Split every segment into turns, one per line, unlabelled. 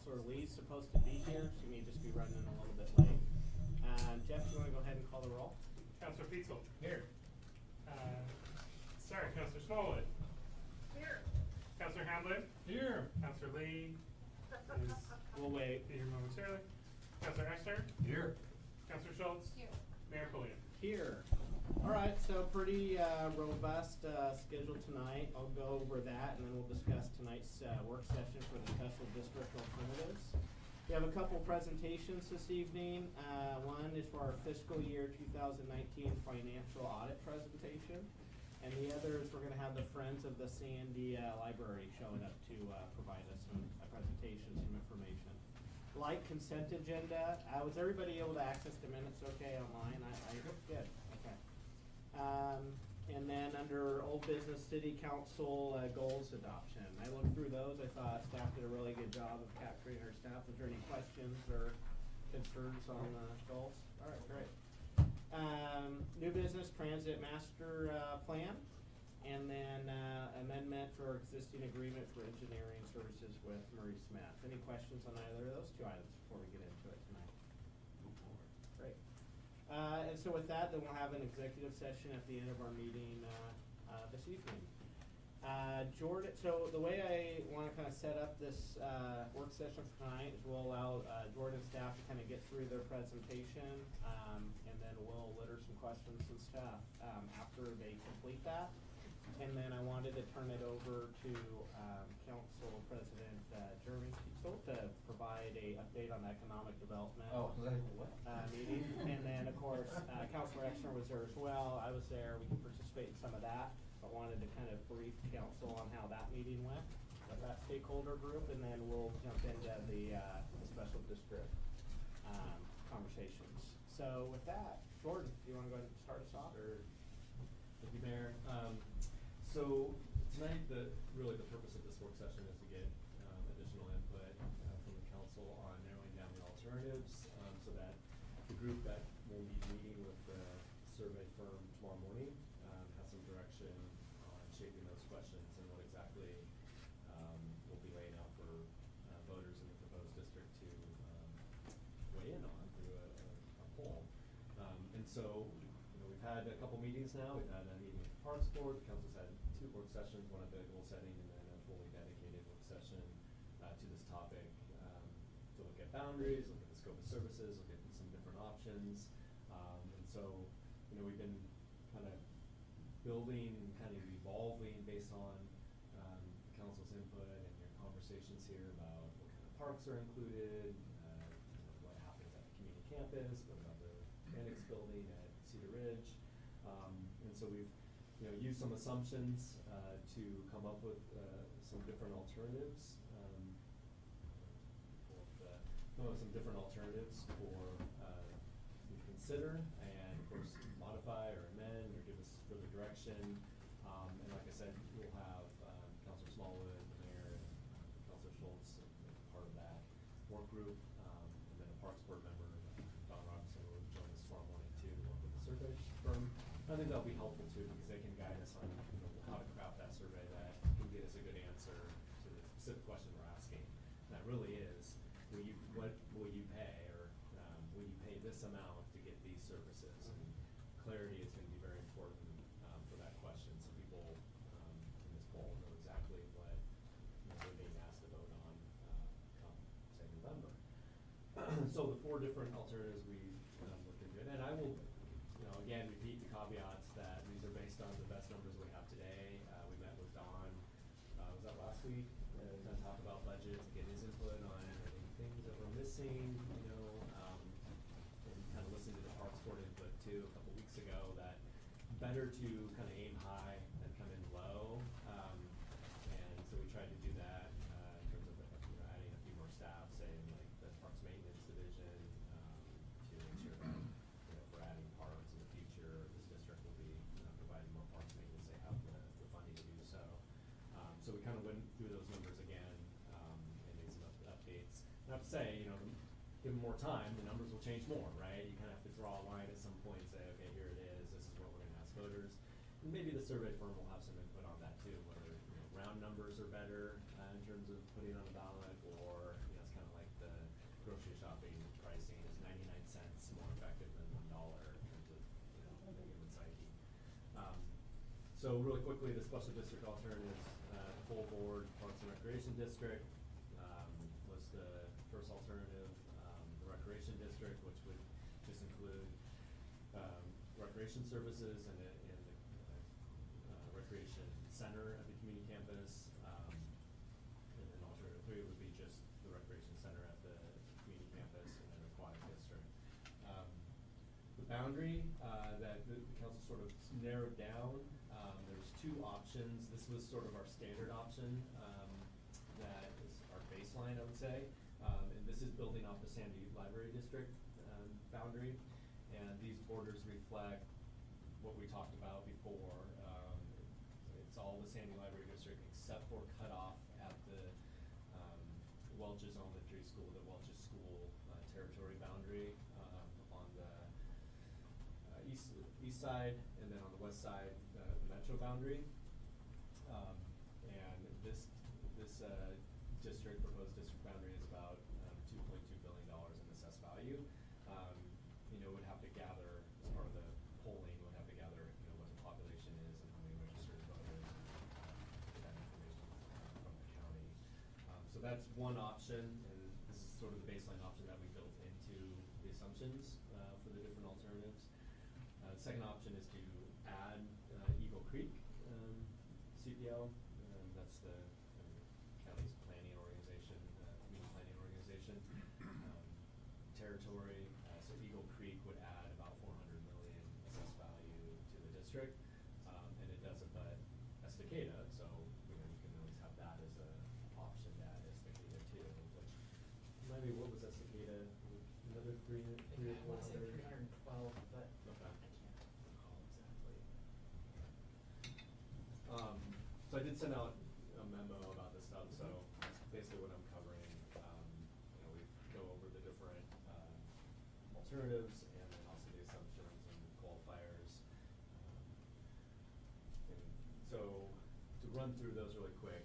Counselor Lee's supposed to be here. She may just be running a little bit late. Jeff, you want to go ahead and call the roll?
Counselor Fiscal.
Here.
Sorry, Counselor Smallwood.
Here.
Counselor Hamblin.
Here.
Counselor Lee is
We'll wait.
here momentarily. Counselor Exner.
Here.
Counselor Schultz.
Here.
Mayor Pulliam.
Here. All right, so pretty robust schedule tonight. I'll go over that, and then we'll discuss tonight's work session for the special district alternatives. We have a couple presentations this evening. One is for our fiscal year 2019 financial audit presentation, and the other is we're going to have the Friends of the Sandy Library showing up to provide us some presentation, some information. Like consent agenda, was everybody able to access the minutes okay online? Good, okay. And then under old business, city council goals adoption. I looked through those. I thought staff did a really good job of capturing our staff. Was there any questions or concerns on the goals? All right, great. New business transit master plan. And then amendment for existing agreement for engineering services with Murray Smith. Any questions on either of those two items before we get into it tonight? Great. And so with that, then we'll have an executive session at the end of our meeting this evening. Jordan, so the way I want to kind of set up this work session for tonight is we'll allow Jordan staff to kind of get through their presentation, and then we'll litter some questions and stuff after they complete that. And then I wanted to turn it over to Council President Jeremy Fiscal to provide a update on economic development meeting. And then, of course, Councilor Exner was there as well. I was there. We can participate in some of that, but wanted to kind of brief council on how that meeting went with that stakeholder group, and then we'll jump into the special district conversations. So with that, Jordan, do you want to go ahead and start us off?
Sure. Thank you, Mayor. So tonight, really the purpose of this work session is to get additional input from the council on narrowing down the alternatives, so that the group that will be meeting with the survey firm tomorrow morning has some direction on shaping those questions and what exactly we'll be laying out for voters in the proposed district to weigh in on through a poll. And so, we've had a couple meetings now. We've had a meeting with the Parks Board. The council's had 2 work sessions, one at the goal setting and then a fully dedicated work session to this topic to look at boundaries, look at the scope of services, look at some different options. And so, we've been kind of building, kind of evolving based on the council's input and your conversations here about what kind of parks are included, what happens at the community campus, what about the annex building at Cedar Ridge. And so we've used some assumptions to come up with some different alternatives. Some different alternatives for you to consider, and of course modify or amend or give us further direction. And like I said, we'll have Councilor Smallwood, the mayor, and Councilor Schultz part of that work group, and then a Parks Board member, Don Robinson, will join us tomorrow morning too to work with the survey firm. I think that'll be helpful too, because they can guide us on how to craft that survey that can get us a good answer to the specific question we're asking. And that really is, what will you pay, or will you pay this amount to get these services? And clarity is going to be very important for that question, so people in this poll know exactly what they're being asked to vote on come, say, November. So the 4 different alternatives we looked into, and I will, again, repeat the caveats that these are based on the best numbers we have today. We met with Don, was that last week? To talk about budgets, get his input on any things that we're missing, and kind of listen to the Parks Board input too a couple weeks ago, that better to kind of aim high and come in low. And so we tried to do that in terms of adding a few more staff, say in like the Parks Maintenance Division, to make sure that if we're adding parks in the future, this district will be providing more parks maintenance. They have the funding to do so. So we kind of went through those numbers again and made some updates. Not to say, given more time, the numbers will change more, right? You kind of have to draw a line at some point and say, okay, here it is. This is what we're going to ask voters. And maybe the survey firm will have some input on that too, whether round numbers are better in terms of putting on a ballot, or it's kind of like So really quickly, the special district alternatives, full board Parks and Recreation District, was the first alternative. The Recreation District, which would just include, recreation services and the recreation center at the community campus. And then alternative 3 would be just the recreation center at the community campus and then aquatic district. The boundary, that the council sort of narrowed down, there's 2 options. This was sort of our standard option, that is our baseline, I would say. And this is building off the Sandy Library District, boundary. And these borders reflect what we talked about before. It's all the Sandy Library District except for cutoff at the Welch's Elementary School, the Welch's School territory boundary on the east side, and then on the west side, the metro boundary. And this district, proposed district boundary is about $2.2 billion in assessed value. You know, would have to gather, as part of the polling, would have to gather, you know, what the population is and how many registered voters, get that information from the county. So that's one option, and this is sort of the baseline option that we built into the assumptions for the different alternatives. Second option is to add Eagle Creek CPL. That's the county's planning organization, community planning organization. Territory, so Eagle Creek would add about $400 million assessed value to the district, and it does abut Estacada, so you know you can always have that as a option to add Estacada too. Which maybe what was Estacada? Another 300 or 400?
I want to say 312, but
Okay.
I can't recall exactly.
So I did send out a memo about this stuff, so that's basically what I'm covering. You know, we go over the different alternatives and then also the assumptions and qualifiers. And so to run through those really quick,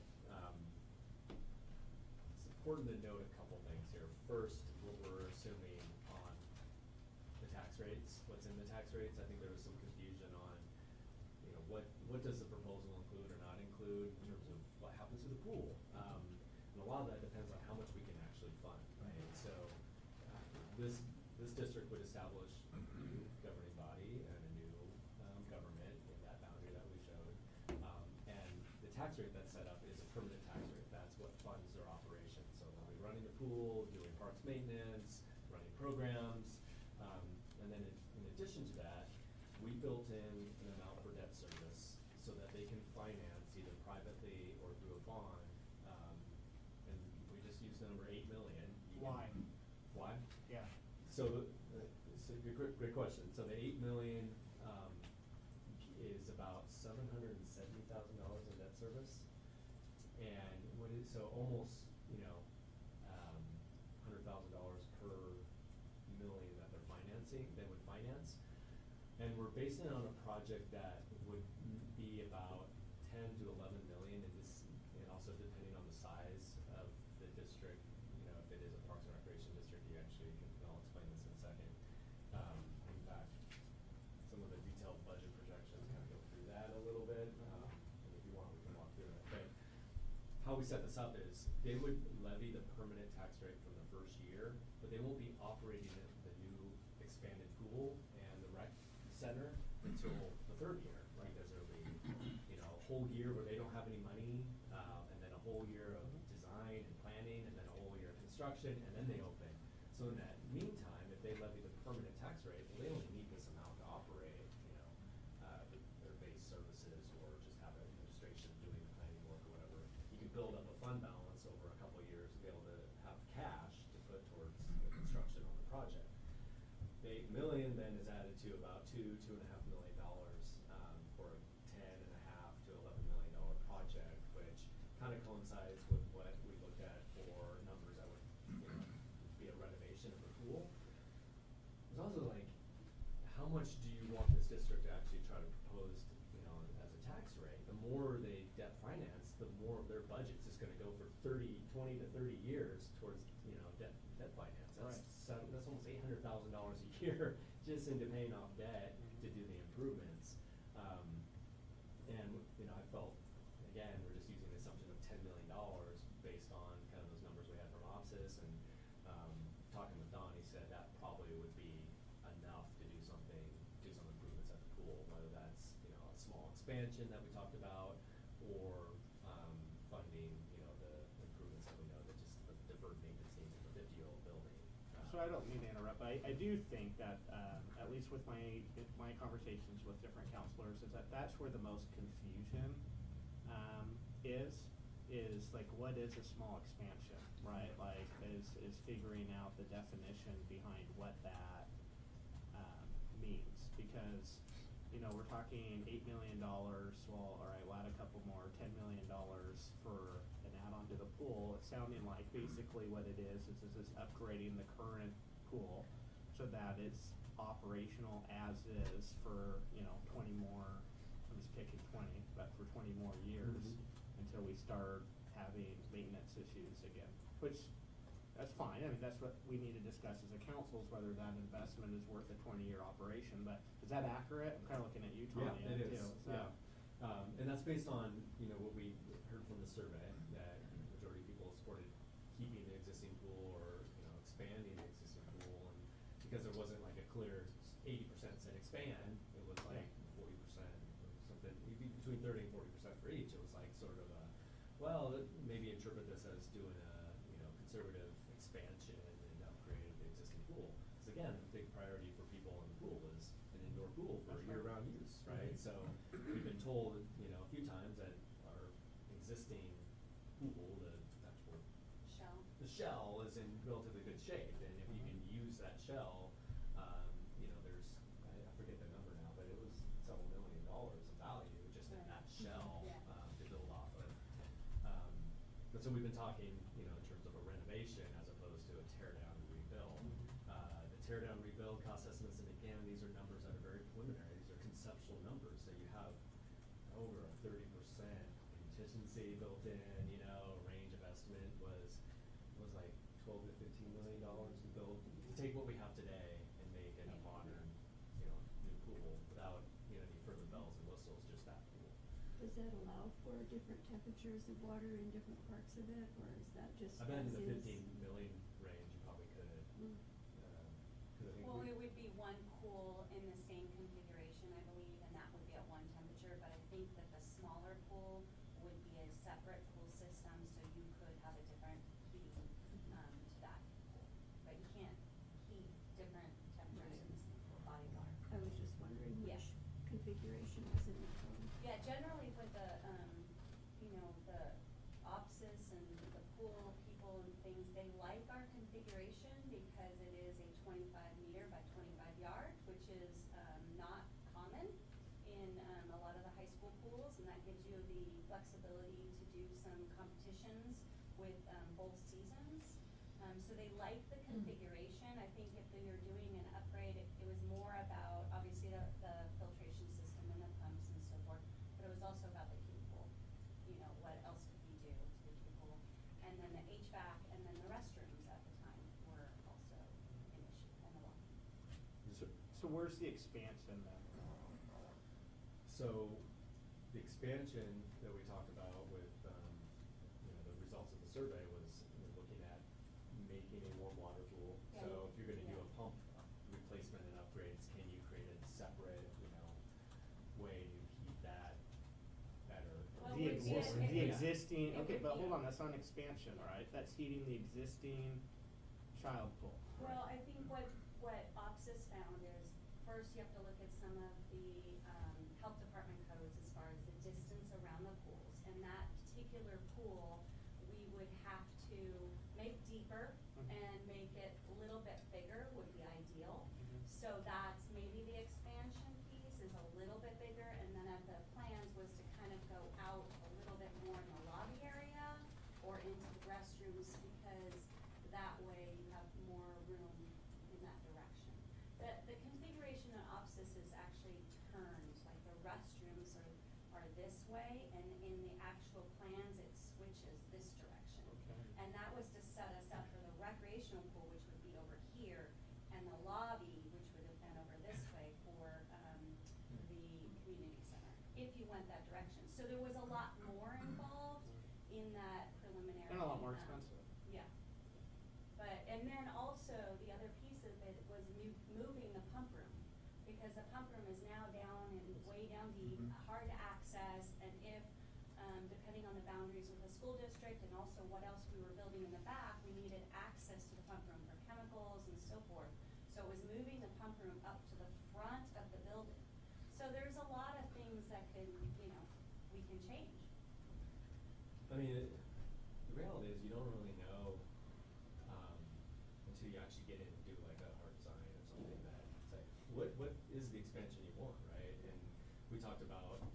it's important to note a couple things here. First, what we're assuming on the tax rates, what's in the tax rates. I think there was some confusion on, you know, what does the proposal include or not include in terms of what happens to the pool. And a lot of that depends on how much we can actually fund, right? So this district would establish a new governing body and a new government in that boundary that we showed. And the tax rate that's set up is a permanent tax rate. That's what funds their operation. So they'll be running the pool, doing parks maintenance, running programs. And then in addition to that, we built in an amount for debt service so that they can finance either privately or through a bond. And we just used the number 8 million.
Why?
Why?
Yeah.
So, great question. So the 8 million is about $770,000 in debt service, and so almost, you know, $100,000 per million that they're financing. They would finance, and we're basing it on a project that would be about 10 to 11 million, and this, and also depending on the size of the district. You know, if it is a Parks and Recreation District, you actually can. I'll explain this in a second. In fact, some of the detailed budget projections kind of go through that a little bit. And if you want, we can walk through it. But how we set this up is they would levy the permanent tax rate from the first year, but they won't be operating the new expanded pool and the rec center until the 3rd year, right? Because there'll be, you know, a whole year where they don't have any money, and then a whole year of design and planning, and then a whole year of construction, and then they open. So in that meantime, if they levy the permanent tax rate, well, they only need this amount to operate, you know, their base services or just have administration doing the planning work or whatever. You can build up a fund balance over a couple of years to be able to have cash to put towards the construction on the project. The 8 million then is added to about $2.5 million for a $10.5 to $11 million project, which kind of coincides with what we looked at for numbers that would, you know, be a renovation of the pool. It's also like, how much do you want this district to actually try to propose, you know, as a tax rate? The more they debt finance, the more of their budget's just gonna go for 20 to 30 years towards, you know, debt finance. That's almost $800,000 a year just into paying off debt to do the improvements. And said that probably would be enough to do some improvements at the pool, whether that's, you know, a small expansion that we talked about, or, funding, you know, the improvements that we know that just the deferred maintenance needs of a 50-year-old building.
So I don't mean to interrupt, but I do think that, at least with my conversations with different counselors, is that that's where the most confusion, is like, what is a small expansion, right? Like, is figuring out the definition behind what that, means, because, you know, we're talking $8 million, well, all right, we'll add a couple more, $10 million for an add-on to the pool. It's sounding like basically what it is upgrading the current pool so that it's operational as is for, you know, 20 more, I'm just picking 20, but for 20 more years until we start having maintenance issues again, which, that's fine. I mean, that's what we need to discuss as a council, is whether that investment is worth a 20-year operation. But is that accurate? I'm kind of looking at you, Tony,
Yeah, it
too.
is,
So.
yeah. And that's based on, you know, what we heard from the survey, that the majority of people supported keeping the existing pool or, you know, expanding the existing pool. And because there wasn't like a clear 80% said expand, it was like 40% or something, between 30 and 40% for each. It was like sort of a, well, maybe interpret this as doing a, you know, conservative expansion and upgrade of the existing pool. Because again, the big priority for people in the pool is an indoor pool for year-round use, right? So we've been told, you know, a few times that our existing pool, the shell is in relatively good shape, and if you can use that shell, you know, there's, I forget the number now, but it was several $1 million of value just in that shell to build off of. But so we've been talking, you know, in terms of a renovation as opposed to a tear down and rebuild. The tear down rebuild cost estimates, and again, these are numbers that are very preliminary. These are conceptual numbers. So you have over a 30% contingency built in. You know, range of estimate was like $12 to $15 million to build, to take what we have today and make it a modern, you know, new pool without, you know, any further bells and whistles, just that pool.
Does that allow for different temperatures of water in different parts of it, or is that just
I bet in the
as is?
15 million range, you probably could.
Mm.
'Cause I think
Well, it would be one pool in the same configuration, I believe, and that would be at one temperature, but I think that the smaller pool would be a separate pool system, so you could have a different heating, to that pool. But you can't heat different temperatures in the same body of water.
I was just wondering
Yeah.
which configuration was in the code.
Yeah, generally with the, you know, the OPSIS and the pool people and things, they like our configuration because it is a 25-meter by 25 yard, which is, not common in, a lot of the high school pools, and that gives you the flexibility to do some competitions with, both seasons. So they like the configuration. I think if they were doing an upgrade, it was more about, obviously, the filtration system and the pumps and so forth, but it was also about the kiddie pool. You know, what else could we do to the kiddie pool? And then the HVAC and then the restrooms at the time were also an issue, and the lobby.
So where's the expansion then?
So the expansion that we talked about with, you know, the results of the survey was, you know, looking at making a warm water pool.
Yeah.
So if you're gonna do
Yeah.
a pump replacement and upgrades, can you create a separate, you know, way to keep that better?
Well,
The
it would be
the
a-
existing,
it
okay,
would
but
be
hold
a-
on, that's not an expansion, right? That's heating the existing child pool.
Well, I think what OPSIS found is, first you have to look at some of the, health department codes as far as the distance around the pools. And that particular pool, we would have to make deeper and make it a little bit bigger would be ideal. So that's maybe the expansion piece is a little bit bigger, and then at the plans was to kind of go out a little bit more in the lobby area or into the restrooms, because that way you have more room in that direction. The configuration of OPSIS is actually turned, like the restrooms are this way, and in the actual plans, it switches this direction.
Okay.
And that was to set us up for the recreational pool, which would be over here, and the lobby, which would have been over this way for, the community center, if you went that direction. So there was a lot more involved in that preliminary.
And a lot more expensive.
Yeah. But, and then also, the other piece of it was moving the pump room, because the pump room is now down and way down deep, hard to access, and if, depending on the boundaries with the school district and also what else we were building in the back, we needed access to the pump room for chemicals and so forth. So it was moving the pump room up to the front of the building. So there's a lot of things that could, we can change.
I mean, the reality is you don't really know, until you actually get in and do like a hard design or something that, it's like, what is the expansion you want, right? And we talked about,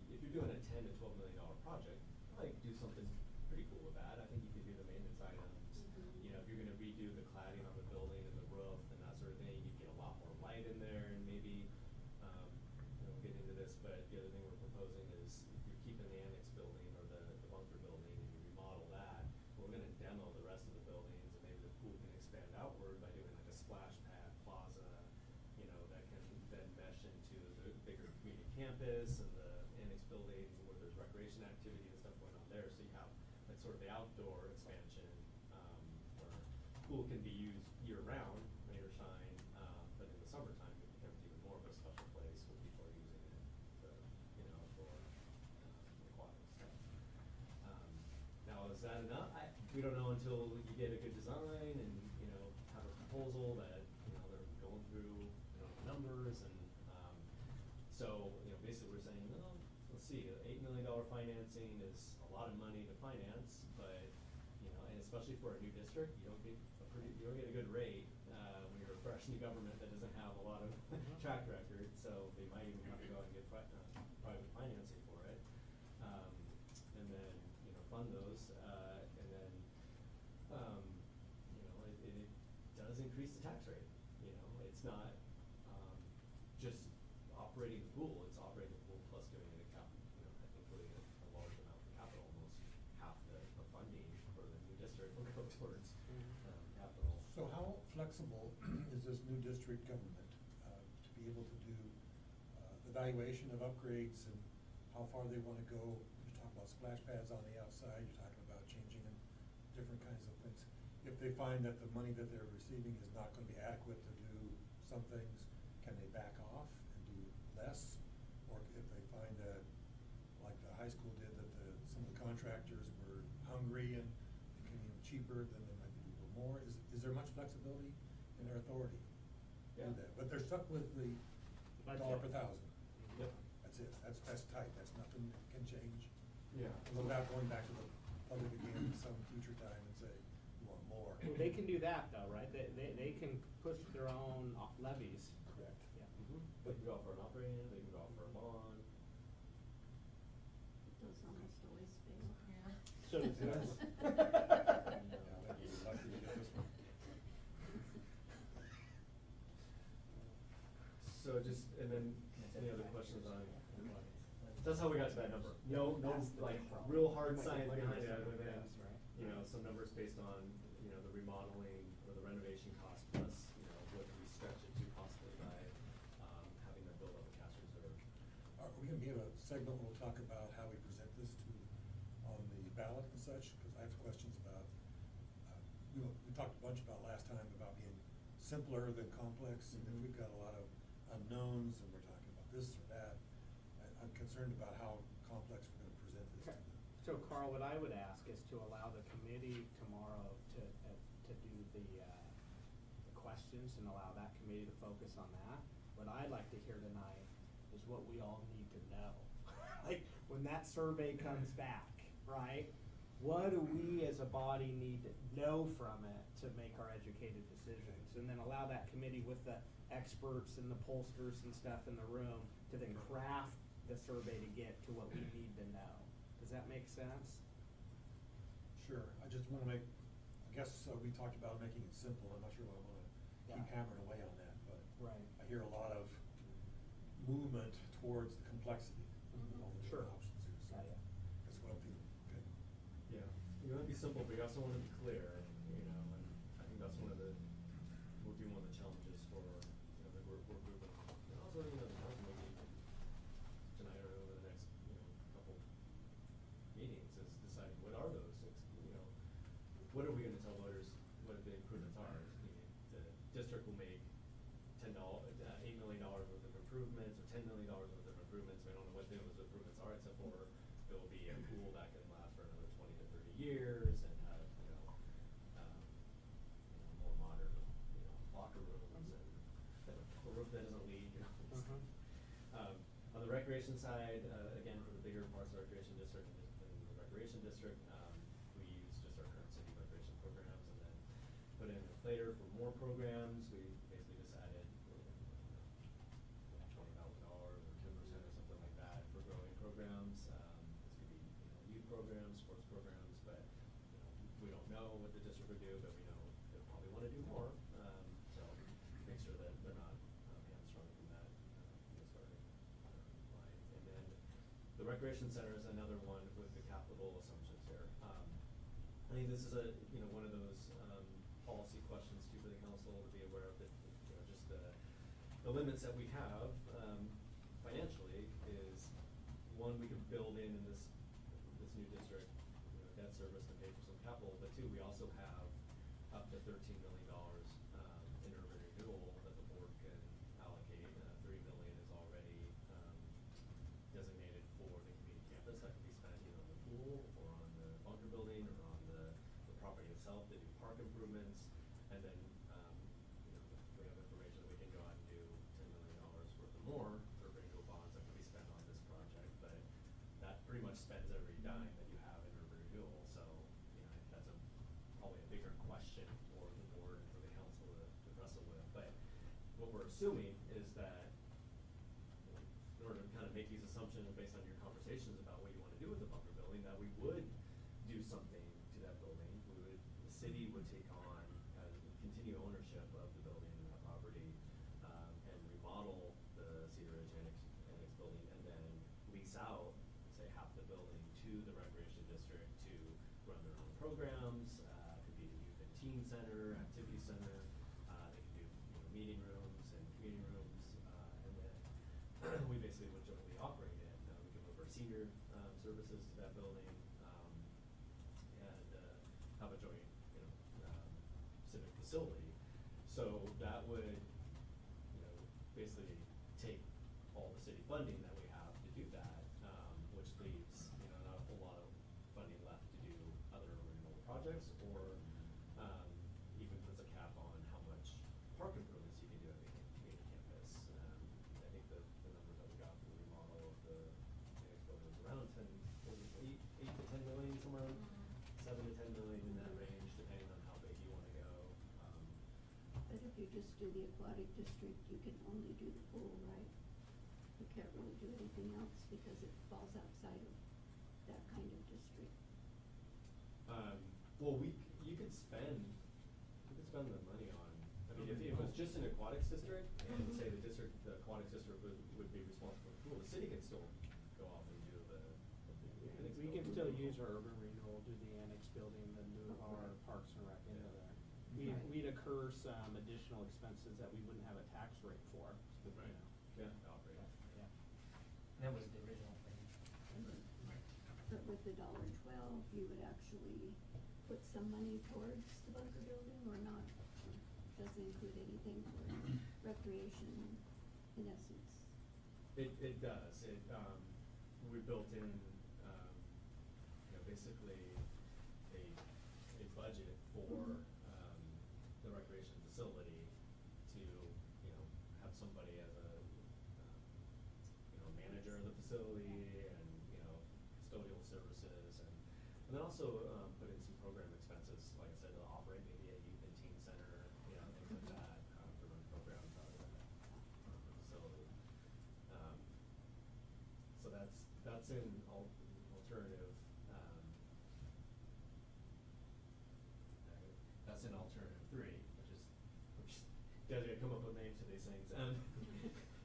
if you're doing a $10 to $12 million project, like do something pretty cool with that. I think you could do the maintenance items. If you're gonna redo the cladding on the building and the roof and that sort of thing, you get a lot more light in there and maybe, we'll get into this, but the other thing we're proposing is if you're keeping the annex building or the bunker building and you remodel that, we're gonna demo the rest of the buildings and maybe the pool can expand outward by doing like a splash pad plaza, that can then mesh into the bigger community campus and the annex building where there's recreation activity and stuff going on there. So you have like sort of the outdoor expansion, where pool can be used year round, rain or shine, but in the summertime it becomes even more of a special place where people are using it for, for aquatic stuff. Now is that enough? We don't know until you get a good design and, have a proposal that, they're going through, the numbers and, so, basically we're saying, no, let's see, $8 million financing is a lot of money to finance, but, and especially for a new district, you don't get a good rate, when you're a fresh new government that doesn't have a lot of track record, so they might even have to go and get private financing for it. And then, fund those, and then, it does increase the tax rate, it's not, just operating the pool, it's operating the pool plus doing it I think really a large amount of capital, almost half the funding for the new district will go towards, capital.
So how flexible is this new district government to be able to do evaluation of upgrades and how far they want to go? You're talking about splash pads on the outside, you're talking about changing in different kinds of things. If they find that the money that they're receiving is not going to be adequate to do some things, can they back off and do less? Or if they find that, like the high school did, that some of the contractors were hungry and became cheaper, then they might do a little more. Is there much flexibility in their authority to do that? But they're stuck with the dollar per thousand.
Yep.
That's it. That's tight. That's nothing that can change.
Yeah.
Without going back to the public again some future time and say, you want more.
They can do that though, right? They can push their own levies.
Correct.
Yeah.
They can go out for an operating, they can go out for a bond.
Those almost always fail.
Yeah.
So does this.
Yeah, maybe we're lucky to get this one.
So just, and then any other questions on? That's how we got to that number. No, like real hard science behind it, other than, some numbers based on, the remodeling or the renovation cost plus, what we stretch it to possibly by, having them build up a cash reserve.
Are we gonna be in a segment where we'll talk about how we present this on the ballot and such? Because I have questions about, we talked a bunch about last time about being simpler than complex, and then we've got a lot of unknowns, and we're talking about this or that. I'm concerned about how complex we're gonna present this to them.
So Carl, what I would ask is to allow the committee tomorrow to do the questions and allow that committee to focus on that. What I'd like to hear tonight is what we all need to know. Like, when that survey comes back, right? What do we as a body need to know from it to make our educated decisions? And then allow that committee with the experts and the pollsters and stuff in the room to then craft the survey to get to what we need to know. Does that make sense?
Sure, I just wanna I guess we talked about making it simple. I'm not sure I wanna keep
Yeah.
hammering away on that, but
Right.
I hear a lot of movement towards the complexity of all the
Sure.
different options here, so
Yeah.
that's what I'm feeling. Okay.
Yeah, you want to be simple, but you also want to be clear, and I think that's will be one of the challenges for, the work group. And also, maybe tonight or over the next, couple meetings is deciding what are those, what are we gonna tell voters, what the improvements are? The district improvements, or $10 million worth of improvements. We don't know what those improvements are, except for it will be a pool that can last for another 20 to 30 years and have, more modern, locker rooms and a roof that doesn't leak, On the recreation side, again, for the bigger parts of the recreation district and the recreation district, we use just our current city recreation programs and then put in a later for more programs. We basically just added $20,000 or 10% or something like that for growing programs. This could be, youth programs, sports programs, but we don't know what the district would do, but we know they'll probably want to do more. So make sure that they're not hamstrung from that starting line. And then the recreation center is another one with the capital assumptions here. I think this is one of those policy questions too for the council to be aware of that, just the limits that we have financially is one, we can build in this new district, debt service to pay for some capital, but two, we also have up to $13 million in urban renewal that the board can allocate. $3 million is already designated for the community campus that can be spent either on the pool or on the bunker building or on the property itself to do park improvements. And then we have information that we can go out and do $10 million worth of more urban renewal bonds that can be spent on this project, but that pretty much spends every dime that you have in urban renewal. So that's probably a bigger question for the board and for the council to wrestle with. But what we're assuming is that in order to kind of make these assumptions based on your conversations about what you want to do with the bunker building, that we would do something to that building. The city would take on continue ownership of the building and that property, and remodel the Cedar Ridge Annex building, and then lease out, say, half the building to the recreation district to run their own programs. Could be the youth and teen center, activity center. They could do meeting rooms and community rooms, and then we basically would jointly operate it. We could move our senior services to that building, and have a joint, civic facility. So that would, basically take all the city funding that we have to do that, which leaves, not a whole lot of funding left to do other renewal projects, or even puts a cap on how much park improvements you can do at the community campus. I think the numbers that we got from the remodel of the annex building was around 8 to 10 million, somewhere around 7 to 10 million in that range, depending on how big you want to go.
But if you just do the aquatic district, you can only do the pool, right? You can't really do anything else because it falls outside of that kind of district.
Well, you could spend the money on, if it was just an aquatics district, and say the aquatics district would be responsible for the pool, the city could still go off and do the annex
We can
building.
still use our urban renewal, do the annex building, then move our parks and rec into there. We'd incur some additional expenses that we wouldn't have a tax rate for.
Right. Yeah, operate.
Yeah.
That was the original thing.
But with the $1.12, you would actually put some money towards the bunker building or not? Or doesn't include anything for recreation in essence?
It does. We built in, basically a budget for the recreation facility to, have somebody as a, manager of the facility and, custodial services, and then also put in some program expenses, like I said, to operate maybe a youth and teen center, things like that, to run programs out of that facility. So that's in alternative. That's in alternative 3, which you guys are gonna come up with names for these things.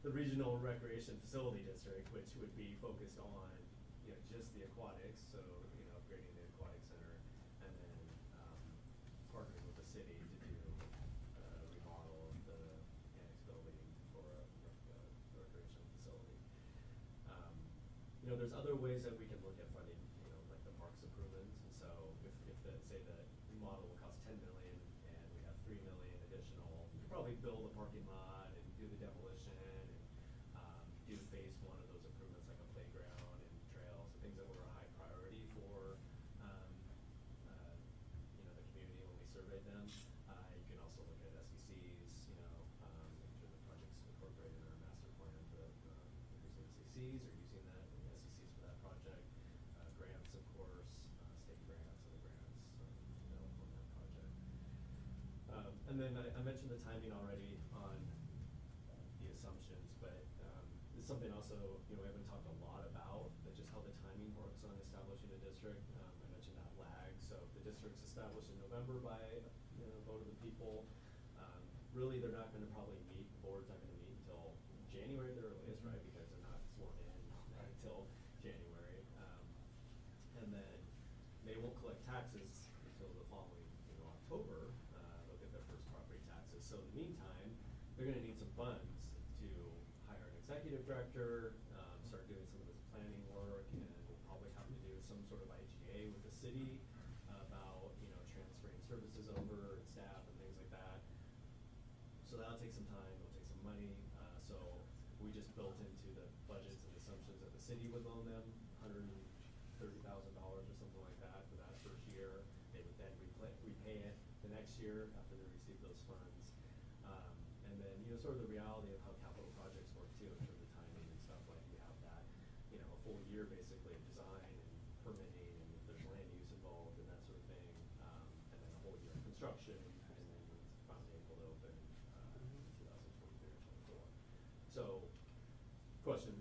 The regional recreation facility district, which would be focused on, just the aquatics, so, upgrading the aquatic center, and then partnering with the city to do remodel of the annex building for a recreation facility. There's other ways that we can look at funding, like the parks improvements, and so if say the remodel will cost $10 million and we have $3 million additional, we could probably build a parking lot and do the demolition and SECs, or using that, SECs for that project. Grants, of course, state grants, other grants, available on that project. And then I mentioned the timing already on the assumptions, but it's something also, we haven't talked a lot about, but just how the timing works on establishing a district. I mentioned that lag, so if the district's established in November by, vote of the people, really they're not gonna probably meet, the board's not gonna meet until January at the earliest, right, because they're not sworn in until January. And then they won't collect taxes until the following, October, they'll get their first property taxes. So in the meantime, they're gonna need some funds to hire an executive director, start doing some of this planning work, and we'll probably have to do some sort of IGA with the city about, transferring services over and staff and things like that. So that'll take some time, it'll take some money, so we just built into the budgets and assumptions that the city would loan them $130,000 or something like that for that first year. They would then repay it the next year after they receive those funds. And then, sort of the reality of how capital projects work too, in terms of timing and stuff, like you have that, a full year basically of design and permitting, and if there's land use involved and that sort of thing, and then a whole year of construction, and then it's finally able to open, 2023 or 24. So, question,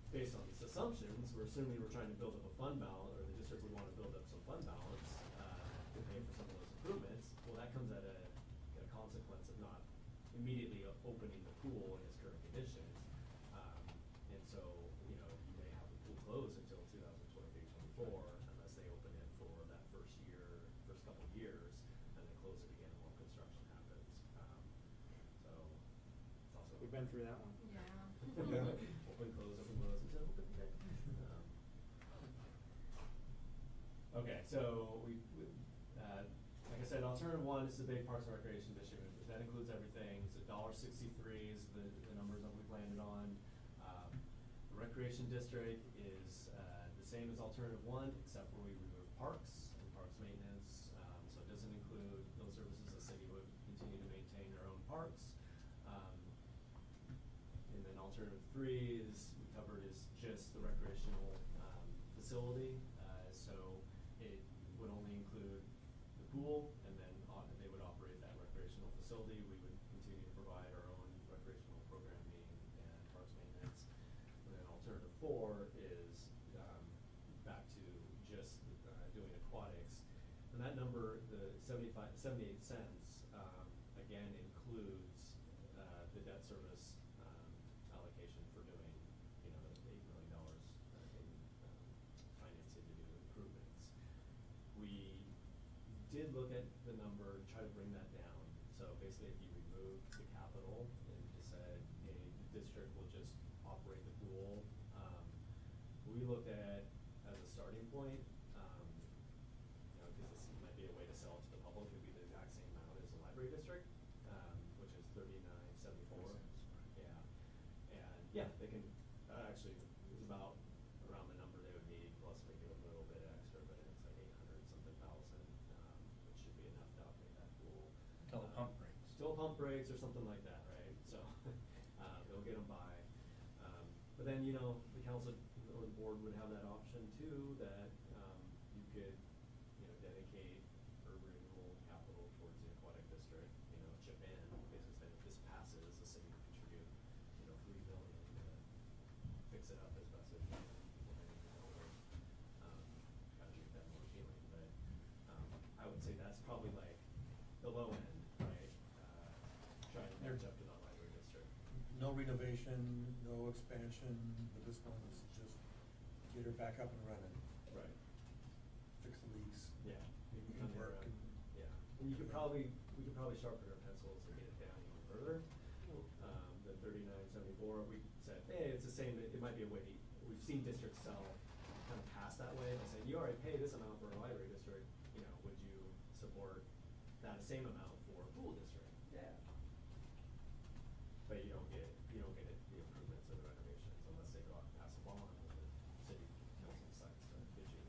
based on these assumptions, we're assuming we're trying to build up a fund balance, or the district would wanna build up some fund balance, to pay for some of those improvements. Well, that comes at a consequence of not immediately opening the pool in its current conditions. And so, you may have the pool closed until 2023-24 unless they open it for that first couple of years, and then close it again while construction happens. So, it's also.
We've been through that one.
Yeah.
Open, close, until open again. Okay, so like I said, alternative one is the big Parks and Recreation District. That includes everything. It's $1.63 is the numbers that we've landed on. The Recreation District is the same as alternative one, except for we remove parks and parks maintenance. So it doesn't include those services. The city would continue to maintain their own parks. And then alternative three is, we covered, is just the recreational facility. So it would only include the pool, and then they would operate that recreational facility. We would continue to provide our own recreational programming and parks maintenance. And then alternative four is back to just doing aquatics. And that number, the 78 cents, again includes the debt service allocation for doing, the $8 million in financing to do improvements. We did look at the number, try to bring that down. So basically, if you remove the capital and just said, hey, the district will just operate the pool, we looked at, as a starting point, because this might be a way to sell it to the public, it would be the exact same amount as the library district, which is $39.74. Yeah, and yeah, they can, actually, it's about around the number they would need, plus maybe a little bit extra, but it's like 800-something thousand, which should be enough to operate that pool.
Till the pump breaks.
Till pump breaks or something like that, right? So, they'll get them by. But then, the council or the board would have that option too, that, you could, dedicate urban renewal capital towards the aquatic district, chip in, basically say if this passes, the city would contribute, $3 million to fix it up as best as we can. Try to make that more appealing, but, I would say that's probably like the low end, right? Trying to match up to the library district.
No renovation, no expansion, but this one is just get her back up and running,
Right.
fix the leaks.
Yeah. You can
Good
come
work.
around. Yeah, and we could probably sharpen our pencils and get it down even further, than $39.74. We said, hey, it's the same, it might be a way, we've seen districts sell kind of past that way, they say, you already pay this amount for a library district, would you support that same amount for a pool district? Yeah. But you don't get the improvements or the renovations unless they go out and pass a bond, or the city council decides to issue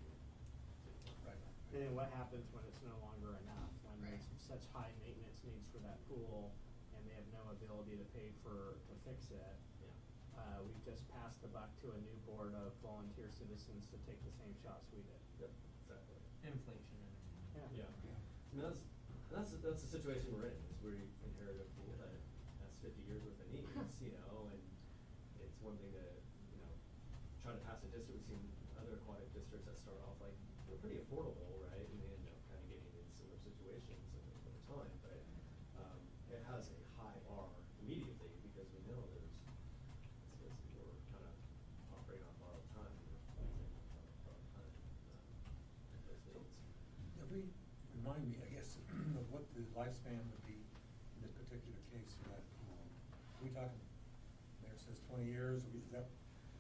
city bond.
Right.
And then what happens when it's no longer enough, when
Right.
there's such high maintenance needs for that pool, and they have no ability to pay to fix it?
Yeah.
we've just passed the buck to a new board of volunteer citizens to take the same shots we did.
Yep, exactly.
Inflation and everything.
Yeah.
Yeah. I mean, that's the situation we're in, is we inherit a pool that has 50 years worth of needs, you know, and it's one thing to, you know, try to pass a district. We've seen other aquatic districts that start off like, they're pretty affordable, right? And they end up kind of getting in similar situations over time, but it has a high bar immediately because we know we're kind of operating on borrowed time. Borrowed time, those needs.
Remind me, I guess, of what the lifespan would be in this particular case for that pool. Are we talking, Mayor says 20 years, is that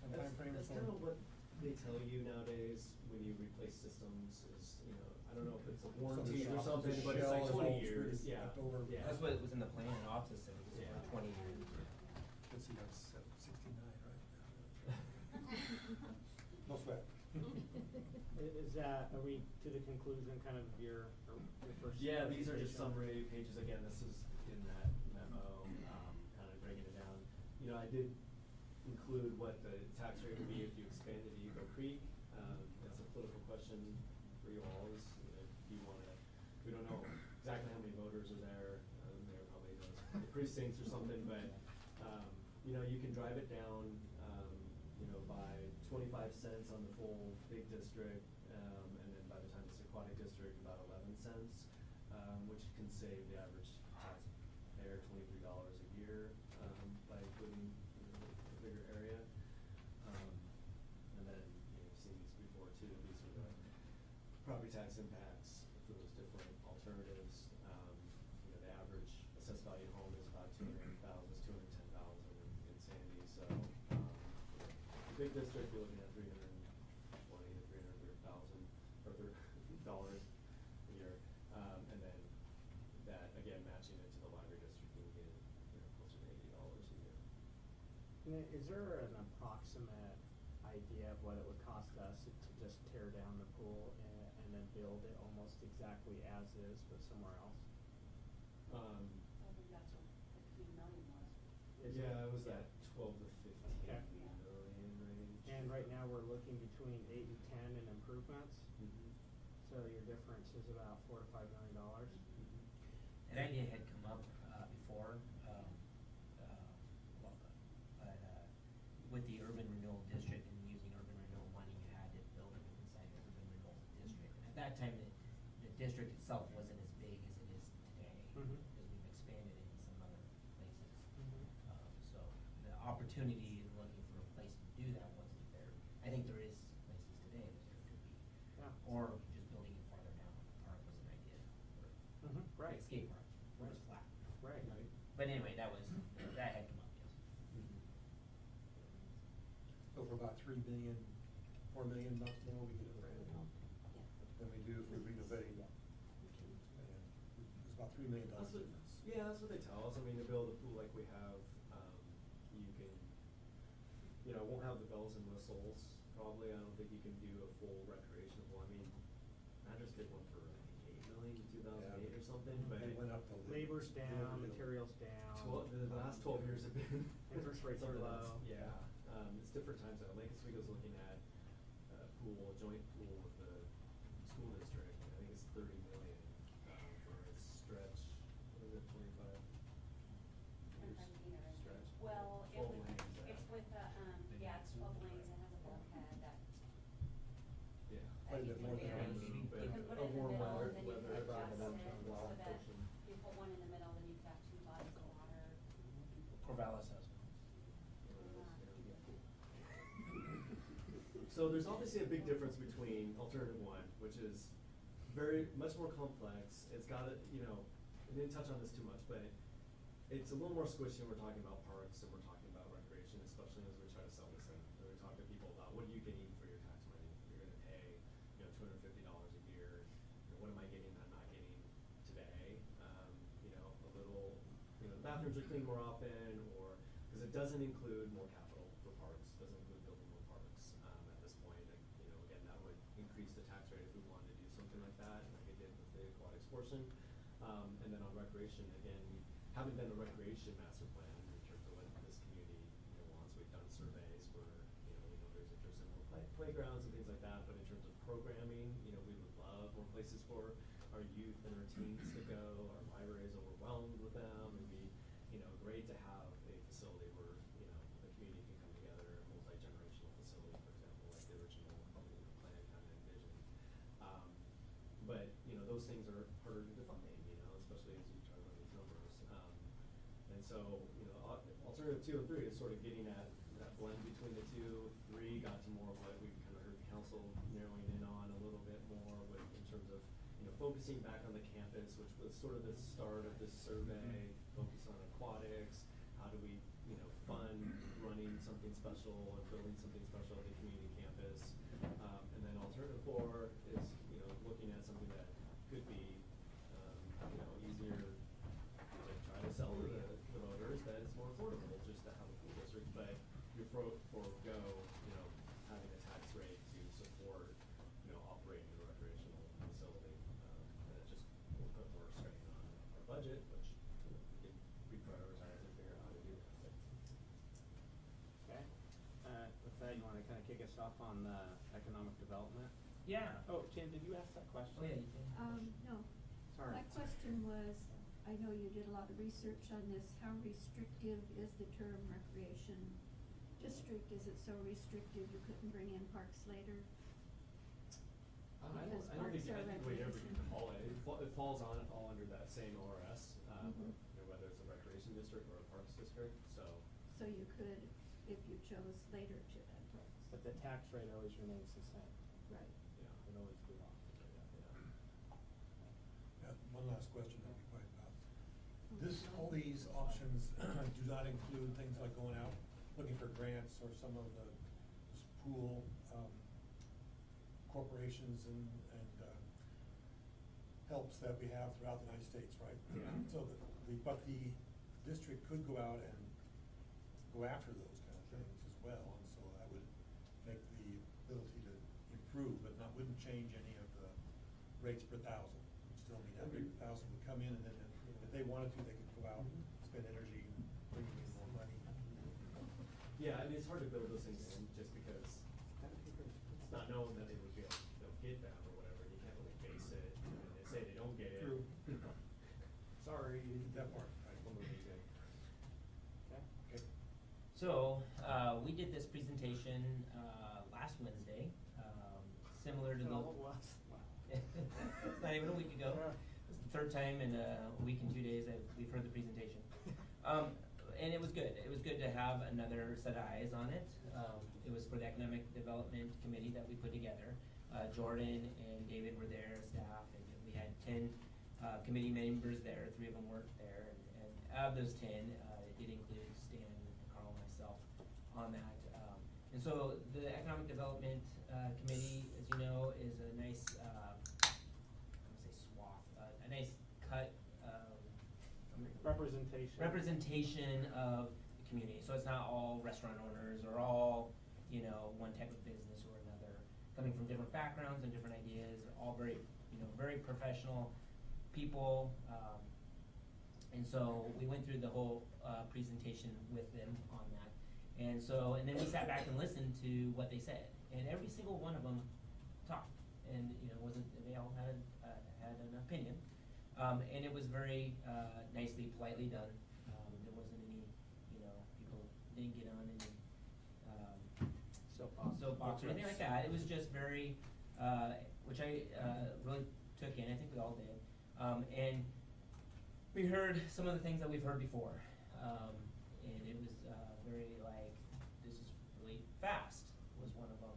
some timeframe?
That's kind of what they tell you nowadays when you replace systems is, you know, I don't know if it's a warranty or something, but it's like 20 years, yeah. Yeah.
That's what was in the plan, and officer said it was
Yeah.
for 20 years.
Let's see, that's 69, right? No sweat.
Is that, are we to the conclusion kind of your first?
Yeah, these are just
presentation?
summary pages. Again, this is in that memo, kind of breaking it down. You know, I did include what the tax rate would be if you expanded to Eagle Creek. That's a political question for you all, is, you know, do you wanna, we don't know exactly how many voters are there. Mayor probably knows the precincts or something, but, you know, you can drive it down, you know, by 25 cents on the full big district, and then by the time it's aquatic district, about 11 cents, which can save the average taxpayer $23 a year, by including, you know, a bigger area. And then, you know, you've seen these before too. These are the property tax impacts for those different alternatives. You know, the average assessed value home is about 210,000 in Sandy. So, you know, the big district, you're looking at 320 to 330,000 or dollars a year. And then that, again, matching it to the library district, you can get, you know, closer to $80 a year.
And then is there an approximate idea of what it would cost us to just tear down the pool and then build it almost exactly as is, but somewhere else?
I think that's what 15 million was.
Is
Yeah, it
it?
was
Yeah.
that 12 to 15
Okay.
million range.
And right now, we're looking between 8 and 10 in improvements,
Mhm.
so your difference is about $4 to $5 million.
An idea had come up, before, with the urban renewal district and using urban renewal money, you had to build it inside the urban renewal district. And at that time, the district itself wasn't as big as it is today,
Mhm.
because we've expanded it in some other places.
Mhm.
So the opportunity in looking for a place to do that wasn't there. I think there is places today that there could be.
Yeah.
Or just building it farther down the park was an idea, or
Mhm, right.
like skate park, where it's flat.
Right.
But anyway, that had come up, yes.
So for about 3 million, 4 million bucks more, we get a brand new,
Yeah.
than we do if we renovate.
Okay.
And it's about $3 million
That's what,
difference.
yeah, that's what they tell us. I mean, to build a pool like we have, you can, you know, it won't have the bells and whistles. Probably, I don't think you can do a full recreational pool. I mean, Andrews did one for, I think, 8 million in 2008 or something, but.
They went up the.
Labor's down, materials down.
The last 12 years have been.
Interest rates
some
are
of the last-
low.
Yeah, it's different times now. Lake Oswego's looking at a pool, a joint pool with the school district. I think it's 30 million, for its stretch, what is it, 25 years
25 meter, I think.
stretch?
Well,
12 lanes,
it's with the, yeah, it's 12 lanes, it has a bulkhead that.
Yeah.
Quite a bit more than
You
ours.
can put it in the
Warm
middle,
weather-
then you
weather
can adjust
environment,
it, so
wild
that
person.
if you put one in the middle, then you could have 2 bodies of water.
Corvallis has one.
So there's obviously a big difference between alternative one, which is very, much more complex. It's got a, you know, I didn't touch on this too much, but it's a little more squishy when we're talking about parks and we're talking about recreation, especially as we try to sell this in. And we talk to people about, what are you getting for your tax money? You're gonna pay, you know, $250 a year. You know, what am I getting that I'm not getting today? You know, a little, you know, the bathrooms are cleaned more often, or, because it doesn't include more capital for parks, doesn't include building more parks, at this point. Like, you know, again, that would increase the tax rate if we wanted to do something like that, like I did with the aquatics portion. And then on recreation, again, we haven't done a recreation master plan in terms of what this community, you know, wants. We we've done surveys where, you know, we know there's interest in more playgrounds and things like that, but in terms of programming, you know, we would love more places for our youth and our teens to go. Our library is overwhelmed with them. It'd be, you know, great to have a facility where, you know, the community can come together, a multi-generational facility, for example, like the original, you know, plan kind of envisioned. But, you know, those things are harder to define, you know, especially as you try to run these numbers. And so, you know, alternative 2 and 3 is sort of getting at that blend between the two. 3 got to more of what we kind of heard the council narrowing in on a little bit more with, in terms of, you know, focusing back on the campus, which was sort of the start of this survey, focus on aquatics, how do we, you know, fund running something special and building something special at the community campus. And then alternative 4 is, you know, looking at something that could be, you know, easier to try to sell to the voters, that it's more affordable just to have a school district, but you forego, you know, having a tax rate to support, you know, operating a recreational facility. And it just will put more strain on our budget, which, you know, we could reprioritize and figure out how to do that. But
Okay, with that, you wanna kinda kick us off on the economic development?
Yeah.
Oh, Jen, did you ask that question?
Oh, yeah, you can.
No.
Sorry.
My question was, I know you did a lot of research on this, how restrictive is the term recreation district? Is it so restrictive you couldn't bring in parks later?
I
Because
don't think,
parks are
whatever you
recreation.
call it, it falls all under that same ORS,
Mhm.
you know, whether it's a recreation district or a parks district, so.
So you could, if you chose later to add parks.
But the tax rate always remains the same.
Right.
Yeah.
It'll always be locked.
Yeah, one last question I'll be quiet about. All these options do not include things like going out, looking for grants or some of the pool, corporations and helps that we have throughout the United States, right?
Yeah.
So but the district could go out and go after those kind of things as well, and so that would make the ability to improve, but wouldn't change any of the rates per thousand. It'd still mean that rate per thousand would come in, and then if they wanted to, they could go out, spend energy, bringing in more money.
Yeah, I mean, it's hard to build those things in just because it's not known that they would be able, they'll get them or whatever. You can't really base it, and they say they don't get it.
True.
Sorry, you did
That part, right.
We'll move these in.
Okay.
Okay.
So, we did this presentation, last Wednesday, similar to the.
Oh, it was? Wow.
It's not even a week ago.
Yeah.
It's the 3rd time in a week and 2 days that we've heard the presentation. And it was good. It was good to have another set of eyes on it. It was for the Economic Development Committee that we put together. Jordan and David were there as staff, and we had 10 committee members there. 3 of them worked there, and out of those 10, it did include Stan, Carl, and myself on that. And so the Economic Development Committee, as you know, is a nice, I'm gonna say swath, a nice cut. Representation of the community. So it's not all restaurant owners or all, you know, one type of business or another, coming from different backgrounds and different ideas, all very, you know, very professional people. And so we went through the whole presentation with them on that. And then we sat back and listened to what they said. And every single one of them talked. And, you know, they all had an opinion. And it was very nicely, politely done. There wasn't any, you know, people didn't get on any soapbox or anything like that. It was just very, which I really took in. I think we all did. And we heard some of the things that we've heard before. And it was very like, this is really fast, was one of them.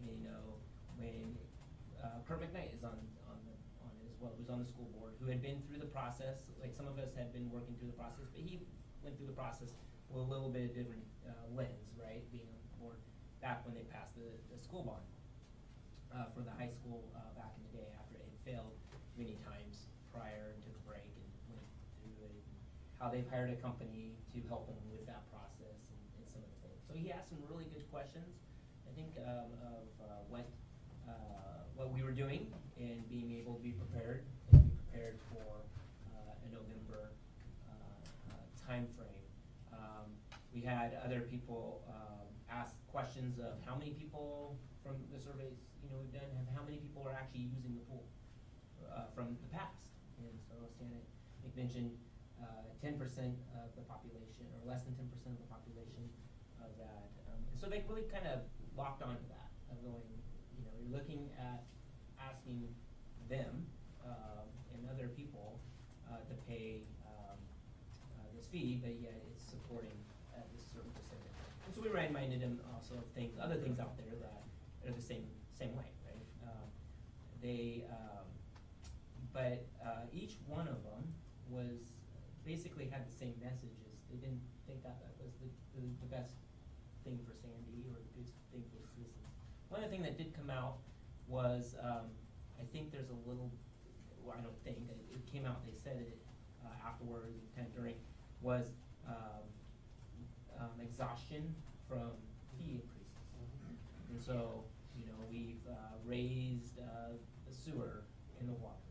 You know, when Kurt McKnight is on it as well, who's on the school board, who had been through the process, like some of us had been working through the process, but he went through the process with a little bit of different lens, right, being on the board back when they passed the school bond for the high school back in the day after it had failed many times prior and took a break and went through it, and how they've hired a company to help them with that process and some of the things. So he asked some really good questions, I think, of what we were doing and being able to be prepared for a November timeframe. We We had other people, ask questions of how many people from the surveys, we've done, how many people are actually using the pool, from the past. And so Stan, I think mentioned, 10% of the population, or less than 10% of the population of that. And so they really kind of locked onto that, of going, you're looking at asking them, and other people, to pay, this fee, but yet it's supporting, this certain percentage. And so we reminded them also of other things out there that are the same way, right? But each one of them basically had the same messages. They didn't think that was the best thing for Sandy or the best thing for citizens. One other thing that did come out was, I think there's a little, well, I don't think, it came out, they said it afterwards, and kind of during, was exhaustion from fee increases. And so, we've raised the sewer and the water.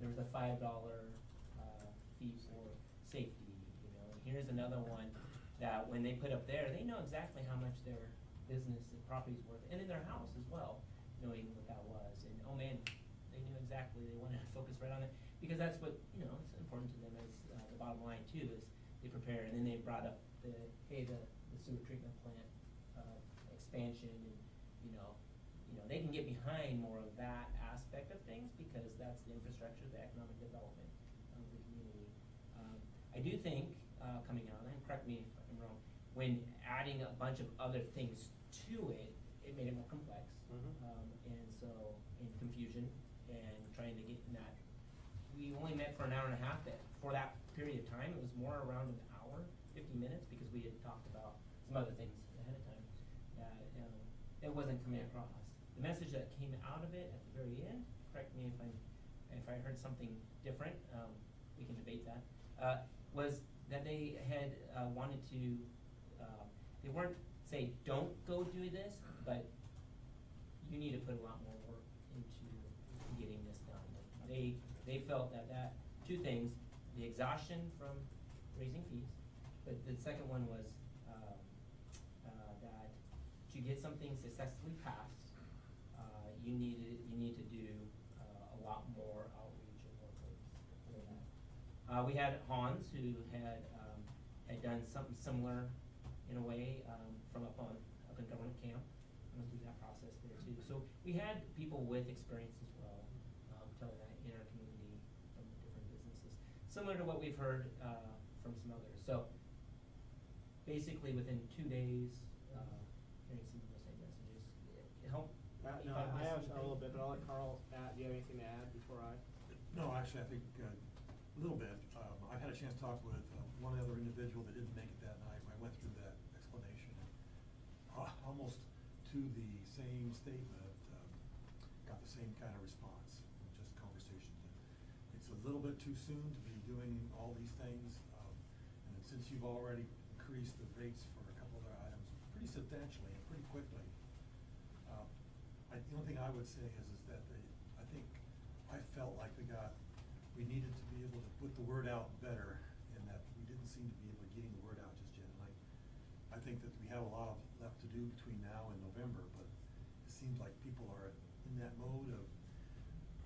There was a $5 fee for safety, and here's another one that when they put up there, they know exactly how much their business and property's worth, and in their house as well, knowing what that was. And oh man, they knew exactly, they wanted to focus right on it, because that's what, it's important to them as the bottom line too, is they prepare. And then they brought up the sewer treatment plant expansion, and they can get behind more of that aspect of things, because that's the infrastructure, the economic development of the community. I do think, coming out, and correct me if I'm wrong, when adding a bunch of other things to it, it made it more complex. And so, in confusion, and trying to get in that. We only met for an hour and a half, but for that period of time, it was more around an hour, 50 minutes, because we had talked about some other things ahead of time that it wasn't coming across. The message that came out of it at the very end, correct me if I heard something different, we can debate that, was that they had wanted to, they weren't say, don't go do this, but you need to put a lot more work into getting this done. They felt that two things, the exhaustion from raising fees, but the second one was that to get something successfully passed, you need to do a lot more outreach and work for that. We had Hans, who had done something similar in a way from up in government camp. Went through that process there too. So we had people with experience as well, telling that in our community from different businesses, similar to what we've heard from some others. So basically, within 2 days, hearing some of the same messages, it helped.
No, I have a little bit, but I'll let Carl add. Do you have anything to add before I?
No, actually, I think a little bit. I've had a chance to talk with one other individual that didn't make it that night. I went through that explanation, almost to the same statement, got the same kind of response, just conversations. It's a little bit too soon to be doing all these things, and since you've already increased the rates for a couple other items pretty substantially and pretty quickly, the only thing I would say is that I felt like we needed to be able to put the word out better, and that we didn't seem to be able to getting the word out just yet. And I think that we have a lot left to do between now and November, but it seems like people are in that mode of,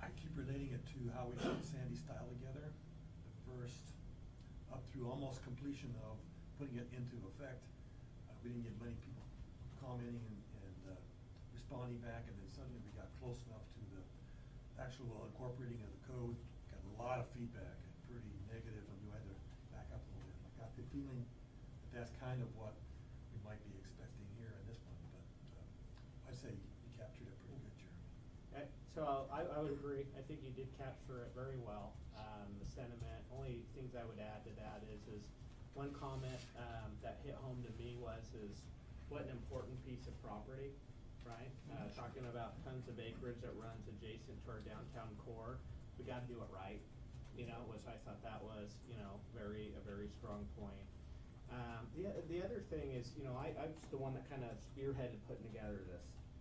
I keep relating it to how we put Sandy Style together, the first up through almost completion of putting it into effect. We didn't get many people commenting and responding back, and then suddenly we got close enough to the actual incorporating of the code, got a lot of feedback, and pretty negative, and we had to back up a little bit. I got the feeling that that's kind of what we might be expecting here in this one, but I'd say you captured it pretty good, Jeremy.
Okay, so I would agree. I think you did capture it very well. The sentiment, only things I would add to that is one comment that hit home to me was what an important piece of property, right? Talking about tons of acreage that runs adjacent to our downtown core, we got to do it right, which I thought that was, a very strong point. The other thing is, I was the one that kind of spearheaded putting together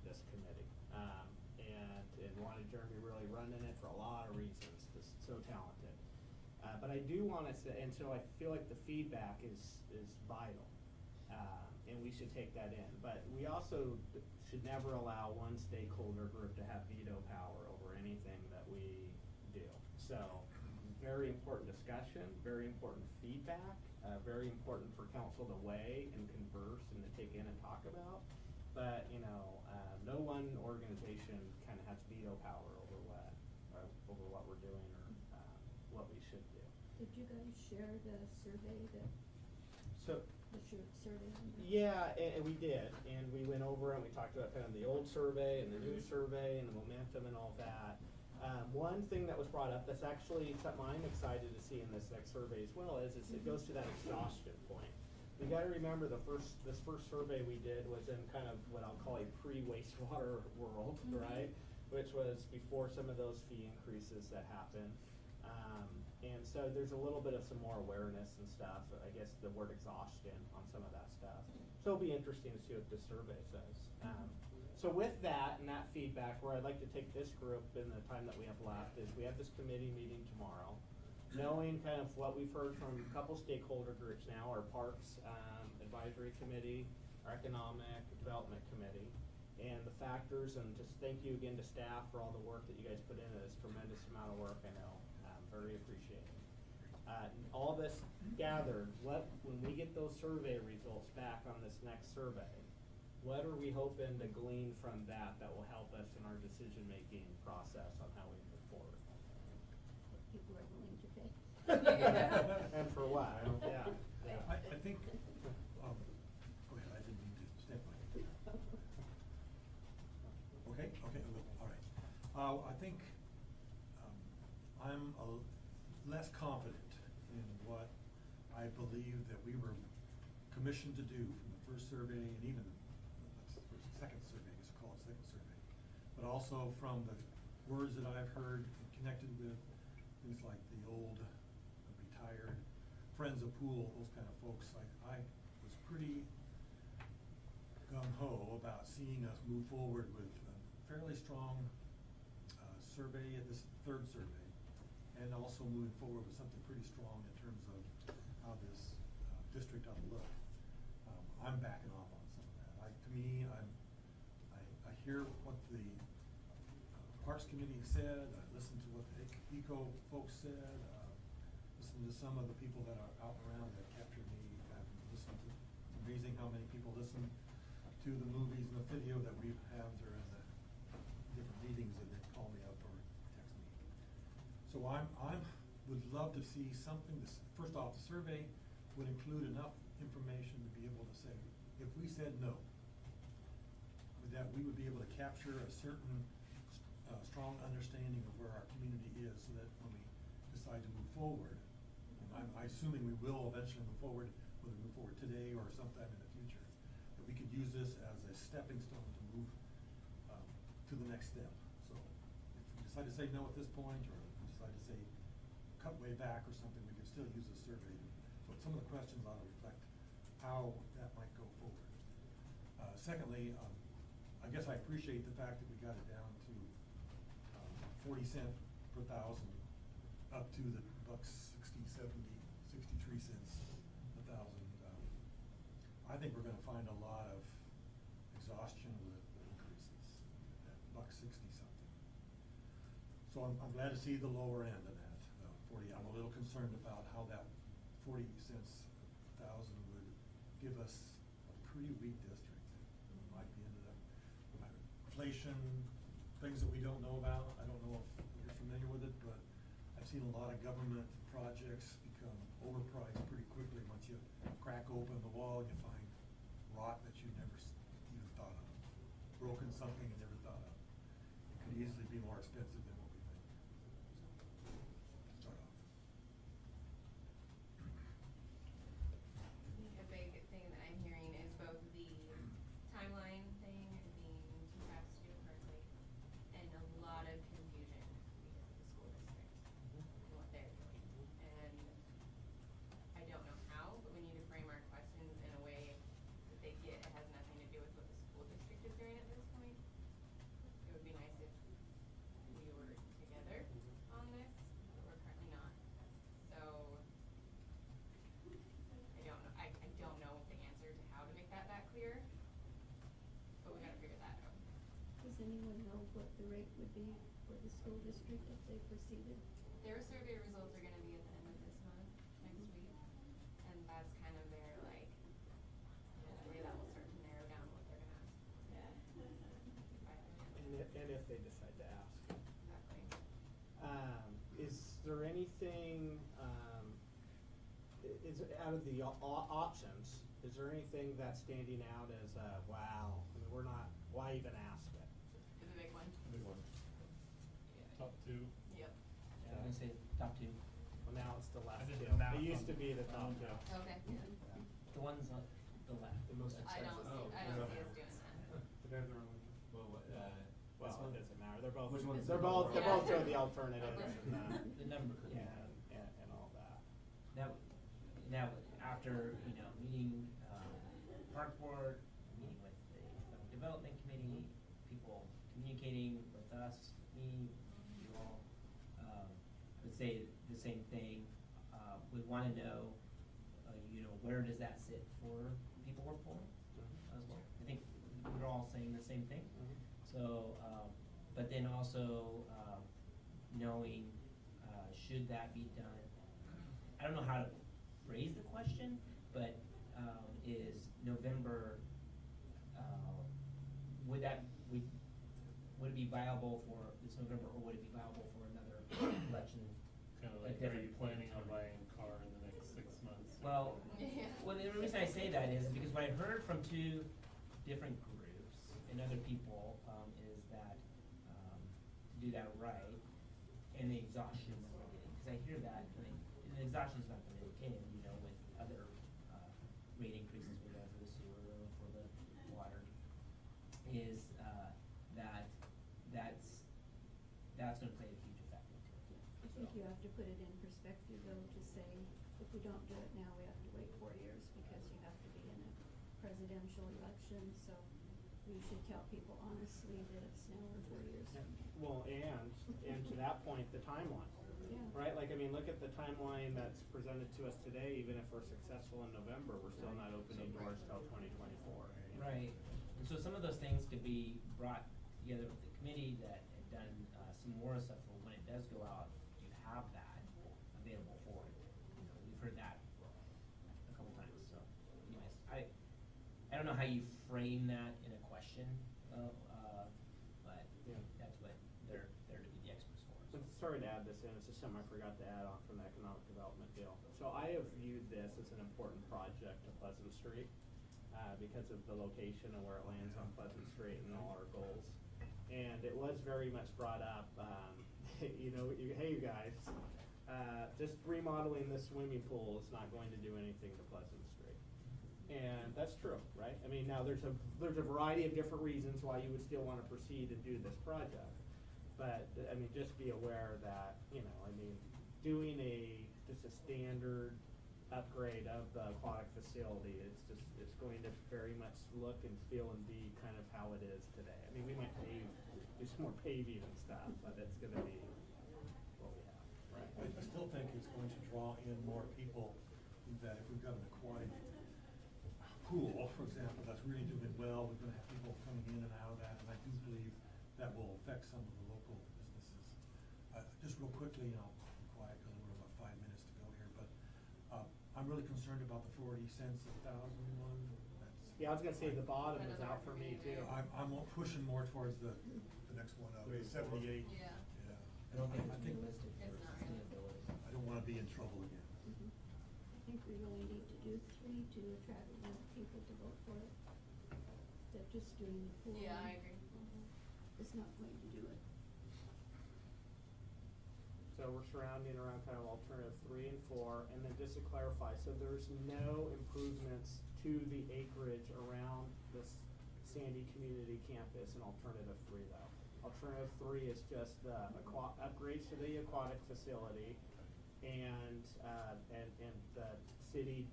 this committee, and wanted Jeremy really running it for a lot of reasons. Just so talented. But I do want to say, and so I feel like the feedback is vital. And we should take that in. But we also should never allow one stakeholder group to have veto power over anything that we do. So, very important discussion, very important feedback, very important for council to weigh and converse and to take in and talk about. But, no one organization kind of has veto power over what we're doing or what we should do.
Did you guys share the survey
So,
survey number?
yeah, and we did, and we went over and we talked about kind of the old survey and the new survey and the momentum and all that. One thing that was brought up that's actually something I'm excited to see in this next survey as well is it goes to that exhaustion point. You gotta remember this first survey we did was in kind of what I'll call a pre-wastewater world, right? Which was before some of those fee increases that happened. And so there's a little bit of some more awareness and stuff, I guess the word exhaustion on some of that stuff. So it'll be interesting to see what this survey says. So with that and that feedback, where I'd like to take this group in the time that we have left is we have this committee meeting tomorrow. Knowing kind of what we've heard from a couple stakeholder groups now, our Parks Advisory Committee, our Economic Development Committee, and the factors, and just thank you again to staff for all the work that you guys put into this tremendous amount of work, I know, very appreciated. All this gathered, when we get those survey results back on this next survey, what are we hoping to glean from that will help us in our decision-making process on how we move forward?
People are willing to pay.
And for what? Yeah.
I think, go ahead, I didn't mean to step on you. Okay, all right. I think I'm less confident in what I believe that we were commissioned to do from the first survey and even the second survey, I guess we'll call it second survey. But also from the words that I've heard and connected with things like the old retired Friends of Pool, those kind of folks. I was pretty gung-ho about seeing us move forward with a fairly strong survey at this third survey, and also moving forward with something pretty strong in terms of how this district ought to look. I'm backing off on some of that. To me, I hear what the Parks Committee said. I listened to what the ECO folks said. Listened to some of the people that are out around that captured me. I've listened to. It's amazing how many people listen to the movies and the video that we have during the different meetings, and they call me up or text me. So I would love to see something. First off, the survey would include enough information to be able to say, if we said no, that we would be able to capture a certain strong understanding of where our community is, so that when we decide to move forward, and I'm assuming we will eventually move forward, whether we move forward today or sometime in the future, that we could use this as a stepping stone to move to the next step. So if we decide to say no at this point, or if we decide to say cut way back or something, we can still use this survey. But some of the questions ought to reflect how that might go forward. Secondly, I guess I appreciate the fact that we got it down to 40 cents per thousand, up to the $1.60, 70, 63 cents a thousand. I think we're going to find a lot of exhaustion with the increases at $1.60 something. So I'm glad to see the lower end of that, 40. I'm a little concerned about how that 40 cents a thousand would give us a pretty weak district. It might be into the inflation, things that we don't know about. I don't know if you're familiar with it, but I've seen a lot of government projects become overpriced pretty quickly. Once you crack open the wall, you find rot that you never even thought of, broken something you never thought of. It could easily be more expensive than what we think. So, start off.
I think a big thing that I'm hearing is both the timeline thing being too fast to do it correctly, and a lot of confusion because of the school district and what they're doing. And I don't know how, but we need to frame our questions in a way that they get it has nothing to do with what the school district is doing at this point. It would be nice if we
Does anyone know what the rate would be for the school district if they proceeded?
Their survey results are gonna be at the end of this month, next week, and that's kind of their like, way that will start to narrow down what they're gonna ask.
And if they decide to ask.
Exactly.
Is there anything, is, out of the options, is there anything that's standing out as, wow, I mean, we're not, why even ask it?
Is a big one.
Big one.
Top two.
Yep.
Yeah, I'm gonna say top two.
Well, now it's the last
I did
two.
the math
It used
on-
to be the top
on
two.
the-
Okay.
The ones on the left.
The most
I don't
expensive.
see, I don't see us doing that.
The guys are on.
Well, what,
Well,
this one?
it doesn't matter, they're both,
Which one's
they're
the
both, they're both
Yeah.
show the alternatives
Okay.
and,
The number, yeah.
and all that.
Now, after, meeting, park board, meeting with the economic development committee, people communicating with us, me, you all, I would say the same thing. We wanna know, where does that sit for people we're pulling as well? I think we're all saying the same thing.
Mhm.
So, but then also, knowing, should that be done? I don't know how to phrase the question, but, is November, would it be viable for this November, or would it be viable for another election?
Kinda
like
like, are
different-
you planning on buying a car in the next 6 months?
Well,
Yeah.
well, the reason I say that is because what I heard from two different groups and other people, is that, to do that right, and the exhaustion that we're getting, cause I hear that, and the exhaustion's not gonna end, with other, rate increases we have for the sewer or for the water, is, that's gonna play a huge effect into it.
I think you have to put it in perspective though, to say, if we don't do it now, we have to wait 4 years because you have to be in a presidential election, so we should tell people honestly that it's now or 4 years.
Well, and to that point, the timeline,
Yeah.
right? Like, I mean, look at the timeline that's presented to us today, even if we're successful in November, we're still not opening doors till 2024.
Right, and so some of those things could be brought together with the committee that had done, some more stuff for when it does go out, you have that available for it. We've heard that a couple times, so anyways, I don't know how you frame that in a question, but
Yeah.
that's what they're there to be the experts for.
So sorry to add this in, it's just something I forgot to add on from the economic development deal. So I have viewed this as an important project to Pleasant Street, because of the location and where it lands on Pleasant Street and all our goals. And it was very much brought up, hey, you guys, just remodeling this swimming pool is not going to do anything to Pleasant Street. And that's true, right? I mean, now there's a variety of different reasons why you would still wanna proceed and do this project. But, I mean, just be aware that, doing just a standard upgrade of the aquatic facility, it's going to very much look and feel and be kind of how it is today. I mean, we might do some more paving and stuff, but it's gonna be what we have, right?
I still think it's going to draw in more people, that if we've got an aquatic pool, for example, that's really doing well, we're gonna have people coming in and out of that, and I do believe that will affect some of the local businesses. Just real quickly, and I'll be quiet because we're about 5 minutes to go here, but, I'm really concerned about the 40 cents a thousand one.
Yeah, I was gonna say the bottom
That
is
doesn't
out
work
for
for
me
me
too.
either.
I'm pushing more towards the next one up, the 78.
Yeah.
Yeah.
I don't think
I
it's
think
realistic for
It's not really.
sustainability.
I don't wanna be in trouble again.
Mhm. I think we really need to do 3 to attract enough people to vote for it. That just doing the pool.
Yeah, I agree.
Is not going to do it.
So we're surrounding around kind of alternative 3 and 4, and then just to clarify, so there's no improvements to the acreage around this Sandy Community Campus in alternative 3 though. Alternative 3 is just the upgrades to the aquatic facility and the city,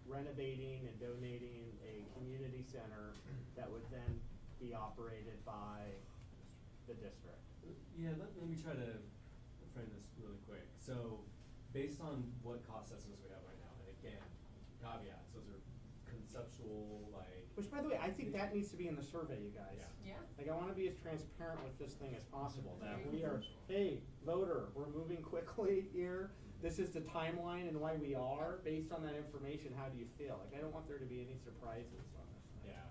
renovating and donating a community center that would then be operated by the district.
Yeah, let me try to frame this really quick. So, based on what cost estimates we have right now, and again, caveats, those are conceptual, like.
Which, by the way, I think that needs to be in the survey, you guys.
Yeah.
Yeah.
Like, I wanna be as transparent with this thing as possible, that we are, hey, voter, we're moving quickly here. This is the timeline and why we are, based on that information, how do you feel? Like, I don't want there to be any surprises on this thing.
Yeah,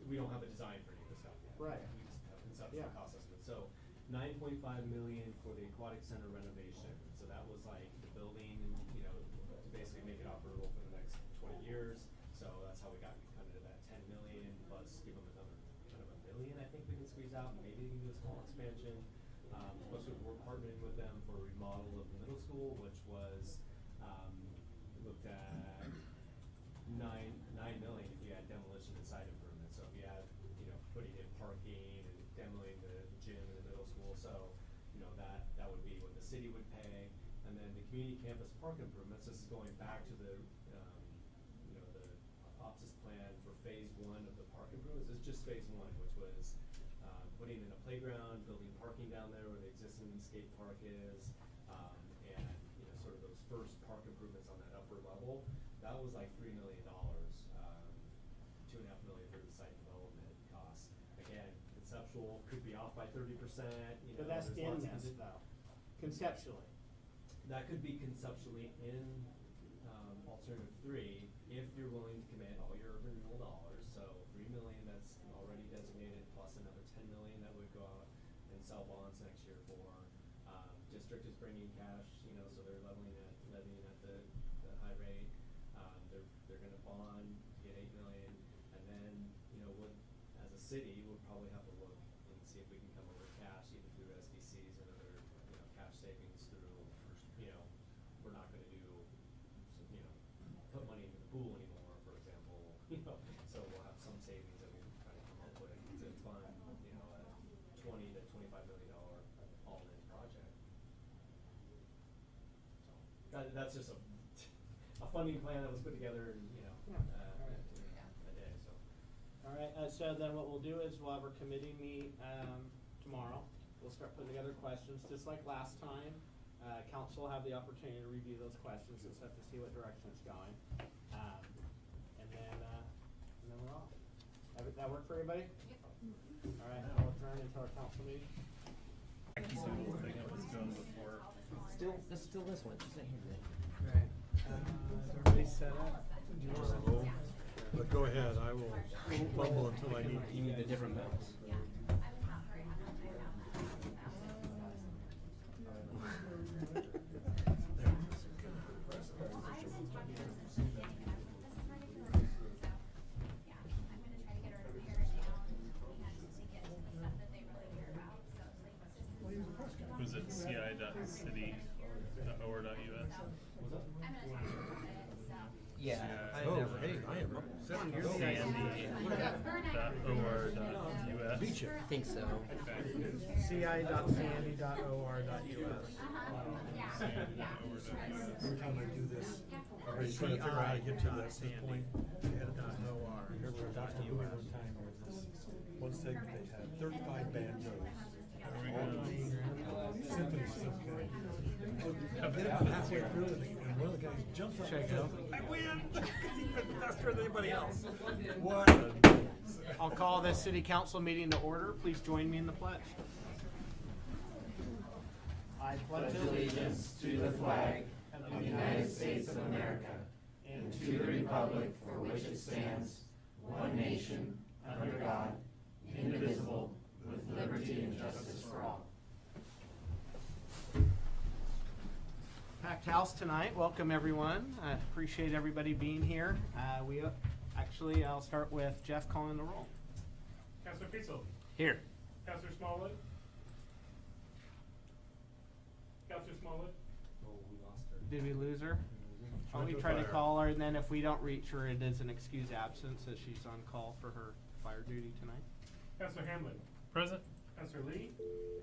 we don't have a design for any of this stuff yet.
Right.
We just have conceptual
Yeah.
cost estimates. So 9.5 million for the aquatic center renovation. So that was like the building, you know, to basically make it operable for the next 20 years. So that's how we got kind of to that 10 million plus give them another kind of $1 million I think we can squeeze out. Maybe they can do a small expansion. Especially if we're partnering with them for a remodel of the middle school, which was, looked at 9 million if you had demolition and site improvements. So if you had, you know, putting in parking and demoing the gym in the middle school, so, you know, that would be what the city would pay. And then the community campus park improvements, this is going back to the, you know, the OPSIS plan for phase 1 of the park improvements. It's just phase 1, which was, putting in a playground, building parking down there where the existing skate park is, and, you know, sort of those first park improvements on that upper level. That was like $3 million, $2.5 million for the site development costs. Again, conceptual, could be off by 30%, you know.
But that's
there's
in
lots of
this though, conceptually.
That could be conceptually in, alternative 3, if you're willing to commit all your urban renewal dollars. So 3 million that's already designated, plus another 10 million that would go out and sell bonds next year for. District is bringing cash, you know, so they're levying at the high rate. They're gonna bond, get 8 million, and then, you know, as a city, we'll probably have to look and see if we can come over cash, either through SDCs and other, you know, cash savings through, you know, we're not gonna do, you know, put money into the pool anymore, for example, you know, so we'll have some savings that we can try to come up with to fund, you know, a $20 to $25 million all-in project. So, that's just a funding plan that was put together in, you know, a day, so.
All right, so then what we'll do is we'll have our committee meet, tomorrow. We'll start putting together questions, just like last time. Council will have the opportunity to review those questions and stuff to see what direction it's going. And then we're off. That work for everybody? All right, I'll adjourn into our council meeting.
So the thing I was doing before.
Still this one, just not here.
All right, is everybody set up?
But go ahead, I will fumble until I need.
You need a different mouse.
Was it ci.city.or.us?
Yeah. I
Oh,
never-
hey, I am up. Seven years.
Sandy.or.us.
Beach it.
I think so.
ci.sandy.or.us.
Every time I do this, everybody's trying to figure out how to get to this point. Remember, Dr. Bowie one time, there was this one segment they had 35 banjos. All playing symphonies of some kind. Get about halfway through and one of the guys jumps up and says, I win! Because he's been faster than anybody else. What?
I'll call this city council meeting to order. Please join me in the pledge. I pledge
allegiance to the flag of the United States of America and to the republic for which it stands, one nation, under God, indivisible, with liberty and justice for all.
Packed house tonight. Welcome, everyone. I appreciate everybody being here. I'll start with Jeff calling the roll.
Councilor Fiscal.
Here.
Councilor Smallwood. Councilor Smallwood.
Oh, we lost her.
Did we lose her? Why don't we try to call her, and then if we don't reach her, it is an excused absence as she's on call for her fire duty tonight.
Councilor Hamlin. Present. Councilor Lee.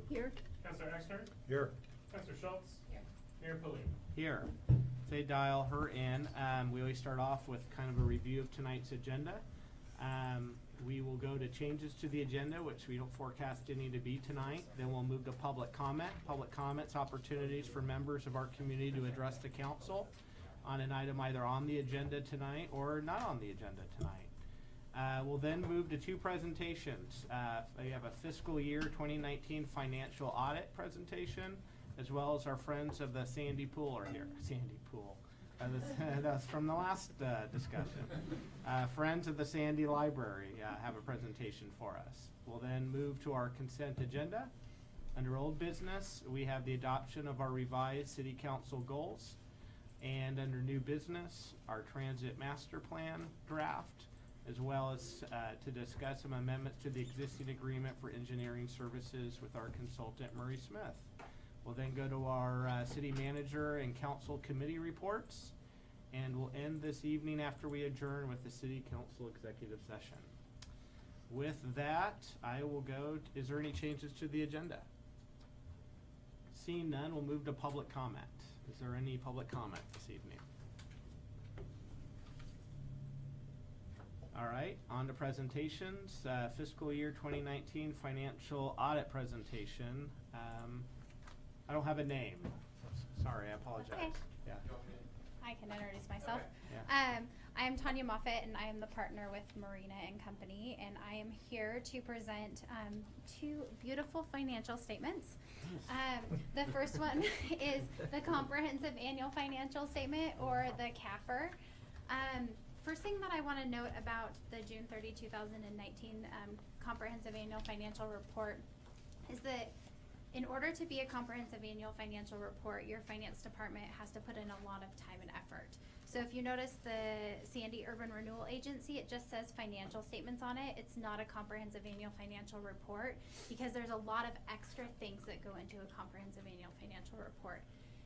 Here?
Councilor Exner.
Here.
Councilor Schultz.
Here.
Mayor Pulliam.
Here. Say dial her in. We always start off with kind of a review of tonight's agenda. We will go to changes to the agenda, which we don't forecast any to be tonight. Then we'll move to public comment. Public comments, opportunities for members of our community to address the council on an item either on the agenda tonight or not on the agenda tonight. We'll then move to two presentations. We have a fiscal year 2019 financial audit presentation, as well as our friends of the Sandy Pool are here. Sandy Pool. That's from the last discussion. Friends of the Sandy Library have a presentation for us. We'll then move to our consent agenda. Under old business, we have the adoption of our revised city council goals. And under new business, our transit master plan draft, as well as to discuss some amendments to the existing agreement for engineering services with our consultant, Murray Smith. We'll then go to our city manager and council committee reports, and we'll end this evening after we adjourn with the city council executive session. With that, I will go, is there any changes to the agenda? Seeing none, we'll move to public comment. Is there any public comment this evening? All right, on to presentations. Fiscal year 2019 financial audit presentation. I don't have a name. Sorry, I apologize.
Okay.
Yeah.
I can introduce myself.
Okay. Yeah.
I am Tanya Moffett, and I am the partner with Marina and Company, and I am here to present two beautiful financial statements. The first one is the Comprehensive Annual Financial Statement, or the CAFR. First thing that I want to note about the June 30, 2019 Comprehensive Annual Financial Report is that in order to be a comprehensive annual financial report, your finance department has to put in a lot of time and effort. So if you notice the Sandy Urban Renewal Agency, it just says financial statements on it. It's not a comprehensive annual financial report because there's a lot of extra things that go into a comprehensive annual financial report.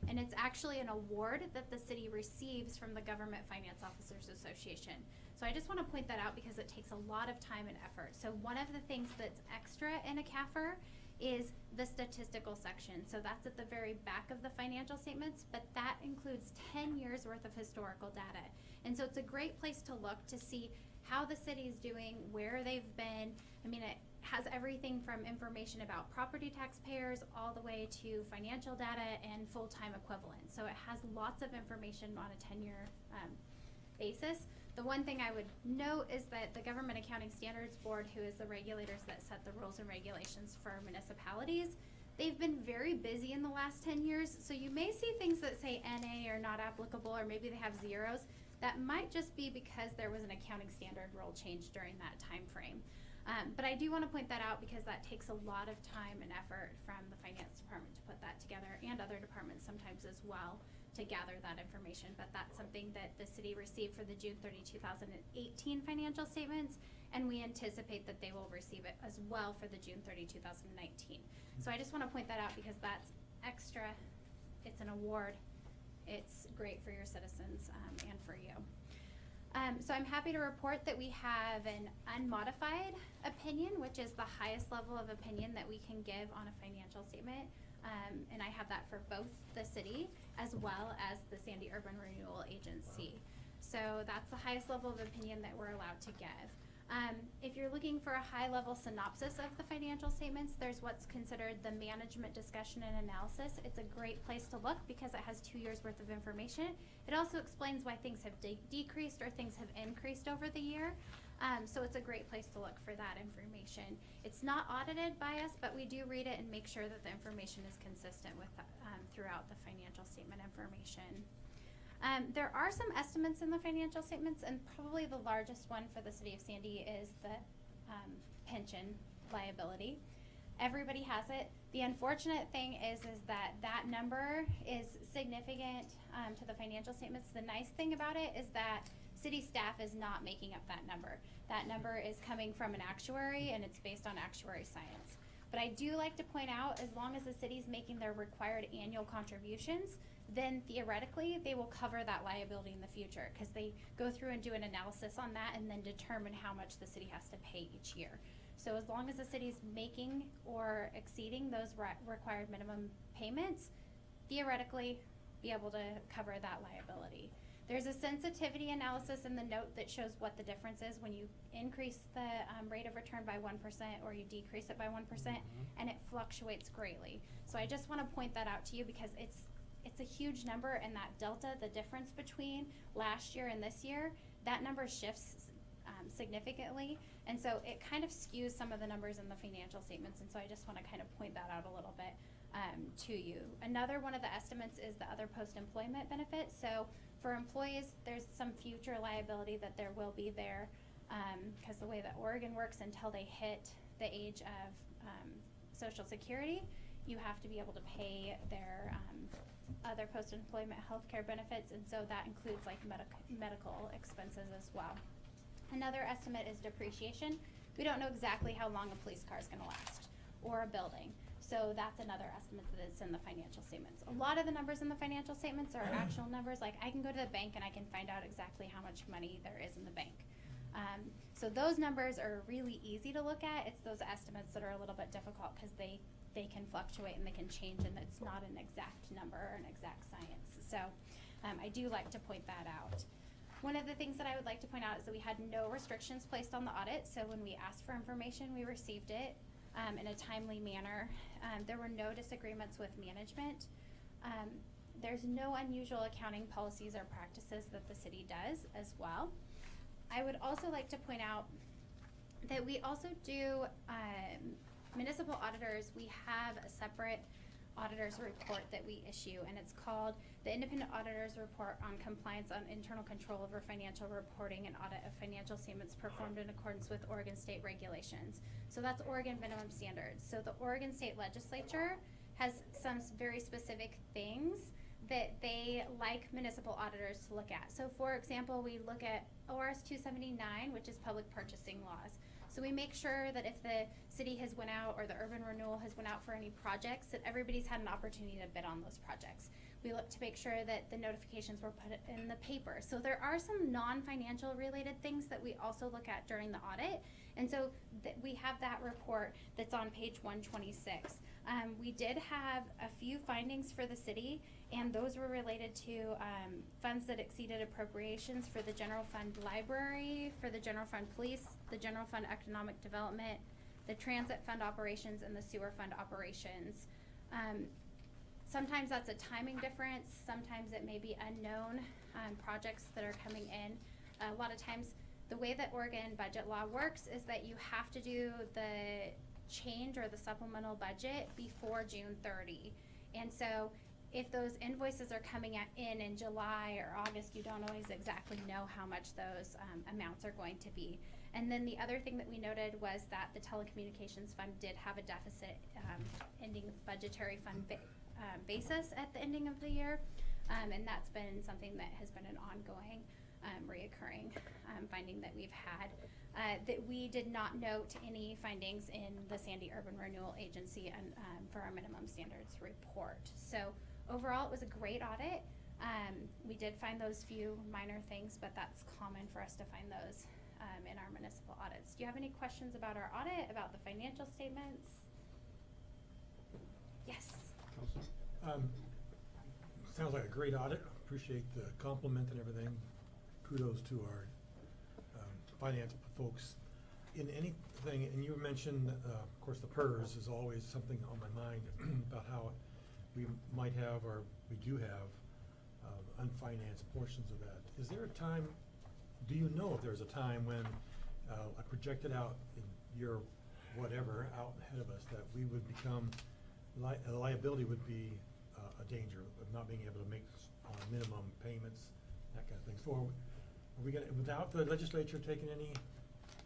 And it's actually an award that the city receives from the Government Finance Officers Association. So I just want to point that out because it takes a lot of time and effort. So one of the things that's extra in a CAFR is the statistical section. So that's at the very back of the financial statements, but that includes 10 years worth of historical data. And so it's a great place to look to see how the city's doing, where they've been. I mean, it has everything from information about property taxpayers all the way to financial data and full-time equivalent. So it has lots of information on a 10-year basis. The one thing I would note is that the Government Accounting Standards Board, who is the regulators that set the rules and regulations for municipalities, they've been very busy in the last 10 years. So you may see things that say NA or not applicable, or maybe they have zeros. That might just be because there was an accounting standard rule change during that time frame. But I do want to point that out because that takes a lot of time and effort from the finance department to put that together, and other departments sometimes as well, to gather that information. But that's something that the city received for the June 30, 2018 financial statements, and we anticipate that they will receive it as well for the June 30, 2019. So I just want to point that out because that's extra. It's an award. It's great for your citizens and for you. So I'm happy to report that we have an unmodified opinion, which is the highest level of opinion that we can give on a financial statement. And I have that for both the city as well as the Sandy Urban Renewal Agency. So that's the highest level of opinion that we're allowed to give. If you're looking for a high-level synopsis of the financial statements, there's what's considered the management discussion and analysis. It's a great place to look because it has 2 years worth of information. It also explains why things have decreased or things have increased over the year. So it's a great place to look for that information. It's not audited by us, but we do read it and make sure that the information is consistent with throughout the financial statement information. There are some estimates in the financial statements, and probably the largest one for the city of Sandy is the pension liability. Everybody has it. The unfortunate thing is that that number is significant to the financial statements. The nice thing about it is that city staff is not making up that number. That number is coming from an actuary, and it's based on actuary science. But I do like to point out, as long as the city's making their required annual contributions, then theoretically they will cover that liability in the future because they go through and do an analysis on that and then determine how much the city has to pay each year. So as long as the city's making or exceeding those required minimum payments, theoretically be able to cover that liability. There's a sensitivity analysis in the note that shows what the difference is when you increase the rate of return by 1% or you decrease it by 1%, and it fluctuates greatly. So I just want to point that out to you because it's a huge number, and that delta, the difference between last year and this year, that number shifts significantly, and so it kind of skews some of the numbers in the financial statements, and so I just want to kind of point that out a little bit to you. Another one of the estimates is the other post-employment benefits. So for employees, there's some future liability that there will be there, because the way that Oregon works, until they hit the age of Social Security, you have to be able to pay their other post-employment health care benefits, and so that includes like medical expenses as well. Another estimate is depreciation. We don't know exactly how long a police car is going to last, or a building. So that's another estimate that's in the financial statements. A lot of the numbers in the financial statements are actual numbers. Like I can go to the bank and I can find out exactly how much money there is in the bank. So those numbers are really easy to look at. It's those estimates that are a little bit difficult because they can fluctuate and they can change, and it's not an exact number or an exact science. So I do like to point that out. One of the things that I would like to point out is that we had no restrictions placed on the audit. So when we asked for information, we received it in a timely manner. There were no disagreements with management. There's no unusual accounting policies or practices that the city does as well. I would also like to point out that we also do municipal auditors. We have a separate auditor's report that we issue, and it's called the Independent Auditor's Report on Compliance on Internal Control over Financial Reporting and Audit of Financial Statements Performed in Accordance with Oregon State Regulations. So that's Oregon minimum standards. So the Oregon State Legislature has some very specific things that they like municipal auditors to look at. So for example, we look at ORS 279, which is public purchasing laws. So we make sure that if the city has went out or the urban renewal has went out for any projects, that everybody's had an opportunity to bid on those projects. We look to make sure that the notifications were put in the paper. So there are some non-financial related things that we also look at during the audit. And so we have that report that's on page 126. We did have a few findings for the city, and those were related to funds that exceeded appropriations for the general fund library, for the general fund police, the general fund economic development, the transit fund operations, and the sewer fund operations. Sometimes that's a timing difference. Sometimes it may be unknown projects that are coming in. A lot of times the way that Oregon budget law works is that you have to do the change or the supplemental budget before June 30. And so if those invoices are coming in July or August, you don't always exactly know how much those amounts are going to be. And then the other thing that we noted was that the telecommunications fund did have a deficit ending budgetary fund basis at the ending of the year. And that's been something that has been an ongoing reoccurring finding that we've had. That we did not note any findings in the Sandy Urban Renewal Agency and for our minimum standards report. So overall, it was a great audit. We did find those few minor things, but that's common for us to find those in our municipal audits. Do you have any questions about our audit, about the financial statements? Yes.
Sounds like a great audit. Appreciate the compliment and everything. Kudos to our finance folks. In anything, and you mentioned, of course, the PERS is always something on my mind about how we might have, or we do have, unfinanced portions of that. Is there a time, do you know if there's a time when I projected out in year whatever out ahead of us that we would become, a liability would be a danger of not being able to make minimum payments, that kind of thing? So are we gonna, without the legislature taking any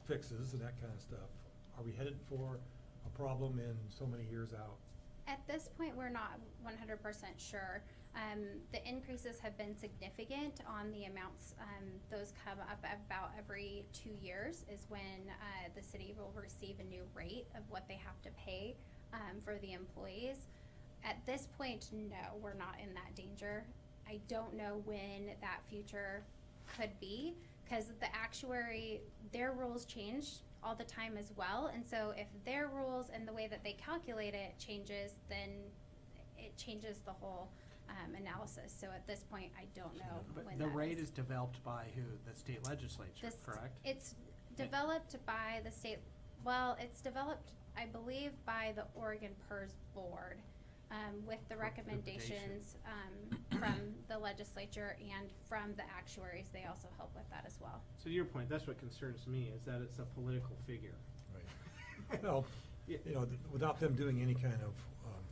fixes and that kind of stuff, are we headed for a problem in so many years out?
At this point, we're not 100% sure. The increases have been significant on the amounts. Those come up about every 2 years is when the city will receive a new rate of what they have to pay for the employees. At this point, no, we're not in that danger. I don't know when that future could be, because the actuary, their rules change all the time as well, and so if their rules and the way that they calculate it changes, then it changes the whole analysis. So at this point, I don't know
But
when
the
that
rate
is.
is developed by who? The state legislature, correct?
It's developed by the state, well, it's developed, I believe, by the Oregon PERS board. with the recommendations, from the legislature and from the actuaries. They also help with that as well.
So to your point, that's what concerns me, is that it's a political figure.
Right. Well, you know, without them doing any kind of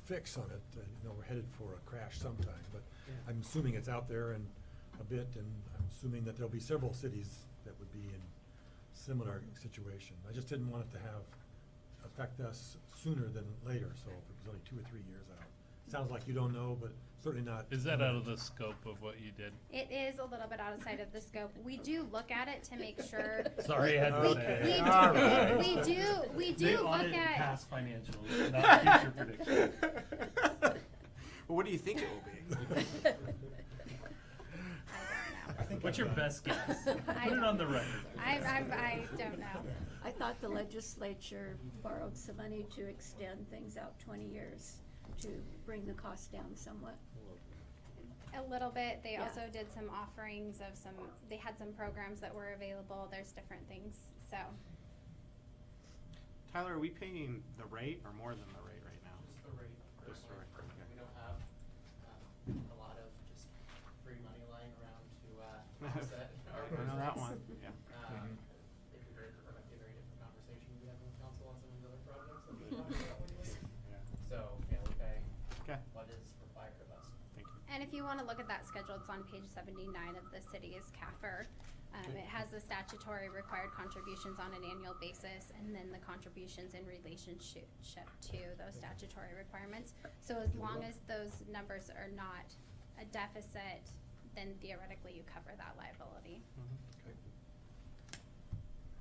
fix on it, you know, we're headed for a crash sometime. But
Yeah.
I'm assuming it's out there and a bit, and I'm assuming that there'll be several cities that would be in similar situation. I just didn't want it to affect us sooner than later, so if it was only 2 or 3 years out. Sounds like you don't know, but certainly not.
Is that out of the scope of what you did?
It is a little bit outside of the scope. We do look at it to make sure.
Sorry, I had to
We,
say
we,
it.
do,
All right.
we do
They
look
audit
at.
past financials, not future predictions.
Well, what do you think it will be?
I don't know.
What's your best guess?
I
Put it
don't
on the
know.
record.
I don't know.
I thought the legislature borrowed some money to extend things out 20 years to bring the cost down somewhat.
A little bit. They
Yeah.
also did some offerings of they had some programs that were available. There's different things, so.
Tyler, are we paying the rate or more than the rate right now?
Just the rate.
Just the rate, okay.
We don't have a lot of just free money lying around to offset our
I know that
rates.
one, yeah.
It could be a very different conversation we have with council on some of these other projects that we talked about lately.
Yeah.
So, yeah, we pay
Okay,
what is required of us.
thank you.
And if you want to look at that schedule, it's on page 79 of the city's CAFR. It has the statutory required contributions on an annual basis, and then the contributions in relationship to those statutory requirements. So as long as those numbers are not a deficit, then theoretically you cover that liability.
Okay.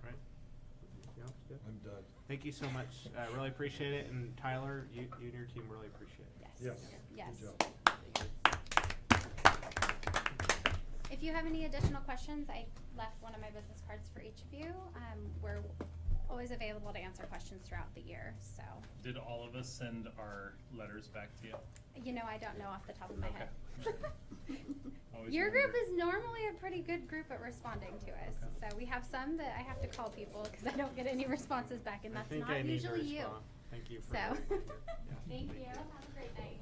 All right. Yeah, that's good.
I'm done.
Thank you so much. I really appreciate it. And Tyler, you and your team really appreciate it.
Yes.
Yes.
Yes.
Good job.
If you have any additional questions, I left one of my business cards for each of you. We're always available to answer questions throughout the year, so.
Did all of us send our letters back to you?
You know, I don't know off the top of my head.
Always
Your group
wondered.
is normally a pretty good group at responding to us.
Okay.
So we have some that I have to call people because I don't get any responses back, and
I
that's
think
not
I need to
usually you.
respond. Thank you for
So,
everything.
thank you. Have a great night.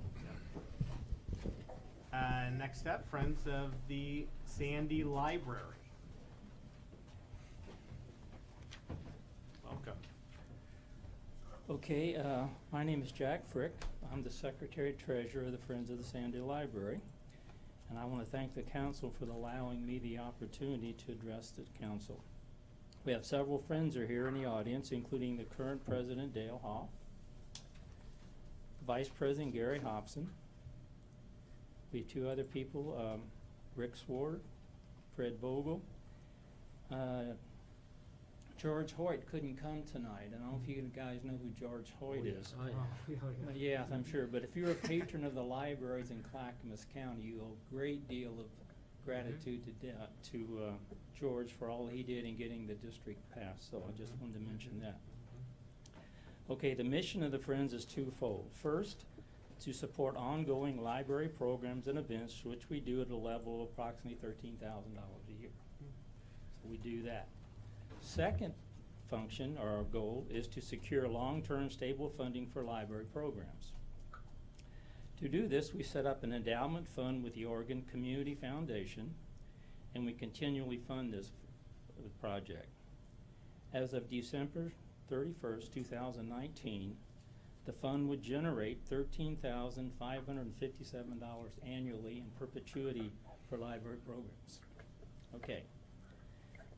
Next up, Friends of the Sandy Library. Welcome.
Okay, my name is Jack Frick. I'm the Secretary Treasurer of the Friends of the Sandy Library. And I want to thank the council for allowing me the opportunity to address the council. We have several friends are here in the audience, including the current president, Dale Hoff, Vice President Gary Hobson. We have 2 other people, Rick Sward, Fred Vogel. George Hoyt couldn't come tonight. I don't know if you guys know who George Hoyt is. Yeah, I'm sure. But if you're a patron of the libraries in Clackamas County, you owe a great deal of gratitude to George for all he did in getting the district passed. So I just wanted to mention that. Okay, the mission of the Friends is twofold. First, to support ongoing library programs and events, which we do at a level of approximately $13,000 a year. So we do that. Second function, or our goal, is to secure long-term stable funding for library programs. To do this, we set up an endowment fund with the Oregon Community Foundation, and we continually fund this project. As of December 31st, 2019, the fund would generate $13,557 annually in perpetuity for library programs. Okay.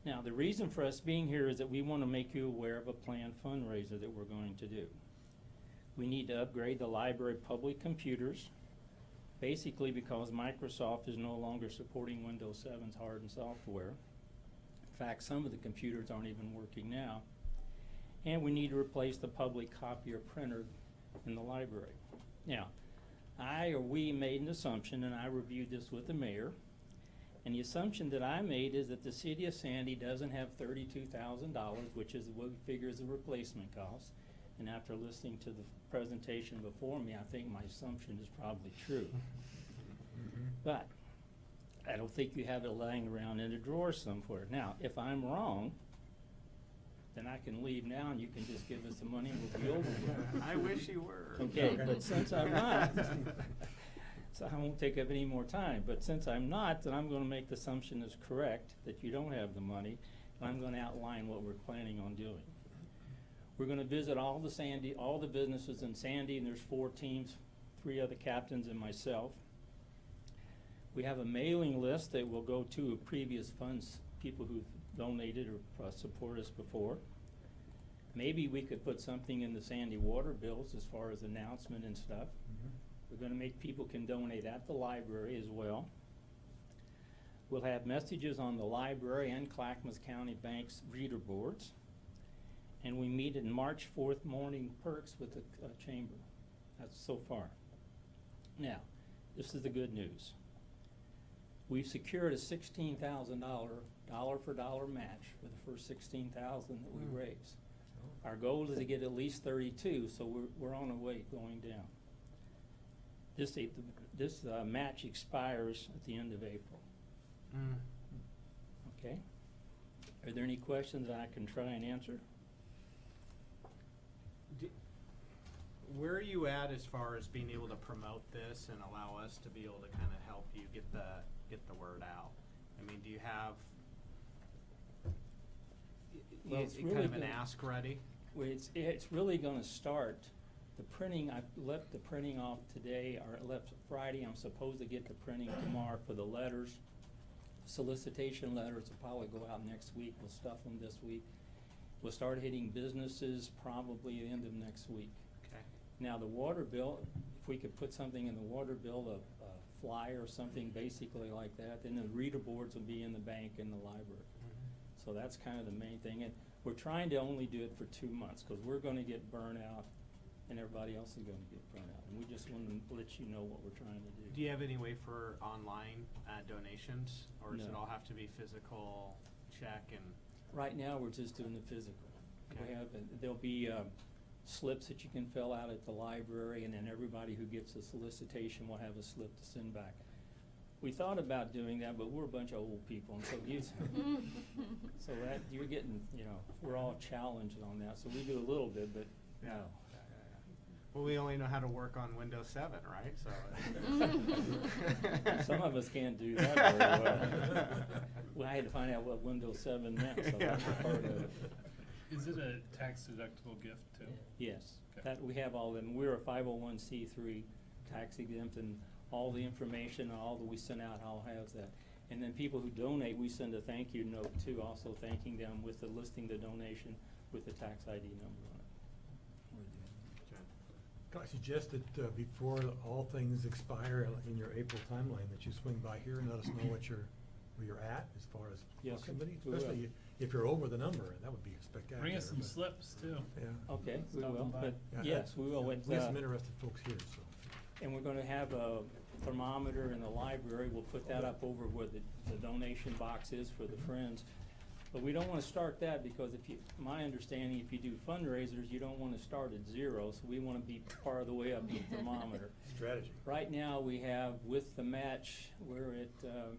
Now, the reason for us being here is that we want to make you aware of a planned fundraiser that we're going to do. We need to upgrade the library public computers, basically because Microsoft is no longer supporting Windows 7's hardened software. In fact, some of the computers aren't even working now. And we need to replace the public copier printer in the library. Now, we made an assumption, and I reviewed this with the mayor, and the assumption that I made is that the city of Sandy doesn't have $32,000, which is what we figure is the replacement cost. And after listening to the presentation before me, I think my assumption is probably true. But I don't think you have it lying around in a drawer somewhere. Now, if I'm wrong, then I can leave now and you can just give us the money and we'll be over with.
I wish you were.
Okay, but since I'm not, so I won't take up any more time, but since I'm not, then I'm gonna make the assumption is correct, that you don't have the money, and I'm gonna outline what we're planning on doing. We're gonna visit all the businesses in Sandy, and there's 4 teams, 3 other captains and myself. We have a mailing list that will go to previous funds, people who've donated or support us before. Maybe we could put something in the Sandy water bills as far as announcement and stuff. We're gonna make people can donate at the library as well. We'll have messages on the library and Clackamas County Bank's reader boards. And we meet in March 4th morning perks with the chamber. That's so far. Now, this is the good news. We've secured a $16,000 dollar for dollar match for the first $16,000 that we raise. Our goal is to get at least 32, so we're on our way going down. This match expires at the end of April. Okay? Are there any questions that I can try and answer?
Where are you at as far as being able to promote this and allow us to be able to kind of help you get the word out? I mean, do you have
Well, it's
kind
really
of an
gonna-
ask ready?
Well, it's really gonna start, the printing, I left the printing off today, or left Friday. I'm supposed to get the printing tomorrow for the letters. Solicitation letters will probably go out next week. We'll stuff them this week. We'll start hitting businesses probably the end of next week.
Okay.
Now, the water bill, if we could put something in the water bill, a flyer or something basically like that, then the reader boards will be in the bank and the library. So that's kind of the main thing. And we're trying to only do it for 2 months, because we're gonna get burnt out and everybody else is gonna get burnt out. And we just want to let you know what we're trying to do.
Do you have any way for online donations, or does it
No.
all have to be physical check and?
Right now, we're just doing the physical.
Okay.
We have, there'll be slips that you can fill out at the library, and then everybody who gets a solicitation will have a slip to send back. We thought about doing that, but we're a bunch of old people, and so so that, you're getting, we're all challenged on that, so we do a little bit, but no.
Well, we only know how to work on Windows 7, right? So.
Some of us can't do that very well. Well, I had to find out what Windows 7 meant, so that's a part of it.
Is it a tax deductible gift too?
Yes,
Okay.
that, we have all them. We're a 501c3, tax exempt, and all the information, all that we send out, all has that. And then people who donate, we send a thank you note too, also thanking them with the listing the donation with the tax ID number on it.
Can I suggest that before all things expire in your April timeline, that you swing by here and let us know where you're at as far as
Yes,
somebody,
we will.
especially if you're over the number, that would be spectacular.
Bring us some
but-
slips too.
Yeah.
Okay, we
Stop
will,
them by.
but
Yeah,
yes, we will.
yeah.
With,
We have some interested folks here, so.
and we're gonna have a thermometer in the library. We'll put that up over where the donation box is for the friends. But we don't wanna start that, because my understanding, if you do fundraisers, you don't wanna start at 0, so we wanna be part of the way up to the thermometer.
Strategy.
Right now, we have, with the match, we're at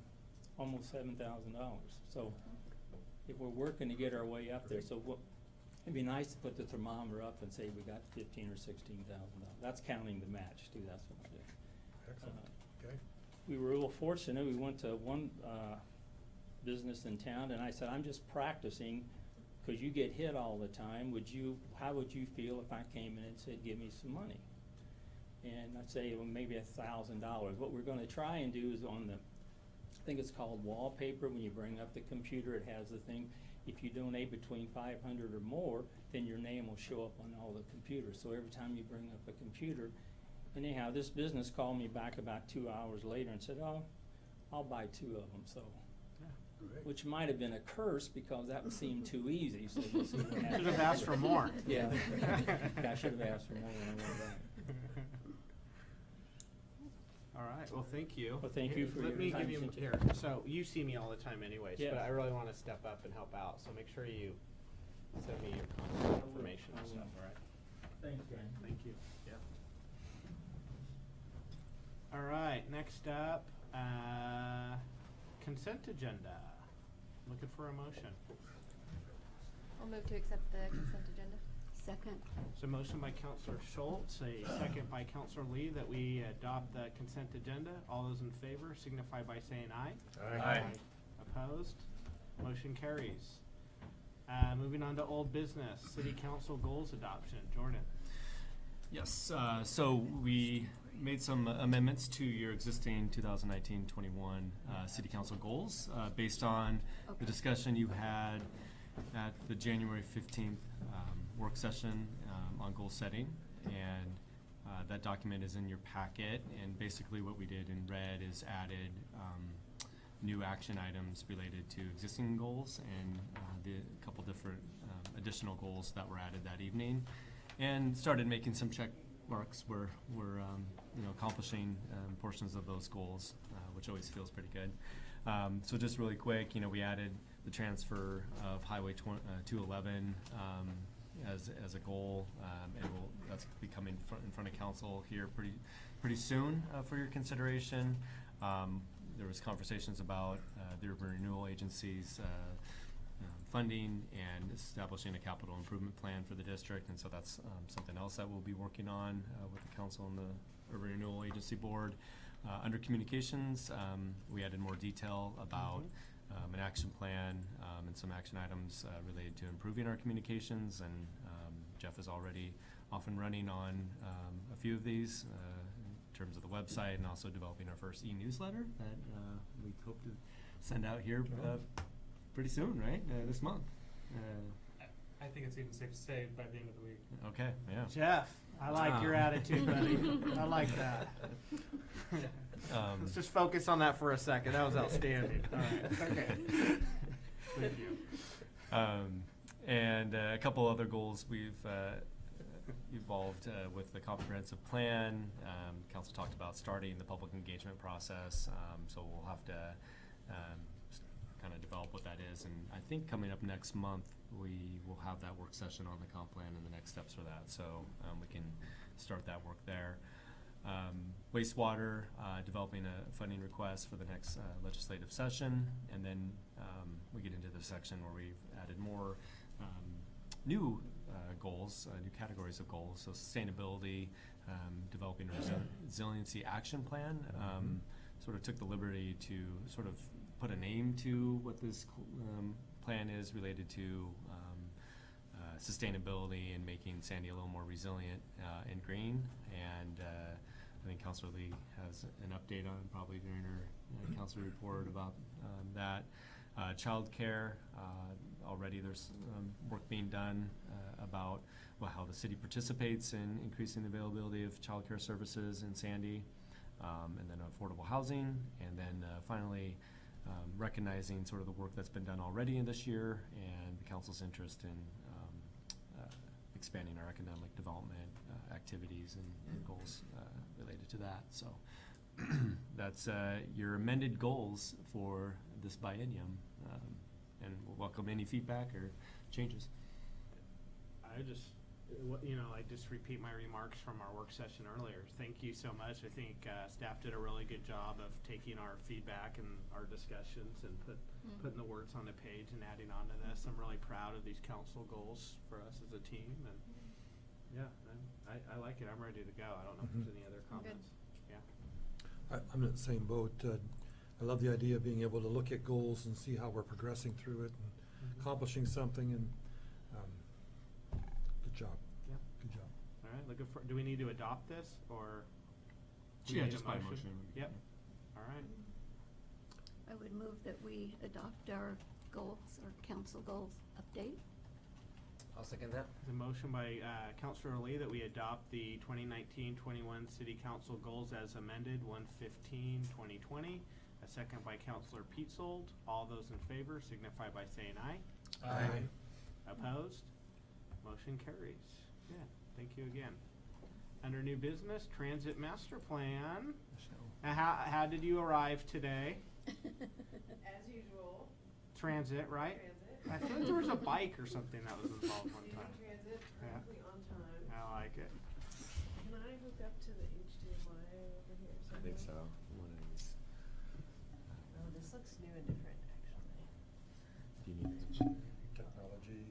almost $7,000. So if we're working to get our way up there, so it'd be nice to put the thermometer up and say we got $15,000 or $16,000. That's counting the match too, that's what I'm doing.
Excellent, okay.
We were real fortunate. We went to one business in town, and I said, I'm just practicing, because you get hit all the time. How would you feel if I came in and said, give me some money? And I'd say, well, maybe $1,000. What we're gonna try and do is on the, I think it's called wallpaper, when you bring up the computer, it has the thing. If you donate between 500 or more, then your name will show up on all the computers. So every time you bring up a computer, and anyhow, this business called me back about 2 hours later and said, oh, I'll buy 2 of them, so.
Great.
Which might have been a curse, because that seemed too easy, so we'll see what happens.
Should have asked for more.
Yeah. Yeah, I should have asked for more when I went back.
All right, well, thank you.
Well, thank you for your
Let me
time
give you,
since you-
here, so you see me all the time anyways,
Yeah.
but I really wanna step up and help out, so make sure you send me your contact information
I
and
will.
stuff, all right?
Thanks, Dan.
Thank you. Yeah. All right, next up, consent agenda. Looking for a motion.
I'll move to accept the consent agenda.
Second.
So motion by Counselor Schultz, a second by Counselor Lee that we adopt the consent agenda. All those in favor signify by saying aye.
Aye.
Opposed? Motion carries. Moving on to old business, city council goals adoption. Jordan.
Yes, so we made some amendments to your existing 2019-21 city council goals based on the discussion you had at the January 15th work session on goal setting. And that document is in your packet. And basically what we did in red is added new action items related to existing goals and the couple different additional goals that were added that evening, and started making some check marks where we're accomplishing portions of those goals, which always feels pretty good. So just really quick, we added the transfer of Highway 211 as a goal, and that's be coming in front of council here pretty soon for your consideration. There was conversations about the Urban Renewal Agency's funding and establishing a capital improvement plan for the district, and so that's something else that we'll be working on with the council and the Urban Renewal Agency Board. Under communications, we added more detail about an action plan and some action items related to improving our communications, and Jeff is already off and running on a few of these in terms of the website, and also developing our first e-newsletter that we hope to send out here pretty soon, right? This month.
I think it's even safe to say by the end of the week.
Okay, yeah.
Jeff, I like your attitude, buddy. I like that. Let's just focus on that for a second. That was outstanding. All right. Okay. Thank you.
And a couple other goals we've evolved with the comprehensive plan. Council talked about starting the public engagement process, so we'll have to kind of develop what that is. And I think coming up next month, we will have that work session on the comp plan and the next steps for that. So we can start that work there. Wastewater, developing a funding request for the next legislative session. And then we get into the section where we've added more new goals, new categories of goals. So sustainability, developing a resiliency action plan. Sort of took the liberty to sort of put a name to what this plan is related to sustainability and making Sandy a little more resilient and green. And I think Councilor Lee has an update on probably during her council report about that. Childcare, already there's work being done about how the city participates in increasing the availability of childcare services in Sandy, and then affordable housing, and then finally recognizing sort of the work that's been done already in this year and the council's interest in expanding our economic development activities and goals related to that. So that's your amended goals for this biennium, and we'll welcome any feedback or changes.
I just repeat my remarks from our work session earlier. Thank you so much. I think staff did a really good job of taking our feedback and our discussions and putting the words on the page and adding on to this. I'm really proud of these council goals for us as a team, and yeah, I like it. I'm ready to go. I don't know if there's any other comments. Yeah.
I'm in the same boat. I love the idea of being able to look at goals and see how we're progressing through it and accomplishing something, and good job.
Yeah.
Good job.
All right. Do we need to adopt this, or?
Yeah, just by motion.
Yep. All right.
I would move that we adopt our goals, our council goals update.
I'll second that.
The motion by Councilor Lee that we adopt the 2019-21 City Council goals as amended, 1/15/2020. A second by Councilor Peetzold. All those in favor signify by saying aye.
Aye.
Opposed? Motion carries. Yeah, thank you again. Under new business, transit master plan. How did you arrive today?
As usual.
Transit, right?
Transit.
I thought there was a bike or something that was involved one time.
Transit,
Yeah.
perfectly on time.
I like it.
Can I hook up to the HDMI over here somewhere?
I think so. One of these.
Oh, this looks new and different, actually.
Do you need
Technology.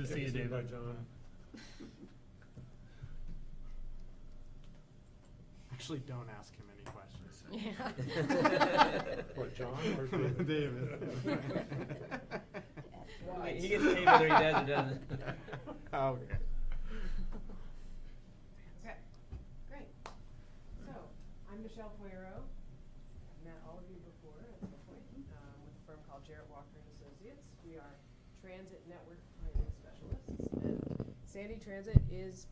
See you,
Seconded by
David.
John.
Actually, don't ask him any questions.
What, John or David?
David.
He gets paid whether he does or doesn't.
Okay.
Okay, great. So, I'm Michelle Poirot. I've met all of you before at some point, with a firm called Jarrett Walker and Associates. We are transit network planning specialists. And Sandy Transit is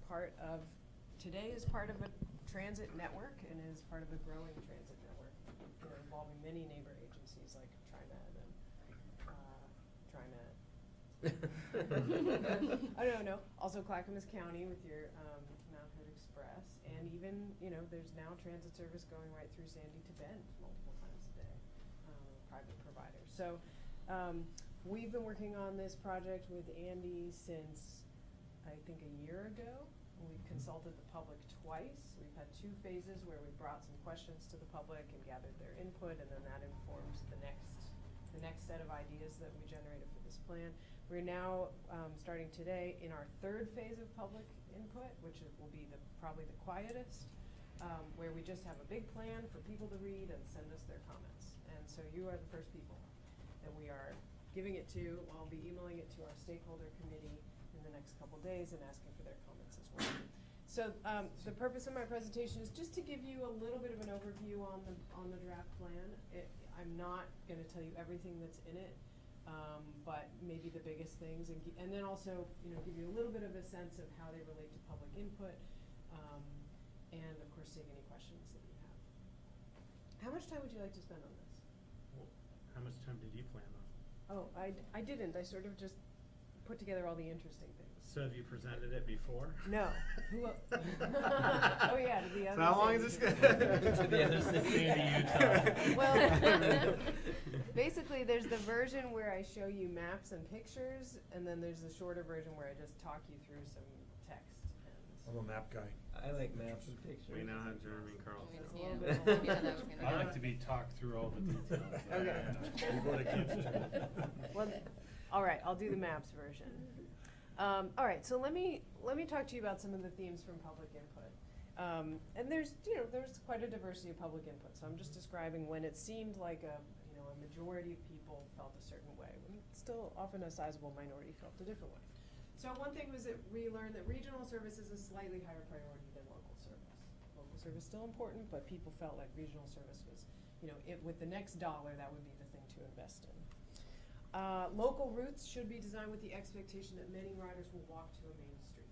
today is part of a transit network and is part of a growing transit network, involving many neighbor agencies like TriMet and I don't know. Also Clackamas County with your Mount Hood Express, and even there's now transit service going right through Sandy to Bend multiple times a day, private providers. So we've been working on this project with Andy since I think a year ago. We've consulted the public twice. We've had 2 phases where we brought some questions to the public and gathered their input, and then that informs the next set of ideas that we generated for this plan. We're now starting today in our 3rd phase of public input, which will be probably the quietest, where we just have a big plan for people to read and send us their comments. And so you are the first people that we are giving it to. I'll be emailing it to our stakeholder committee in the next couple days and asking for their comments as well. So the purpose of my presentation is just to give you a little bit of an overview on the draft plan. I'm not going to tell you everything that's in it, but maybe the biggest things, and then also give you a little bit of a sense of how they relate to public input, and of course take any questions that you have. How much time would you like to spend on this?
Well, how much time did you plan on?
Oh, I didn't. I sort of just put together all the interesting things.
So have you presented it before?
No. Oh yeah, to the other.
So how long is this gonna?
To the other city.
Well, basically, there's the version where I show you maps and pictures, and then there's the shorter version where I just talk you through some text.
I'm a map guy.
I like maps and pictures.
We now have Jeremy and Carl.
It's a
Yeah.
little bit more.
Yeah, that was gonna
I
be-
like to be talked through all the details.
Okay.
You vote against it.
Well, all right, I'll do the maps version. All right, so let me talk to you about some of the themes from public input. And there's quite a diversity of public input. So I'm just describing when it seemed like a majority of people felt a certain way, when still often a sizable minority felt a different way. So one thing was that we learned that regional service is a slightly higher priority than local service. Local service is still important, but people felt like regional service was, with the next dollar, that would be the thing to invest in. Local routes should be designed with the expectation that many riders will walk to a main street.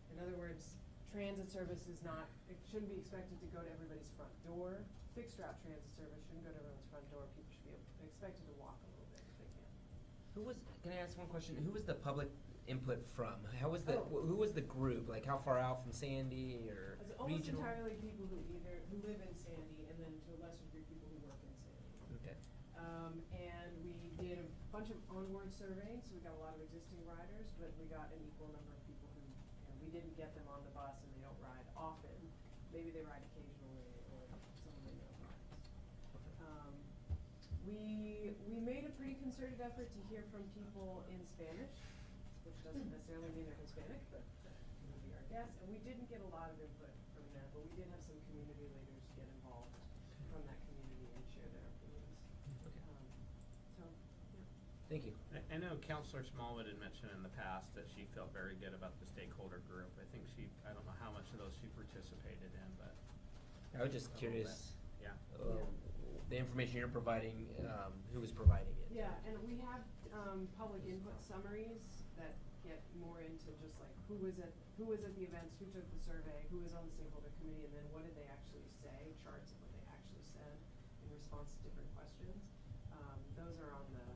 In other words, transit service it shouldn't be expected to go to everybody's front door. Fixed route transit service shouldn't go to everyone's front door. People should be expected to walk a little bit if they can.
Can I ask one question? Who was the public input from? Who was the group? Like how far out from Sandy or
It's almost
regional?
entirely people who live in Sandy, and then to a lesser degree people who work in Sandy.
Okay.
And we did a bunch of onboard surveying, so we got a lot of existing riders, but we got an equal number of people who, we didn't get them on the bus and they don't ride often. Maybe they ride occasionally, or some of them don't ride. We made a pretty concerted effort to hear from people in Spanish, which doesn't necessarily mean they're Hispanic, but that would be our guess. And we didn't get a lot of input from them, but we did have some community leaders get involved from that community and share their opinions.
Okay.
So, yeah.
Thank you.
I know Councilor Smallwood had mentioned in the past that she felt very good about the stakeholder group. I think I don't know how much of those she participated in, but.
I was just curious.
Yeah.
The information you're providing, who was providing it?
Yeah, and we have public input summaries that get more into just like who was at the events, who took the survey, who was on the stakeholder committee, and then what did they actually say, charts of what they actually said in response to different questions. Those are on the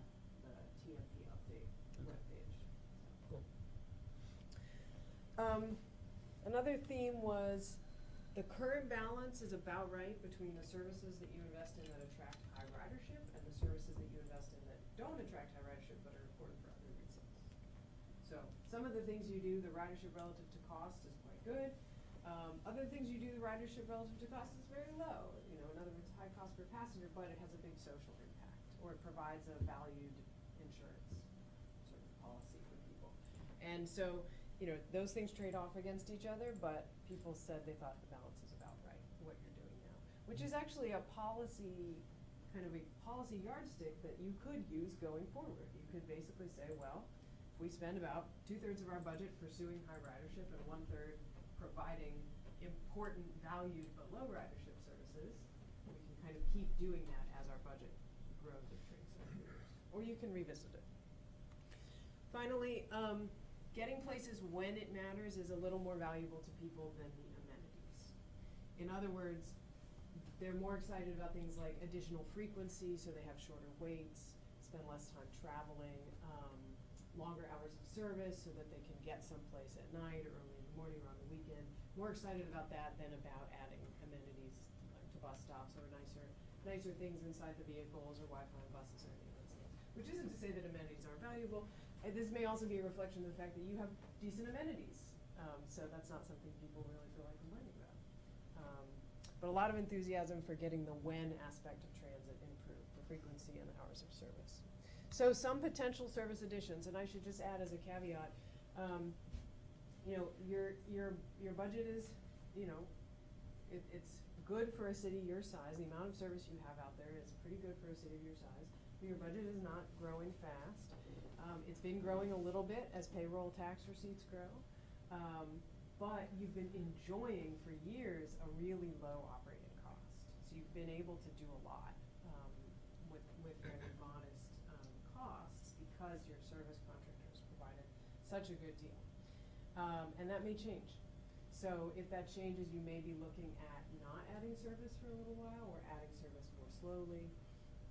TMP update webpage.
Cool.
Another theme was the current balance is about right between the services that you invest in that attract high ridership and the services that you invest in that don't attract high ridership but are important for other reasons. So some of the things you do, the ridership relative to cost is quite good. Other things you do, the ridership relative to cost is very low. In other words, high cost per passenger, but it has a big social impact, or it provides a valued insurance sort of policy for people. And so, you know, those things trade off against each other, but people said they thought the balance is about right, what you're doing now. Which is actually a policy, kind of a policy yardstick that you could use going forward. You could basically say, well, if we spend about 2/3 of our budget pursuing high ridership and 1/3 providing important, valued, but low ridership services, we can kind of keep doing that as our budget grows or shrinks over the years. Or you can revisit it. Finally, getting places when it matters is a little more valuable to people than the amenities. In other words, they're more excited about things like additional frequency, so they have shorter waits, spend less time traveling, longer hours of service so that they can get someplace at night or early in the morning or on the weekend. More excited about that than about adding amenities like to bus stops or nicer things inside the vehicles or Wi-Fi on buses or any of those things. Which isn't to say that amenities aren't valuable. And this may also be a reflection of the fact that you have decent amenities. So that's not something people really feel like complaining about. But a lot of enthusiasm for getting the when aspect of transit improved, the frequency and the hours of service. So some potential service additions, and I should just add as a caveat, you know, your budget is, you know, it's good for a city your size. The amount of service you have out there is pretty good for a city of your size. But your budget is not growing fast. It's been growing a little bit as payroll tax receipts grow. But you've been enjoying for years a really low operating cost. So you've been able to do a lot with very modest costs because your service contractors provided such a good deal. And that may change. So if that changes, you may be looking at not adding service for a little while or adding service more slowly.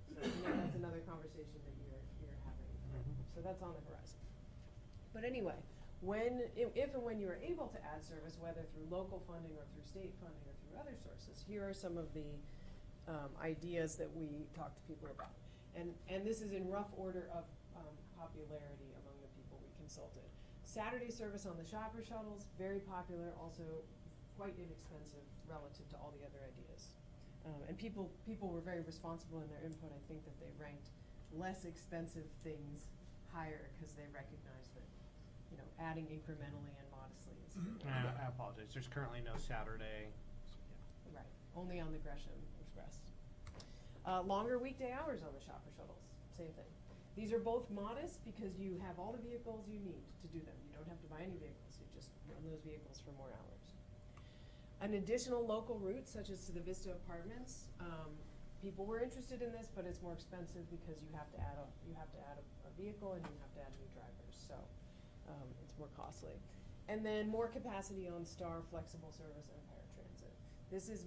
So that's another conversation that you're having. So that's on the horizon. But anyway, if and when you are able to add service, whether through local funding or through state funding or through other sources, here are some of the ideas that we talk to people about. And this is in rough order of popularity among the people we consulted. Saturday service on the shopper shuttles, very popular, also quite inexpensive relative to all the other ideas. And people were very responsible in their input. I think that they ranked less expensive things higher because they recognized that, you know, adding incrementally and modestly is important.
I apologize. There's currently no Saturday.
Right, only on the Gresham Express. Longer weekday hours on the shopper shuttles, same thing. These are both modest because you have all the vehicles you need to do them. You don't have to buy any vehicles. You just run those vehicles for more hours. An additional local route, such as to the Vista Apartments, people were interested in this, but it's more expensive because you have to add a vehicle and you have to add new drivers. So it's more costly. And then more capacity on Star, flexible service, and paratransit. This is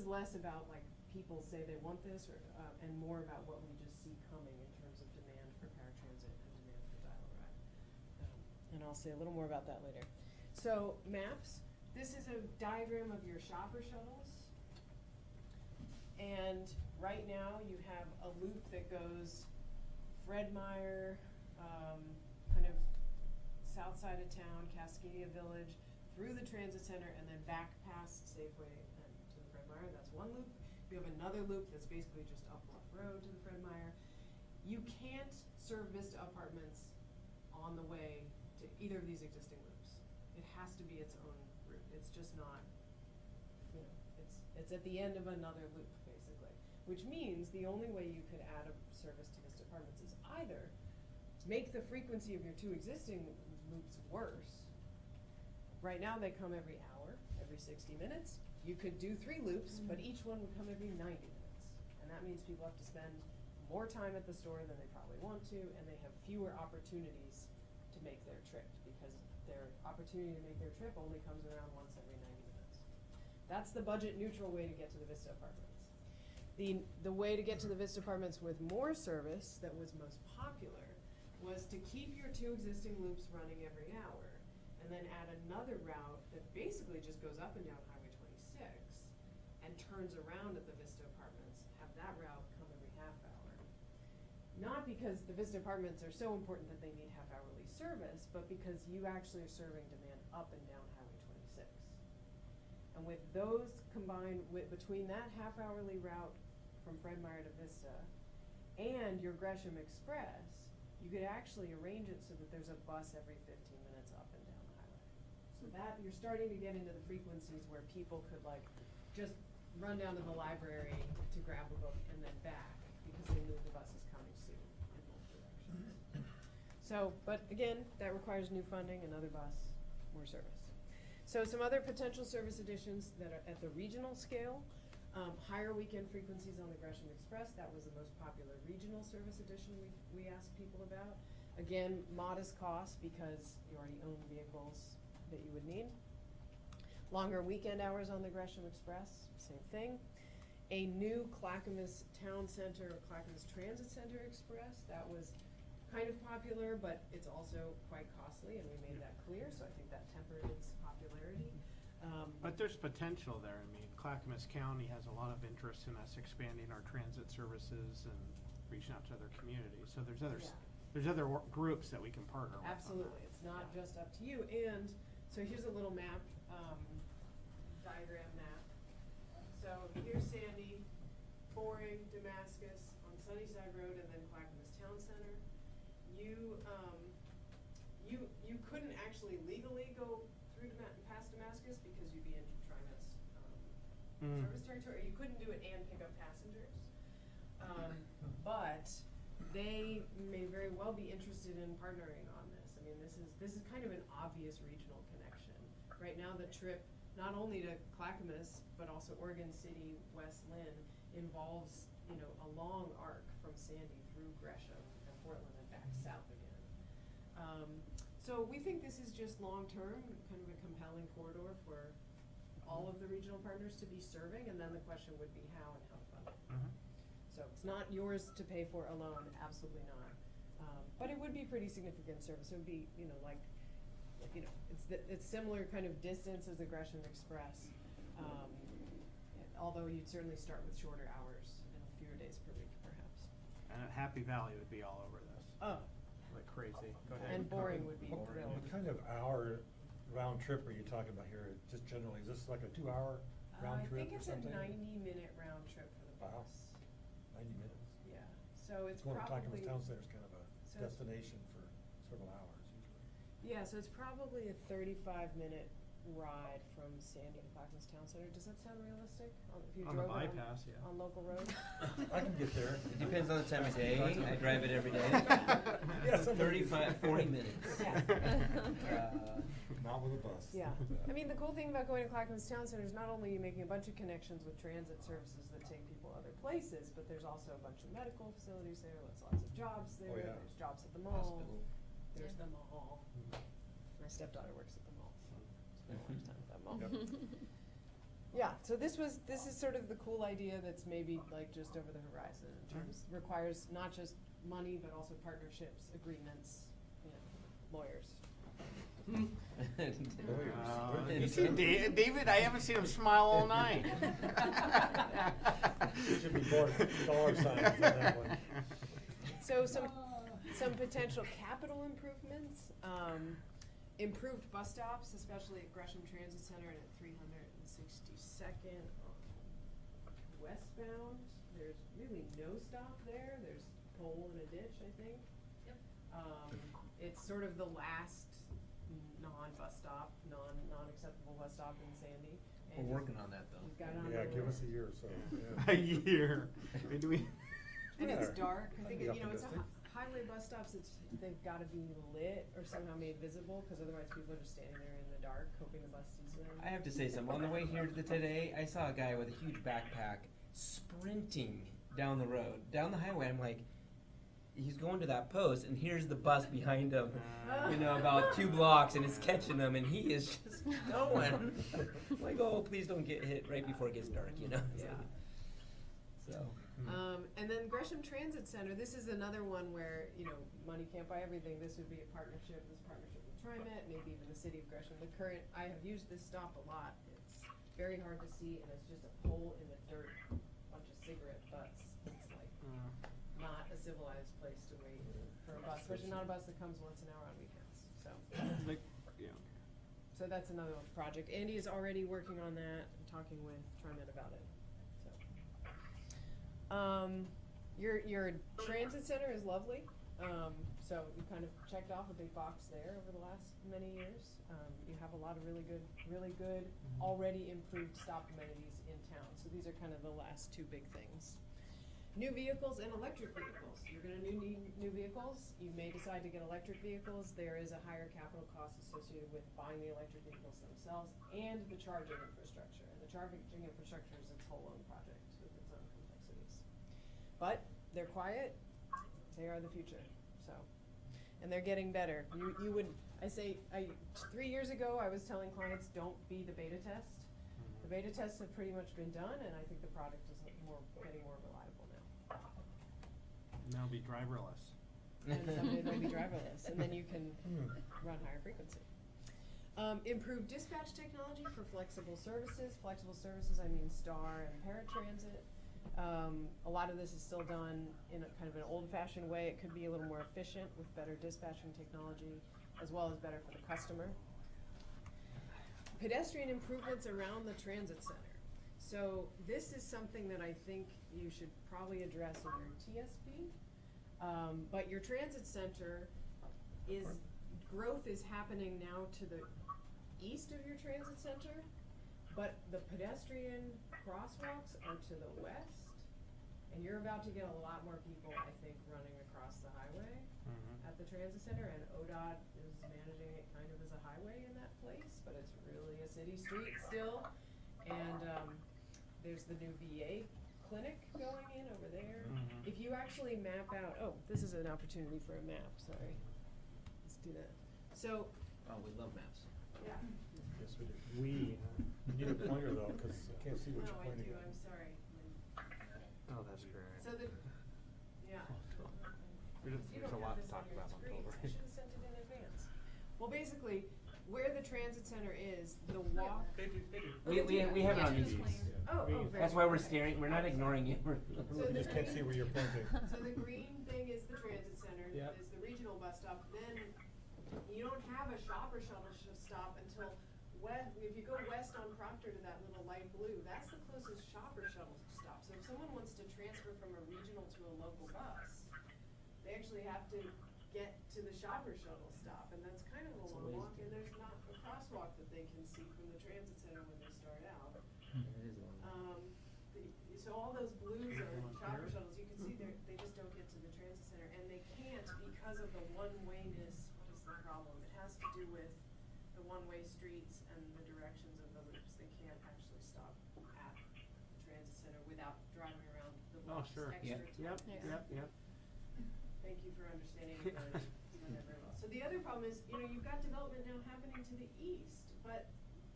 less about like people say they want this, or and more about what we just see coming in terms of demand for paratransit and demand for dial-a-ride. And I'll say a little more about that later. So maps. This is a diagram of your shopper shuttles. And right now you have a loop that goes Fred Meyer, kind of south side of town, Cascadia Village, through the transit center, and then back past Safeway and to the Fred Meyer. That's one loop. You have another loop that's basically just up Bluff Road to the Fred Meyer. You can't serve Vista Apartments on the way to either of these existing loops. It has to be its own route. It's just not, you know, it's at the end of another loop, basically. Which means the only way you could add a service to Vista Apartments is either make the frequency of your two existing loops worse. Right now they come every hour, every 60 minutes. You could do 3 loops, but each one would come every 90 minutes. And that means people have to spend more time at the store than they probably want to, and they have fewer opportunities to make their trip, because their opportunity to make their trip only comes around once every 90 minutes. That's the budget neutral way to get to the Vista Apartments. The way to get to the Vista Apartments with more service that was most popular was to keep your 2 existing loops running every hour, and then add another route that basically just goes up and down Highway 26 and turns around at the Vista Apartments, have that route come every half hour. Not because the Vista Apartments are so important that they need half-hourly service, but because you actually are serving demand up and down Highway 26. And with those combined between that half-hourly route from Fred Meyer to Vista and your Gresham Express, you could actually arrange it so that there's a bus every 15 minutes up and down the highway. So that, you're starting to get into the frequencies where people could like just run down to the library to grab a book and then back, because they knew the bus is coming soon in both directions. So, but again, that requires new funding, another bus, more service. So some other potential service additions that are at the regional scale, higher weekend frequencies on the Gresham Express. That was the most popular regional service addition we asked people about. Again, modest cost because you already own vehicles that you would need. Longer weekend hours on the Gresham Express, same thing. A new Clackamas Town Center, or Clackamas Transit Center Express, that was kind of popular, but it's also quite costly, and we made that clear, so I think that tempered its popularity.
But there's potential there. I mean, Clackamas County has a lot of interest in us expanding our transit services and reaching out to other communities. So there's other,
Yeah.
there's other groups that we can partner with on that.
Absolutely, it's not just up to you, and so here's a little map, diagram map. So here's Sandy, Boring, Damascus, on Sunnyside Road, and then Clackamas Town Center. You couldn't actually legally go through past Damascus because you'd be into TriMet's service territory. You couldn't do it and pick up passengers. But they may very well be interested in partnering on this. I mean, this is kind of an obvious regional connection. Right now, the trip not only to Clackamas but also Oregon City, West Lynn involves, you know, a long arc from Sandy through Gresham and Portland and back south again. So we think this is just long-term, kind of a compelling corridor for all of the regional partners to be serving, and then the question would be how and how to fund it. So it's not yours to pay for alone, absolutely not. But it would be pretty significant service. It would be, you know, like, you know, it's similar kind of distance as the Gresham Express, although you'd certainly start with shorter hours and fewer days per week, perhaps.
And Happy Valley would be all over this.
Oh.
Like crazy. Go ahead.
And Boring would be thrilled.
What kind of hour round trip are you talking about here? Just generally, is this like a 2-hour round trip or something?
I think it's a 90-minute round trip for the
Wow.
bus.
90 minutes.
Yeah, so it's
Going to
probably.
Clackamas Town Center is kind of a
so it's-
destination for several hours usually.
Yeah, so it's probably a 35-minute ride from Sandy to Clackamas Town Center. Does that sound realistic? If you
On the
drove it
bypass, yeah.
on local roads?
I can get there.
It depends on the time of day. I drive it every day.
Yeah, some days.
40 minutes.
Not with a bus.
Yeah, I mean, the cool thing about going to Clackamas Town Center is not only are you making a bunch of connections with transit services that take people other places, but there's also a bunch of medical facilities there, there's lots of jobs there,
Oh, yeah.
there's jobs at the mall.
Hospital.
There's the mall. My stepdaughter works at the mall, so spend a lot of time at that mall.
Yep.
Yeah, so this is sort of the cool idea that's maybe like just over the horizon in terms, requires not just money, but also partnerships, agreements, you know, lawyers.
You see David, I haven't seen him smile all night.
Should be more dollar signs on that one.
So some potential capital improvements, improved bus stops, especially at Gresham Transit Center and at 362nd westbound. There's really no stop there. There's a pole and a ditch, I think.
Yep.
It's sort of the last non-bus stop, non-acceptable bus stop in Sandy. And
We're working on that though.
we've got it on
Yeah,
the
give
list.
us a year or so. Yeah.
A year. I mean, do we?
And it's
Yeah.
dark. I think,
That'd be
you know, it's a
optimistic.
highway bus stops, they've gotta be lit or somehow made visible, cause otherwise people are just standing there in the dark, hoping the bus sees them.
I have to say something. On the way here today, I saw a guy with a huge backpack sprinting down the road, down the highway. I'm like, he's going to that post, and here's the bus behind him, you know, about 2 blocks, and it's catching him, and he is just going. I'm like, oh, please don't get hit right before it gets dark, you know?
Yeah.
So.
And then Gresham Transit Center, this is another one where, you know, money can't buy everything. This would be a partnership with TriMet, maybe even the city of Gresham. I have used this stop a lot. It's very hard to see, and it's just a pole in the dirt, bunch of cigarette butts. It's like not a civilized place to wait for a bus, especially not a bus that comes once an hour on weekends, so.
Like, yeah.
So that's another project. Andy is already working on that, and talking with TriMet about it, so. Your transit center is lovely. So you kind of checked off a big box there over the last many years. You have a lot of really good, already improved stop amenities in town. So these are kind of the last two big things. New vehicles and electric vehicles. You're gonna need new vehicles. You may decide to get electric vehicles. There is a higher capital cost associated with buying the electric vehicles themselves and the charging infrastructure. And the charging infrastructure is its whole own project with its own complexities. But they're quiet. They are the future. So, and they're getting better. You would, 3 years ago I was telling clients, don't be the beta test. The beta tests have pretty much been done, and I think the product is getting more reliable now.
Now be driverless.
And someday they'll be driverless, and then you can run higher frequency. Improved dispatch technology for flexible services. Flexible services, I mean STAR and paratransit. A lot of this is still done in a kind of an old-fashioned way. It could be a little more efficient with better dispatching technology, as well as better for the customer. Pedestrian improvements around the transit center. So this is something that I think you should probably address in your TSP. But your transit center growth is happening now to the east of your transit center, but the pedestrian crosswalks are to the west. And you're about to get a lot more people, I think, running across the highway at the transit center, and ODOT is managing it kind of as a highway in that place, but it's really a city street still. And there's the new VA clinic going in over there. If you actually map out, this is an opportunity for a map, sorry. Let's do that. So.
Oh, we love maps.
Yeah.
Yes, we do.
We
You need a pointer though, because I can't see what you're
No, I
pointing
do,
at.
I'm sorry.
Oh, that's great.
So yeah.
There's
You
a
don't
lot
have
to
this
talk
on your
about on
screen.
October.
I should have sent it in advance. Well, basically, where the transit center is, the walk.
They do.
We have it on
Yeah.
these.
Oh, very
That's why we're
good.
staring, we're not ignoring you.
We just can't see where you're pointing.
So the green thing is the transit center,
Yep.
is the regional bus stop. Then you don't have a shopper shuttle stop until if you go west on Proctor to that little light blue, that's the closest shopper shuttle stop. So if someone wants to transfer from a regional to a local bus, they actually have to get to the shopper shuttle stop, and that's kind of a long walk, and there's not a crosswalk that they can see from the transit center when they start out. So all those blues are shopper shuttles. You can see they just don't get to the transit center, and they can't because of the one-wayness. What is the problem? It has to do with the one-way streets and the directions of the loops. They can't actually stop at the transit center without driving around the loops. Extra time.
Yep.
Thank you for understanding. You've done that very well. So the other problem is, you've got development now happening to the east, but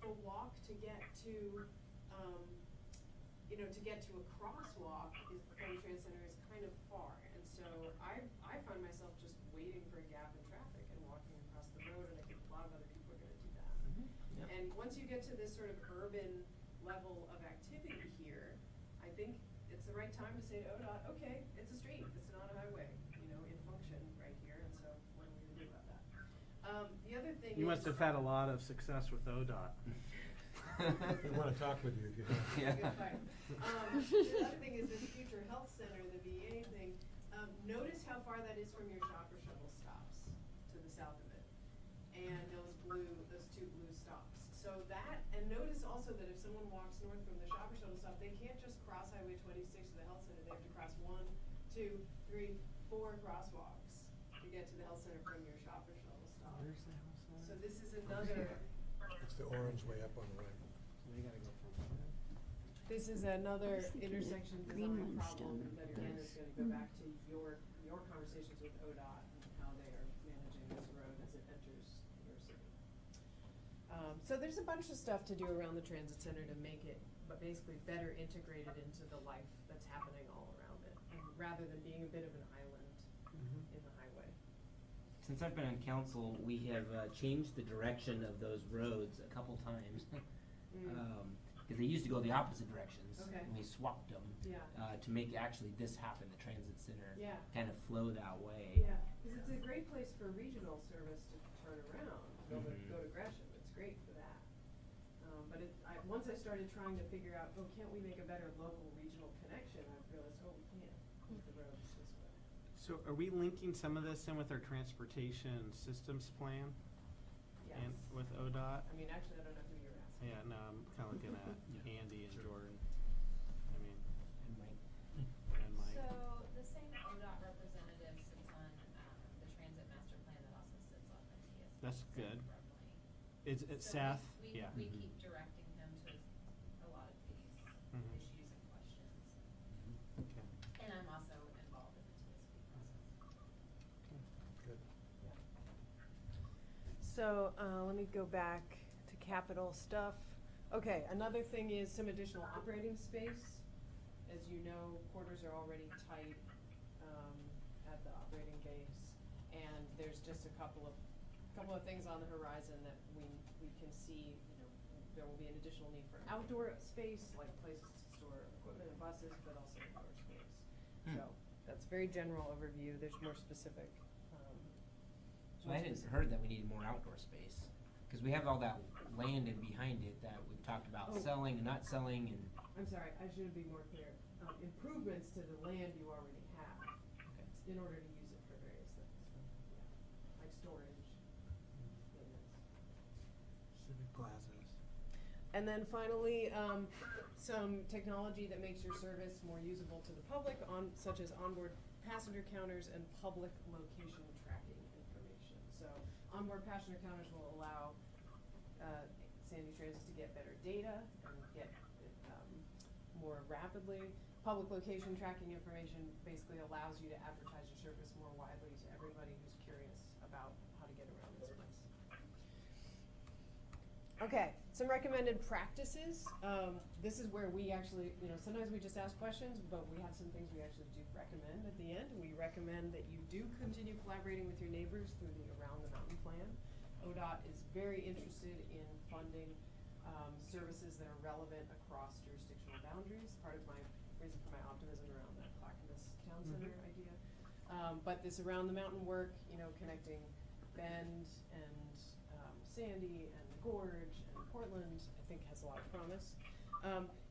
the walk to get to, a crosswalk from the transit center is kind of far. And so I find myself just waiting for a gap in traffic and walking across the road, and I think a lot of other people are gonna do that.
Yep.
And once you get to this sort of urban level of activity here, I think it's the right time to say to ODOT, okay, it's a street, it's not a highway, in function right here, and so what are we gonna do about that? The other thing
You
is.
must have had a lot of success with ODOT.
We wanna talk with you if you have.
Good fight. The other thing is this future health center, the VA thing. Notice how far that is from your shopper shuttle stops to the south of it, and those two blue stops. So and notice also that if someone walks north from the shopper shuttle stop, they can't just cross Highway 26 to the health center. They have to cross 1, 2, 3, 4 crosswalks to get to the health center from your shopper shuttle stop.
Where's the health center?
So this is another.
It's the orange way up on the right.
So they gotta go from
This is another
I was thinking
intersection
the green
design
one's
problem
done.
that again is gonna go back to your conversations with ODOT and how they are managing this road as it enters your city. So there's a bunch of stuff to do around the transit center to make it, but basically better integrated into the life that's happening all around it, rather than being a bit of an island in the highway.
Since I've been on council, we have changed the direction of those roads a couple times. Because they used to go the opposite directions.
Okay.
And we swapped them to make actually this happen, the transit center kind of flow that way.
Yeah, because it's a great place for regional service to turn around, go to Gresham, it's great for that. But once I started trying to figure out, can't we make a better local regional connection, I realized, we can't, the road's this way.
So are we linking some of this in with our transportation systems plan?
Yes.
And with ODOT?
I mean, actually, I don't know who you're asking.
Yeah, no, I'm kinda looking at
Yeah.
Andy and
Sure.
Jordan. I mean,
And Mike.
and Mike.
So the same ODOT representative sits on, the transit master plan that also sits on the TSP.
That's
Seth
good.
Brumley.
It's
So
Seth,
we
yeah.
we
Mhm.
keep directing him to a lot of these
Mhm.
issues and questions.
Okay.
And I'm also involved in the TSP process.
Good.
So, let me go back to capital stuff. Okay, another thing is some additional operating space. As you know, quarters are already tight, at the operating base. And there's just a couple of things on the horizon that we can see, there will be an additional need for outdoor space, like places to store equipment and buses, but also indoor space. So, that's very general overview, there's more specific,
So I hadn't heard that we needed more outdoor space, cause we have all that land in behind it that we've talked about
Oh.
selling and not selling and.
I'm sorry, I should be more clear. Improvements to the land you already have,
Okay.
in order to use it for various things, yeah, like storage, maintenance.
Civic plazas.
And then finally, some technology that makes your service more usable to the public such as onboard passenger counters and public location tracking information. So onboard passenger counters will allow, Sandy Transit to get better data and get it, more rapidly. Public location tracking information basically allows you to advertise your service more widely to everybody who's curious about how to get around this place. Okay, some recommended practices. This is where we actually, sometimes we just ask questions, but we have some things we actually do recommend at the end. We recommend that you do continue collaborating with your neighbors through the Around the Mountain plan. ODOT is very interested in funding services that are relevant across jurisdictional boundaries. Part of my reason for my optimism around that Clackamas Town Center idea. But this Around the Mountain work, connecting Bend and Sandy and the Gorge and Portland, I think has a lot of promise.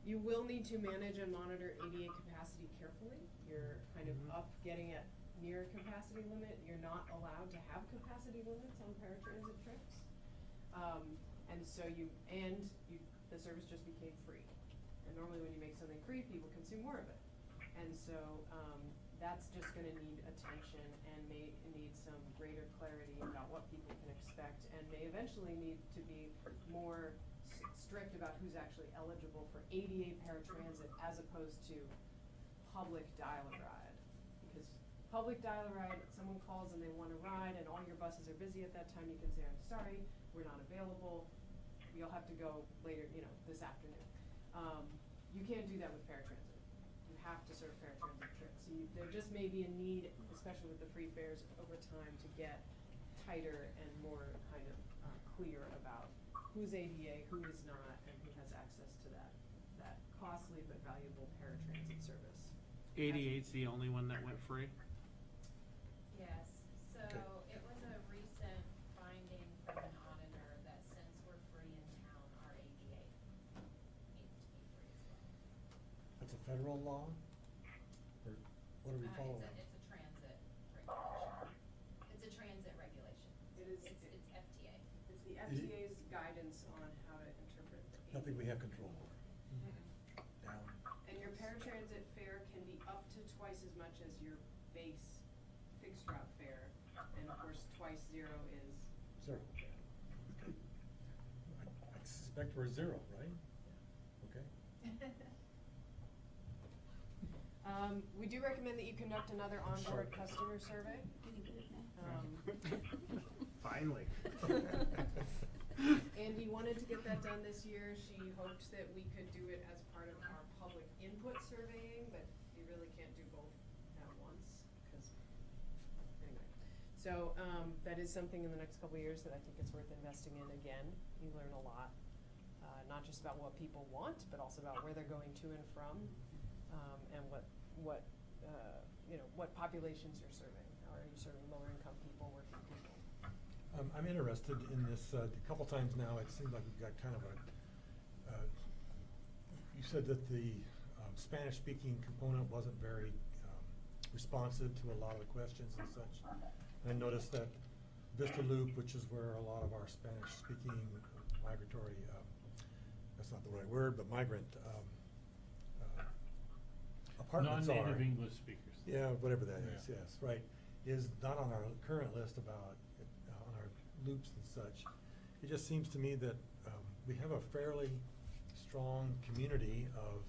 You will need to manage and monitor ADA capacity carefully. You're kind of up getting at near capacity limit. You're not allowed to have capacity limits on paratransit trips. And so the service just became free. And normally when you make something free, people consume more of it. And so, that's just gonna need attention and may need some greater clarity about what people can expect and may eventually need to be more strict about who's actually eligible for ADA paratransit as opposed to public dial-a-ride. Because public dial-a-ride, someone calls and they want a ride and all your buses are busy at that time, you can say, I'm sorry, we're not available, you'll have to go later, this afternoon. You can't do that with paratransit. You have to serve paratransit trips. So there just may be a need, especially with the free fares over time, to get tighter and more kind of clear about who's ADA, who is not, and who has access to that costly but valuable paratransit service.
88's the only one that went free?
Yes, so
Okay.
it was a recent finding from an auditor that since we're free in town, our ADA needs to be free as well.
That's a federal law? Or what are we following?
It's a transit regulation. It's a transit regulation.
It is-
It's FTA.
It's the FTA's guidance on how to interpret the ADA.
Nothing we have control over. Down.
And your paratransit fare can be up to twice as much as your base fixed route fare, and of course, twice zero is.
Zero. Okay. I suspect we're zero, right? Okay.
We do recommend that you conduct another onboard
Sure.
customer survey.
Getting good at math.
Finally.
Andy wanted to get that done this year. She hoped that we could do it as part of our public input surveying, but you really can't do both at once, anyway. So, that is something in the next couple of years that I think it's worth investing in again. You learn a lot, not just about what people want, but also about where they're going to and from, and what populations you're serving. Are you serving lower income people, working people?
I'm interested in this, a couple times now, it seemed like we've got kind of you said that the Spanish-speaking component wasn't very responsive to a lot of the questions and such. I noticed that Vista Loop, which is where a lot of our Spanish-speaking migratory, that's not the right word, but migrant apartments are.
Non-native English speakers.
Yeah, whatever that is,
Yeah.
yes, right, is not on our current list about, on our loops and such. It just seems to me that we have a fairly strong community of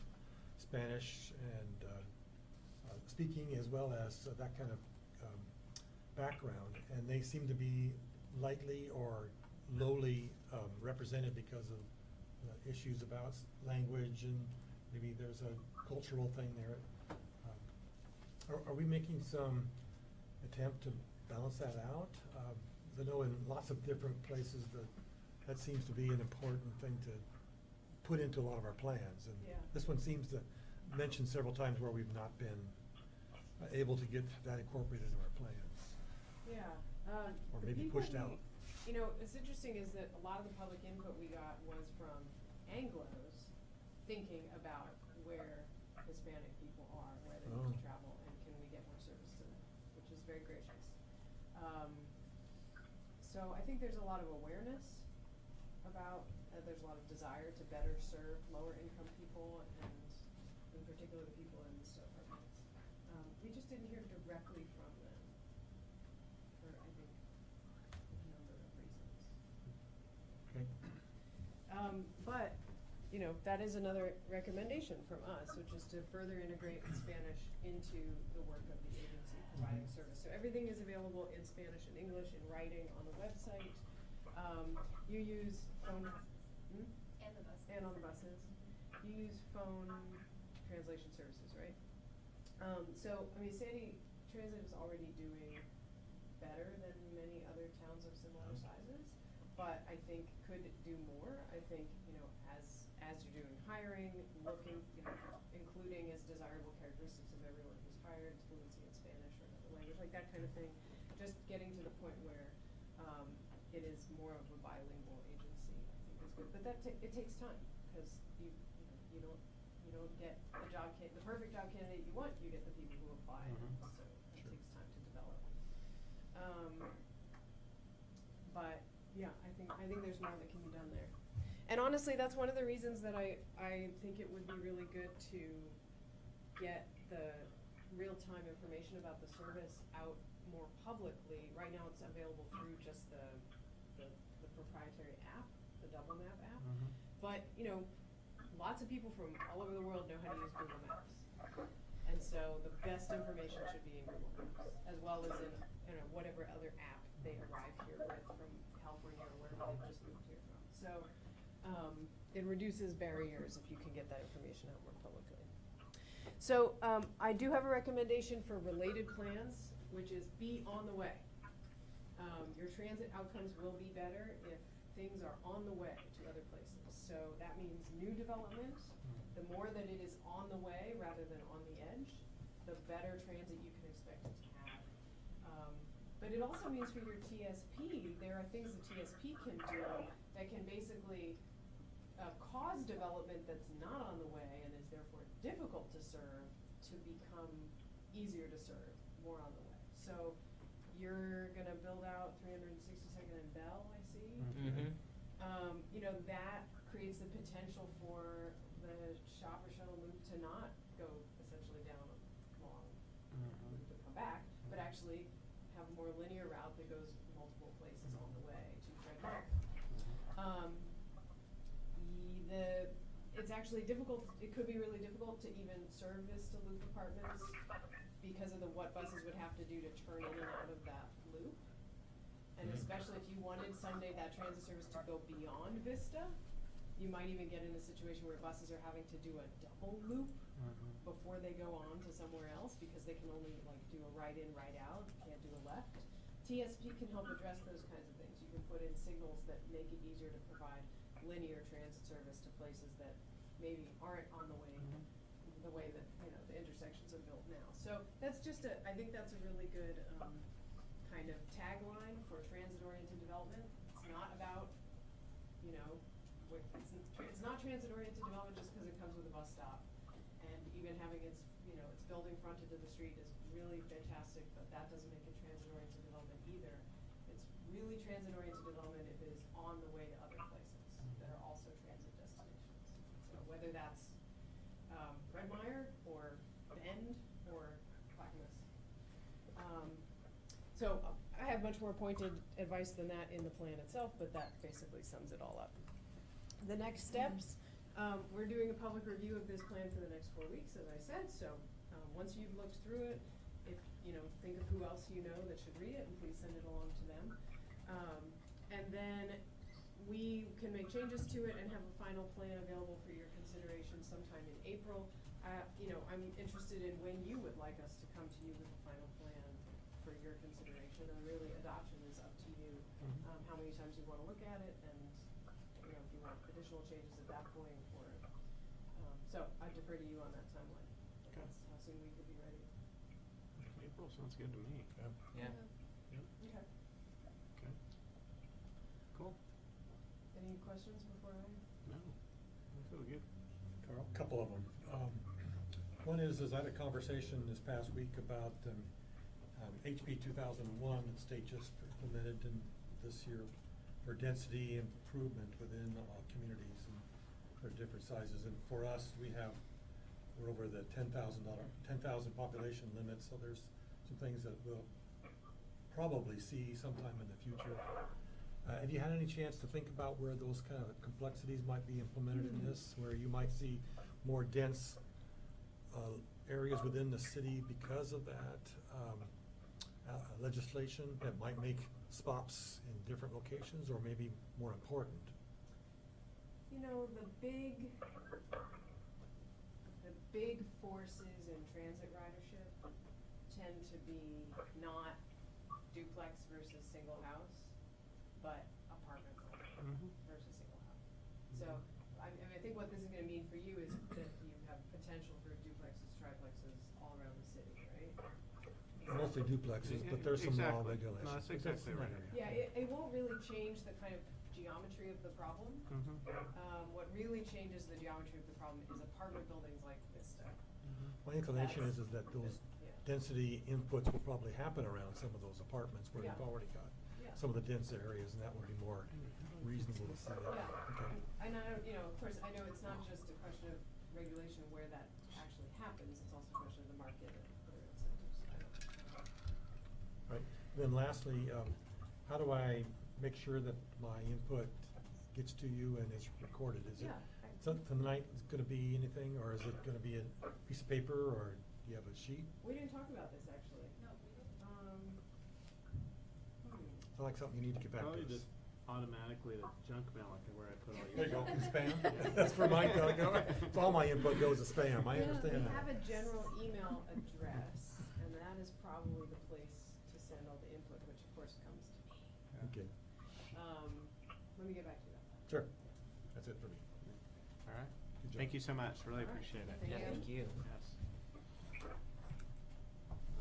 Spanish and speaking as well as that kind of background, and they seem to be lightly or lowly represented because of issues about language, and maybe there's a cultural thing there. Are we making some attempt to balance that out? I know in lots of different places that seems to be an important thing to put into a lot of our plans, and
Yeah.
this one seems to mention several times where we've not been able to get that incorporated into our plans.
Yeah.
Or
the
maybe
people
pushed out.
You know, what's interesting is that a lot of the public input we got was from Anglos thinking about where Hispanic people are, where they need to travel, and can we get more service to them, which is very gracious. So I think there's a lot of awareness about, there's a lot of desire to better serve lower income people, and in particular the people in the apartments. We just didn't hear directly from them for, I think, a number of reasons.
Okay.
But, you know, that is another recommendation from us, which is to further integrate Spanish into the work of the agency providing service. So everything is available in Spanish and English in writing on the website. You use phone,
And the buses.
and on the buses. You use phone translation services, right? So, I mean, Sandy Transit is already doing better than many other towns of similar sizes, but I think could do more. I think, you know, as you're doing hiring, looking, you know, including as desirable characteristics of everyone who's hired, fluency in Spanish or another language, like that kind of thing. Just getting to the point where it is more of a bilingual agency, I think is good. But it takes time, because you don't get the perfect job candidate you want. You get the people who apply, so it takes time to develop. But yeah, I think there's more that can be done there. And honestly, that's one of the reasons that I think it would be really good to get the real-time information about the service out more publicly. Right now it's available through just the proprietary app, the Double Map app. But, you know, lots of people from all over the world know how to use Google Maps. And so the best information should be in Google Maps, as well as in, you know, whatever other app they arrive here with from California or wherever they've just moved here from. So it reduces barriers if you can get that information out more publicly. So I do have a recommendation for related plans, which is be on the way. Your transit outcomes will be better if things are on the way to other places. So that means new development. The more that it is on the way rather than on the edge, the better transit you can expect it to have. But it also means for your TSP, there are things the TSP can do that can basically cause development that's not on the way and is therefore difficult to serve to become easier to serve, more on the way. So you're gonna build out 362nd and Bell, I see. You know, that creates the potential for the shopper shuttle loop to not go essentially down a long loop and come back, but actually have a more linear route that goes multiple places on the way to Fred Meyer. It's actually difficult, it could be really difficult to even serve Vista Loop apartments because of what buses would have to do to turn in and out of that loop. And especially if you wanted someday that transit service to go beyond Vista, you might even get in a situation where buses are having to do a double loop before they go on to somewhere else because they can only like do a right in, right out, can't do a left. TSP can help address those kinds of things. You can put in signals that make it easier to provide linear transit service to places that maybe aren't on the way, the way that, you know, the intersections are built now. So that's just I think that's a really good kind of tagline for transit-oriented development. It's not about, you know, it's not transit-oriented development just because it comes with a bus stop, and even having its, you know, its building fronted to the street is really fantastic, but that doesn't make it transit-oriented development either. It's really transit-oriented development if it is on the way to other places that are also transit destinations. So whether that's Fred Meyer or Bend or Clackamas. So I have much more pointed advice than that in the plan itself, but that basically sums it all up. The next steps, we're doing a public review of this plan for the next 4 weeks, as I said, so once you've looked through it, if, think of who else you know that should read it, and please send it along to them. And then we can make changes to it and have a final plan available for your consideration sometime in April. I'm interested in when you would like us to come to you with a final plan for your consideration, and really adoption is up to you. How many times you wanna look at it, and, if you want additional changes at that point, or, so I defer to you on that timeline.
Okay.
That's how soon we could be ready.
April sounds good to me.
Yeah.
Okay.
Okay. Cool.
Any questions before I?
No, I feel good.
Carl? Couple of them. One is I had a conversation this past week about HB 2001 that state just implemented in this year for density improvement within communities, and for different sizes. And for us, we're over the 10,000 population limit, so there's some things that we'll probably see sometime in the future. Have you had any chance to think about where those kind of complexities might be implemented in this, where you might see more dense areas within the city because of that legislation that might make stops in different locations, or maybe more important?
The big forces in transit ridership tend to be not duplex versus single house, but apartment building versus single house. So, I think what this is gonna mean for you is that you have potential for duplexes, triplexes all around the city, right?
Mostly duplexes, but there's some law
Exactly.
regulations.
No, that's
But
exactly
in that
right.
area.
Yeah, it won't really change the kind of geometry of the problem. What really changes the geometry of the problem is apartment buildings like Vista.
My inclination is that those
Yeah.
density inputs will probably happen around some of those apartments where you've
Yeah.
already got
Yeah.
some of the dense areas, and that would be more reasonable to see that.
Yeah.
Okay.
And I don't, of course, I know it's not just a question of regulation where that actually happens, it's also a question of the market and other incentives.
Right. Then lastly, how do I make sure that my input gets to you and is recorded? Is it,
Yeah.
tonight gonna be anything, or is it gonna be a piece of paper, or do you have a sheet?
We didn't talk about this, actually.
No, we didn't.
It's like something you need to get back to us.
Probably just automatically the junk mail, like where I put all your.
There you go, spam. That's where mine gotta go. So all my input goes to spam, I understand
We
that.
have a general email address, and that is probably the place to send all the input, which of course comes to me.
Okay,
Let me get back to you on that.
sure. That's it for me.
All right.
Good job.
Thank you so much. Really
All right.
appreciate it.
Thank
Yeah, thank you.
Yes.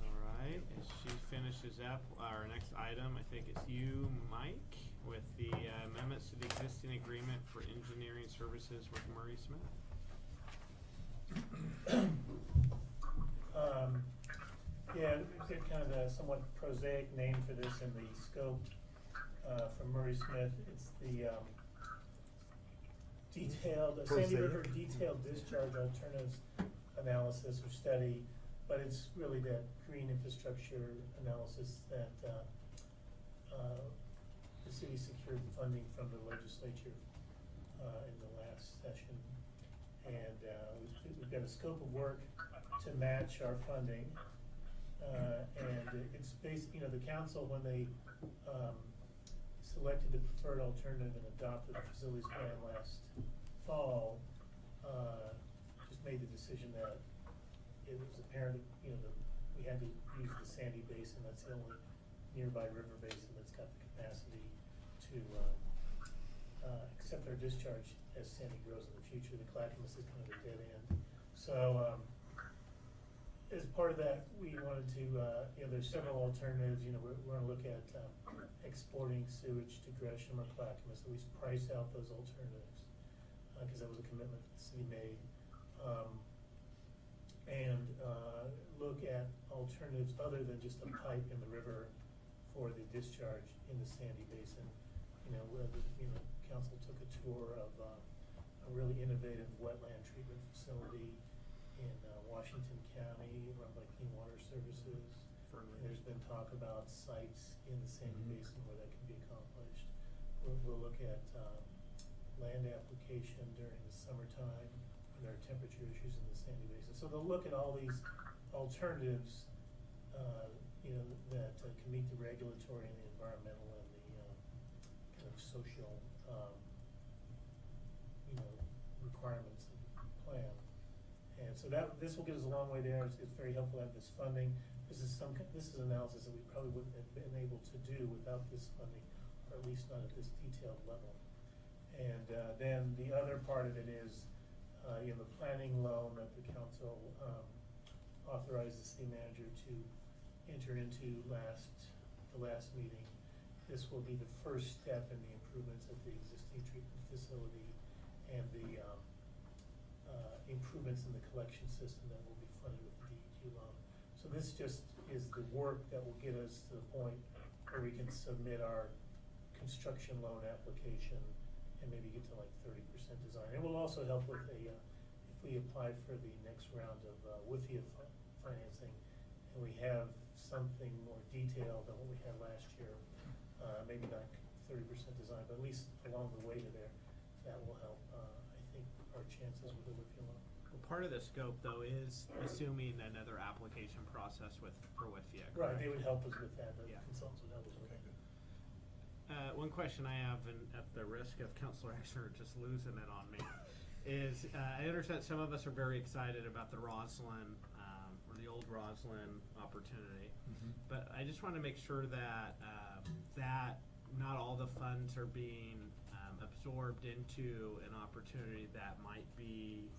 All right, as she finishes up, our next item, I think it's you, Mike, with the amendments to the existing agreement for engineering services with Murray Smith.
Yeah, it's kind of a somewhat prosaic name for this in the scope from Murray Smith. It's the Sandy River detailed discharge alternatives analysis or study, but it's really that green infrastructure analysis that the city secured funding from the legislature in the last session. And we've got a scope of work to match our funding. And it's the council, when they selected the preferred alternative and adopted the facilities plan last fall, just made the decision that it was apparent that we had to use the Sandy Basin. That's the only nearby river basin that's got the capacity to accept our discharge as Sandy grows in the future. The Clackamas is kind of a dead end. So as part of that, we wanted to, there's several alternatives. We're going to look at exporting sewage to Gresham or Clackamas, at least price out those alternatives, because that was a commitment that the city made. and, look at alternatives other than just a pipe in the river for the discharge in the Sandy Basin. Council took a tour of, a really innovative wetland treatment facility in, Washington County, run by Clean Water Services. And there's been talk about sites in the Sandy Basin where that can be accomplished. We'll look at, land application during the summertime when there are temperature issues in the Sandy Basin. So they'll look at all these alternatives, that can meet the regulatory and the environmental and the, kind of social, requirements of the plan. And so this will get us a long way there. It's very helpful to have this funding. This is analysis that we probably wouldn't have been able to do without this funding, or at least not at this detailed level. And, then the other part of it is, the planning loan that the council, authorized the city manager to enter into the last meeting. This will be the first step in the improvements of the existing treatment facility and the, improvements in the collection system that will be funded with the DEQ loan. So this just is the work that will get us to the point where we can submit our construction loan application and maybe get to like 30% design. It will also help with if we apply for the next round of WIFIA financing, and we have something more detailed than what we had last year, maybe not 30% design, but at least along the way to there, that will help, I think, our chances with the WIFIA loan.
Well, part of the scope, though, is assuming another application process for WIFIA.
Right, they would help us with that, the
Yeah.
consultants would help us with that.
One question I have, and at the risk of Councilor Exner just losing it on me, is I understand some of us are very excited about the Roslyn, or the old Roslyn opportunity. But I just want to make sure that that not all the funds are being absorbed into an opportunity that might be.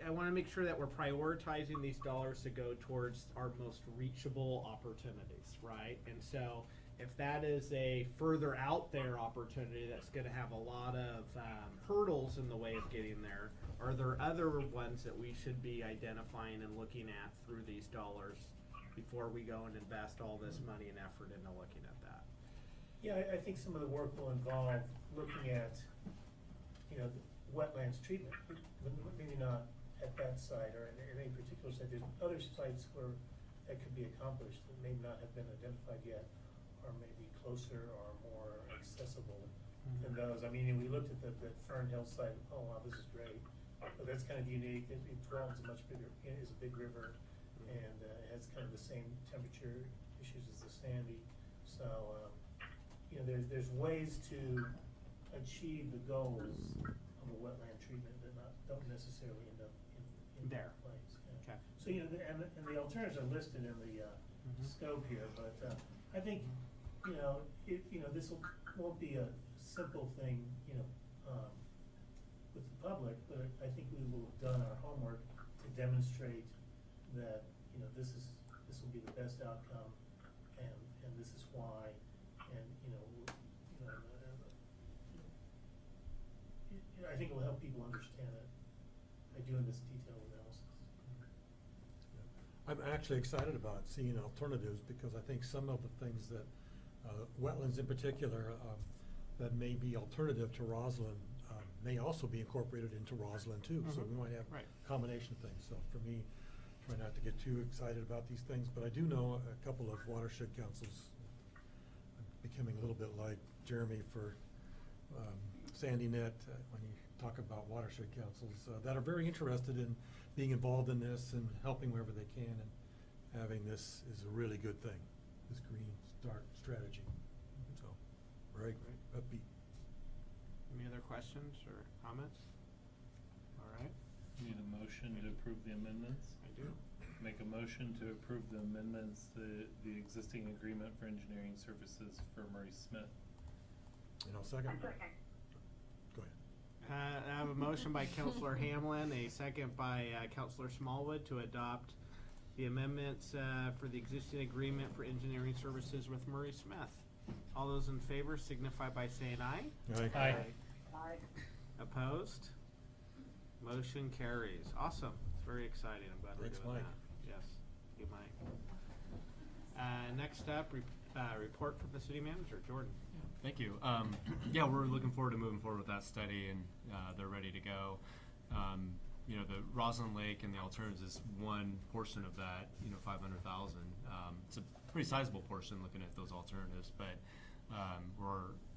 I want to make sure that we're prioritizing these dollars to go towards our most reachable opportunities, right? And so if that is a further out there opportunity that's going to have a lot of hurdles in the way of getting there, are there other ones that we should be identifying and looking at through these dollars before we go and invest all this money and effort into looking at that?
Yeah, I think some of the work will involve looking at, the wetlands treatment, maybe not at that site or at any particular site. There's other sites where that could be accomplished that may not have been identified yet, or maybe closer or more accessible than those. I mean, we looked at the Fern Hill site, oh wow, this is great, but that's kind of unique. Dwelling's a much bigger, is a big river, and it has kind of the same temperature issues as the Sandy. So, there's ways to achieve the goals of a wetland treatment that don't necessarily end up in
There.
place.
Okay.
So, and the alternatives are listed in the scope here, but I think, this won't be a simple thing, with the public, but I think we will have done our homework to demonstrate that, this will be the best outcome, and this is why, and, I think it will help people understand it by doing this detailed analysis.
I'm actually excited about seeing alternatives because I think some of the things that, wetlands in particular, that may be alternative to Roslyn, may also be incorporated into Roslyn too. So we might have a combination of things. So for me, try not to get too excited about these things, but I do know a couple of watershed councils. I'm becoming a little bit like Jeremy for Sandy Net when you talk about watershed councils that are very interested in being involved in this and helping wherever they can, and having this is a really good thing, this Green Start strategy. So, very upbeat.
Any other questions or comments? All right.
Need a motion to approve the amendments?
I do.
Make a motion to approve the amendments, the existing agreement for engineering services for Murray Smith.
And I'll second. Go ahead.
I have a motion by Councilor Hamlin, a second by Councilor Smallwood to adopt the amendments for the existing agreement for engineering services with Murray Smith. All those in favor signify by saying aye.
Aye.
Aye.
Opposed? Motion carries. Awesome. It's very exciting. I'm glad
Thanks,
we're doing
Mike.
that. Yes, you, Mike. Next up, report from the city manager, Jordan.
Thank you. Yeah, we're looking forward to moving forward with that study, and they're ready to go. You know, the Roslyn Lake and the alternatives is one portion of that, you know, 500,000. It's a pretty sizable portion looking at those alternatives, but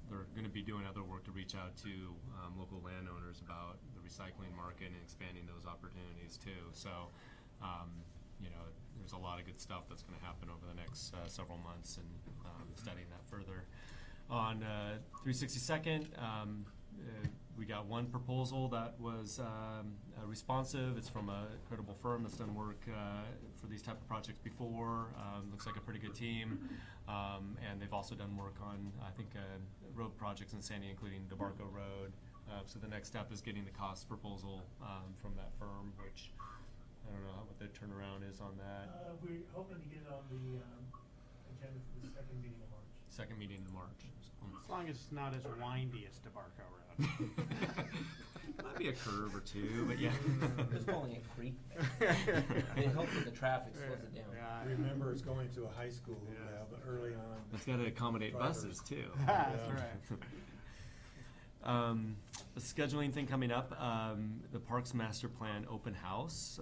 they're going to be doing other work to reach out to local landowners about the recycling market and expanding those opportunities too. So, you know, there's a lot of good stuff that's going to happen over the next several months, and studying that further. On 362nd, we got one proposal that was responsive. It's from a credible firm that's done work for these type of projects before. Looks like a pretty good team. And they've also done work on, I think, road projects in Sandy, including DeBarco Road. So the next step is getting the cost proposal from that firm, which I don't know what the turnaround is on that.
We're hoping to get it on the agenda for the second meeting in March.
Second meeting in March.
As long as it's not as windy as DeBarco Road.
Might be a curve or two, but yeah.
Just pulling a creek. It helps with the traffic, slows it down.
Yeah.
Remember, it's going to a high school early on.
It's got to accommodate
Drivers.
buses too.
That's right.
The scheduling thing coming up, the Parks Master Plan Open House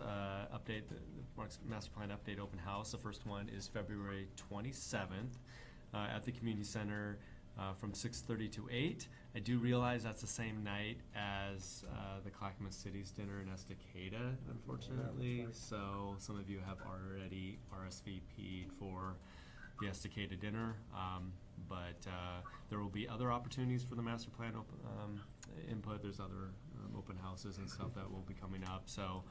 update. The Parks Master Plan Update Open House. The first one is February 27th at the Community Center from 6:30 to 8. I do realize that's the same night as the Clackamas Cities dinner in Estacada, unfortunately.
Yeah, that's right.
So some of you have already RSVP'd for the Estacada dinner, but there will be other opportunities for the master plan input. There's other open houses and stuff that will be coming up. So,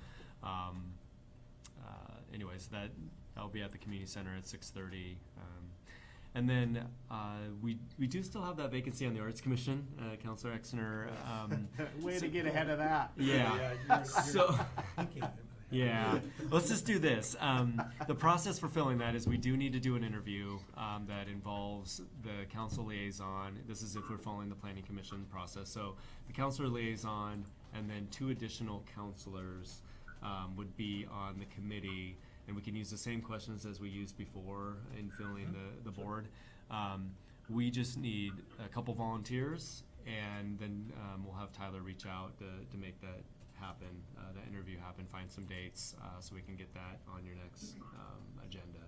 anyways, that'll be at the community center at 6:30. And then we do still have that vacancy on the Arts Commission, Councilor Exner.
Way to get ahead of that.
Yeah.
you're
So.
thinking of it.
Yeah, let's just do this. The process for filling that is we do need to do an interview that involves the council liaison. This is if we're following the planning commission process. So the councilor liaison and then 2 additional councilors would be on the committee, and we can use the same questions as we used before in filling the board. We just need a couple volunteers, and then we'll have Tyler reach out to make that happen, that interview happen, find some dates so we can get that on your next agenda.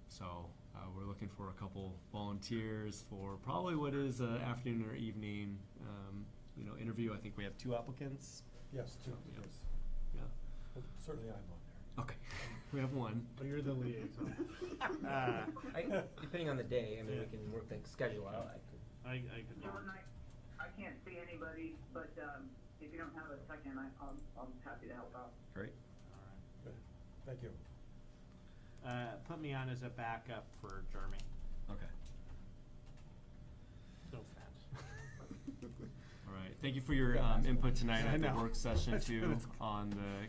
So we're looking for a couple volunteers for probably what is an afternoon or evening interview. I think we have 2 applicants.
Yes, two,
Yeah.
yes.
Yeah.
Well, certainly I'm on there.
Okay. We have 1.
Well, you're the liaison.
Depending on the day, I mean,
Yeah.
we can work the schedule out.
I could
John, I can't see anybody, but if you don't have a second, I'm happy to help out.
Great.
All right.
Good. Thank you.
Put me on as a backup for Jeremy.
Okay.
No offense.
All right. Thank you for your input tonight
I
at the
know.
work session
That's
too
good.
on the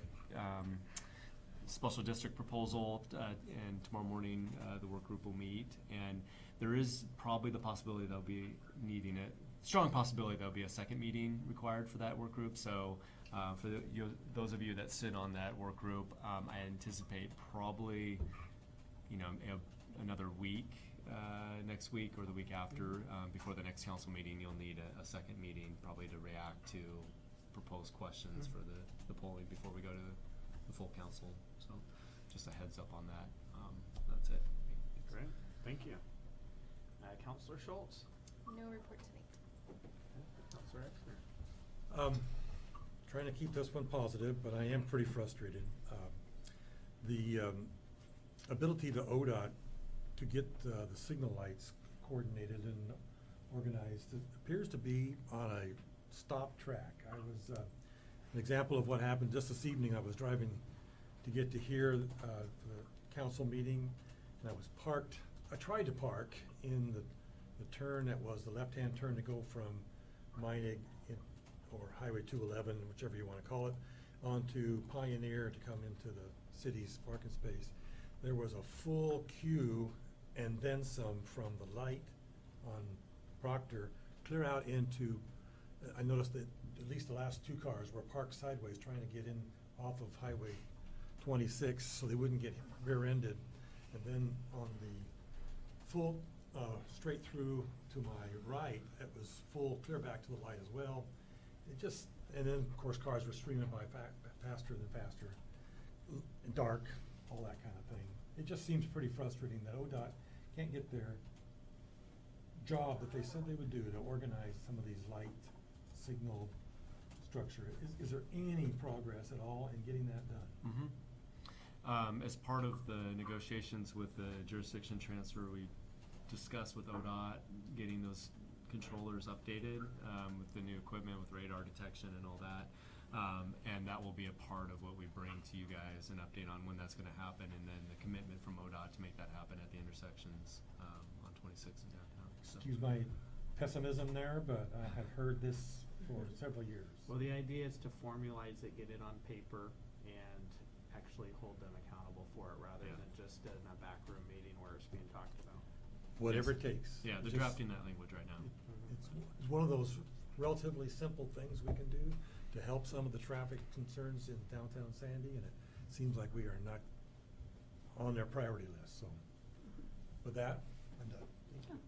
special district proposal. And tomorrow morning, the work group will meet. And there is probably the possibility they'll be needing it. Strong possibility there'll be a second meeting required for that work group. So for those of you that sit on that work group, I anticipate probably, another week next week or the week after before the next council meeting. You'll need a second meeting probably to react to proposed questions for the polling before we go to the full council. So just a heads up on that. That's it.
Great. Thank you. Councilor Schultz.
No report tonight.
Councilor Exner.
Trying to keep this one positive, but I am pretty frustrated. The ability to ODOT to get the signal lights coordinated and organized appears to be on a stop track. I was an example of what happened just this evening. I was driving to get to hear the council meeting, and I was parked. I tried to park in the turn that was the left-hand turn to go from Meinig or Highway 211, whichever you want to call it, onto Pioneer to come into the city's parking space. There was a full queue and then some from the light on Proctor clear out into I noticed that at least the last 2 cars were parked sideways trying to get in off of Highway 26 so they wouldn't get rear-ended. And then on the full, straight through to my right, it was full clear back to the light as well. And then of course cars were streaming by faster than faster, dark, all that kind of thing. It just seems pretty frustrating that ODOT can't get their job that they said they would do to organize some of these light signal structure. Is there any progress at all in getting that done?
As part of the negotiations with the jurisdiction transfer, we discussed with ODOT getting those controllers updated with the new equipment, with radar detection and all that. And that will be a part of what we bring to you guys, an update on when that's going to happen, and then the commitment from ODOT to make that happen at the intersections on 26 in downtown. So.
Excuse my pessimism there, but I have heard this for several years.
Well, the idea is to formalize it, get it on paper, and actually hold them accountable for it rather than just in a backroom meeting where it's being talked about.
Whatever it takes.
Yeah, they're drafting that language right now.
It's one of those relatively simple things we can do to help some of the traffic concerns in downtown Sandy, and it seems like we are not on their priority list. So with that, I'm done.
Okay.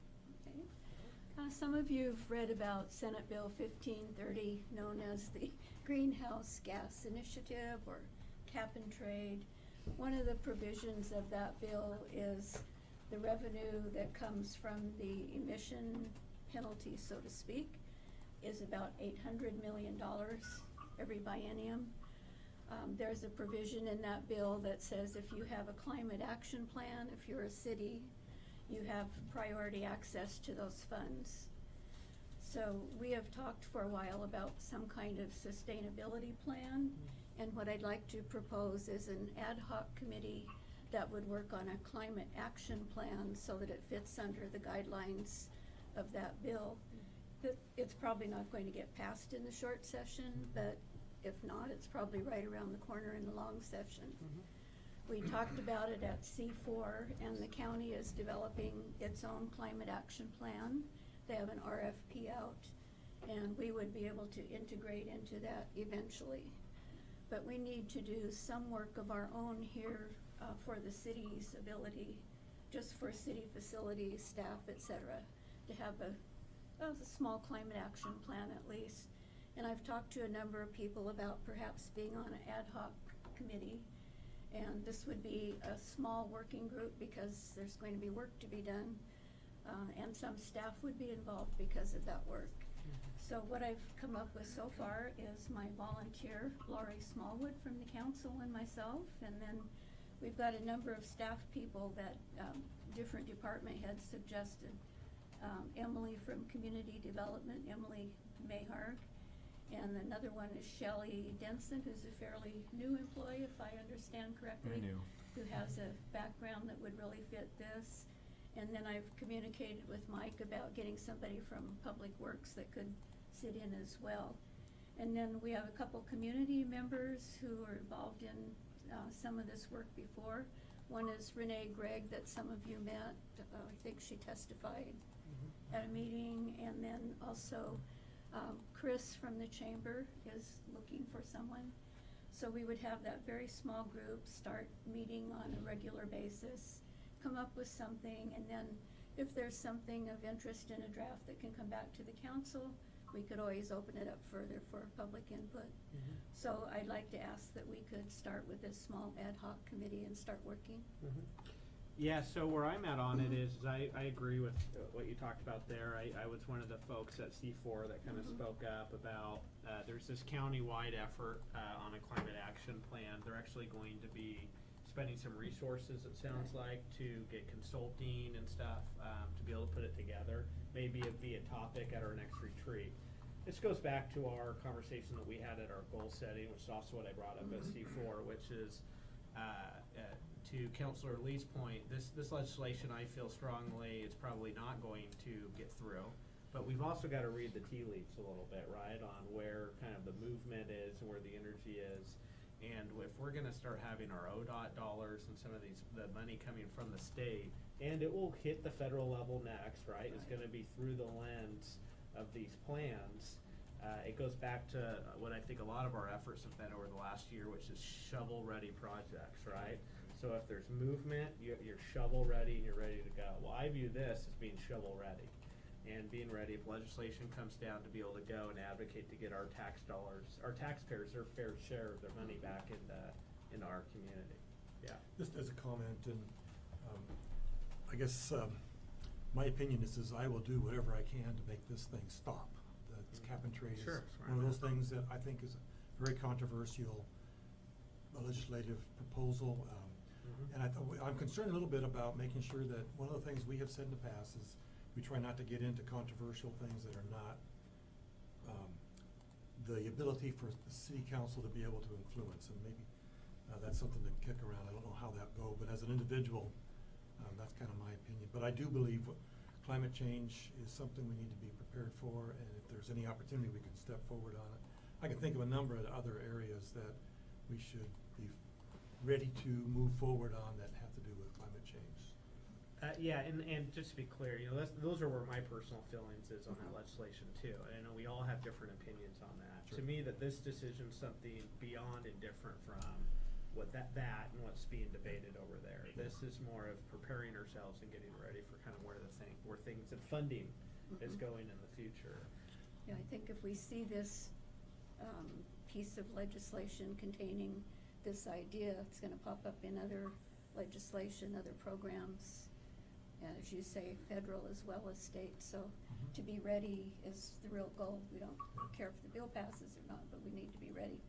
Some of you have read about Senate Bill 1530, known as the Greenhouse Gas Initiative or Cap and Trade. One of the provisions of that bill is the revenue that comes from the emission penalty, so to speak, is about $800 million every biennium. There's a provision in that bill that says if you have a climate action plan, if you're a city, you have priority access to those funds. So we have talked for a while about some kind of sustainability plan, and what I'd like to propose is an ad hoc committee that would work on a climate action plan so that it fits under the guidelines of that bill. It's probably not going to get passed in the short session, but if not, it's probably right around the corner in the long session. We talked about it at C4, and the county is developing its own climate action plan. They have an RFP out, and we would be able to integrate into that eventually. But we need to do some work of our own here for the city's ability, just for city facilities, staff, etc., to have a small climate action plan at least. And I've talked to a number of people about perhaps being on an ad hoc committee. And this would be a small working group because there's going to be work to be done. And some staff would be involved because of that work. So what I've come up with so far is my volunteer, Laurie Smallwood from the council, and myself. And then we've got a number of staff people that different department heads suggested. Emily from Community Development, Emily Mayharg. And another one is Shelley Denson, who's a fairly new employee, if I understand correctly.
Very new.
Who has a background that would really fit this. And then I've communicated with Mike about getting somebody from Public Works that could sit in as well. And then we have a couple community members who are involved in some of this work before. One is Renee Gregg that some of you met. I think she testified at a meeting. And then also Chris from the chamber is looking for someone. So we would have that very small group start meeting on a regular basis, come up with something, and then if there's something of interest in a draft that can come back to the council, we could always open it up further for public input. So I'd like to ask that we could start with this small ad hoc committee and start working.
Yeah, so where I'm at on it is I agree with what you talked about there. I was one of the folks at C4 that kind of spoke up about there's this county-wide effort on a climate action plan. They're actually going to be spending some resources, it sounds like, to get consulting and stuff to be able to put it together. Maybe it'd be a topic at our next retreat. This goes back to our conversation that we had at our goal setting, which is also what I brought up at C4, which is to Councilor Lee's point, this legislation, I feel strongly, is probably not going to get through. But we've also got to read the tea leaves a little bit, right, on where kind of the movement is and where the energy is. And if we're going to start having our ODOT dollars and some of the money coming from the state, and it will hit the federal level next, right? It's going to be through the lens of these plans. it goes back to what I think a lot of our efforts have been over the last year, which is shovel-ready projects, right? So if there's movement, you're shovel-ready and you're ready to go. Well, I view this as being shovel-ready and being ready if legislation comes down to be able to go and advocate to get our tax dollars, our taxpayers, their fair share of their money back into our community. Yeah.
Just as a comment, and I guess my opinion is I will do whatever I can to make this thing stop. That's cap and trade
Sure.
is one of those things that I think is very controversial, a legislative proposal. And I'm concerned a little bit about making sure that one of the things we have said in the past is we try not to get into controversial things that are not the ability for the city council to be able to influence, and maybe that's something to kick around. I don't know how that go, but as an individual, that's kind of my opinion. But I do believe climate change is something we need to be prepared for, and if there's any opportunity, we can step forward on it. I can think of a number of other areas that we should be ready to move forward on that have to do with climate change.
Yeah, and just to be clear, those are where my personal feelings is on that legislation too. I know we all have different opinions on that.
Sure.
To me, that this decision is something beyond and different from what that and what's being debated over there. This is more of preparing ourselves and getting ready for kind of where things and funding is going in the future.
Yeah, I think if we see this piece of legislation containing this idea, it's gonna pop up in other legislation, other programs, and as you say, federal as well as state. So to be ready is the real goal. We don't care if the bill passes or not, but we need to be ready.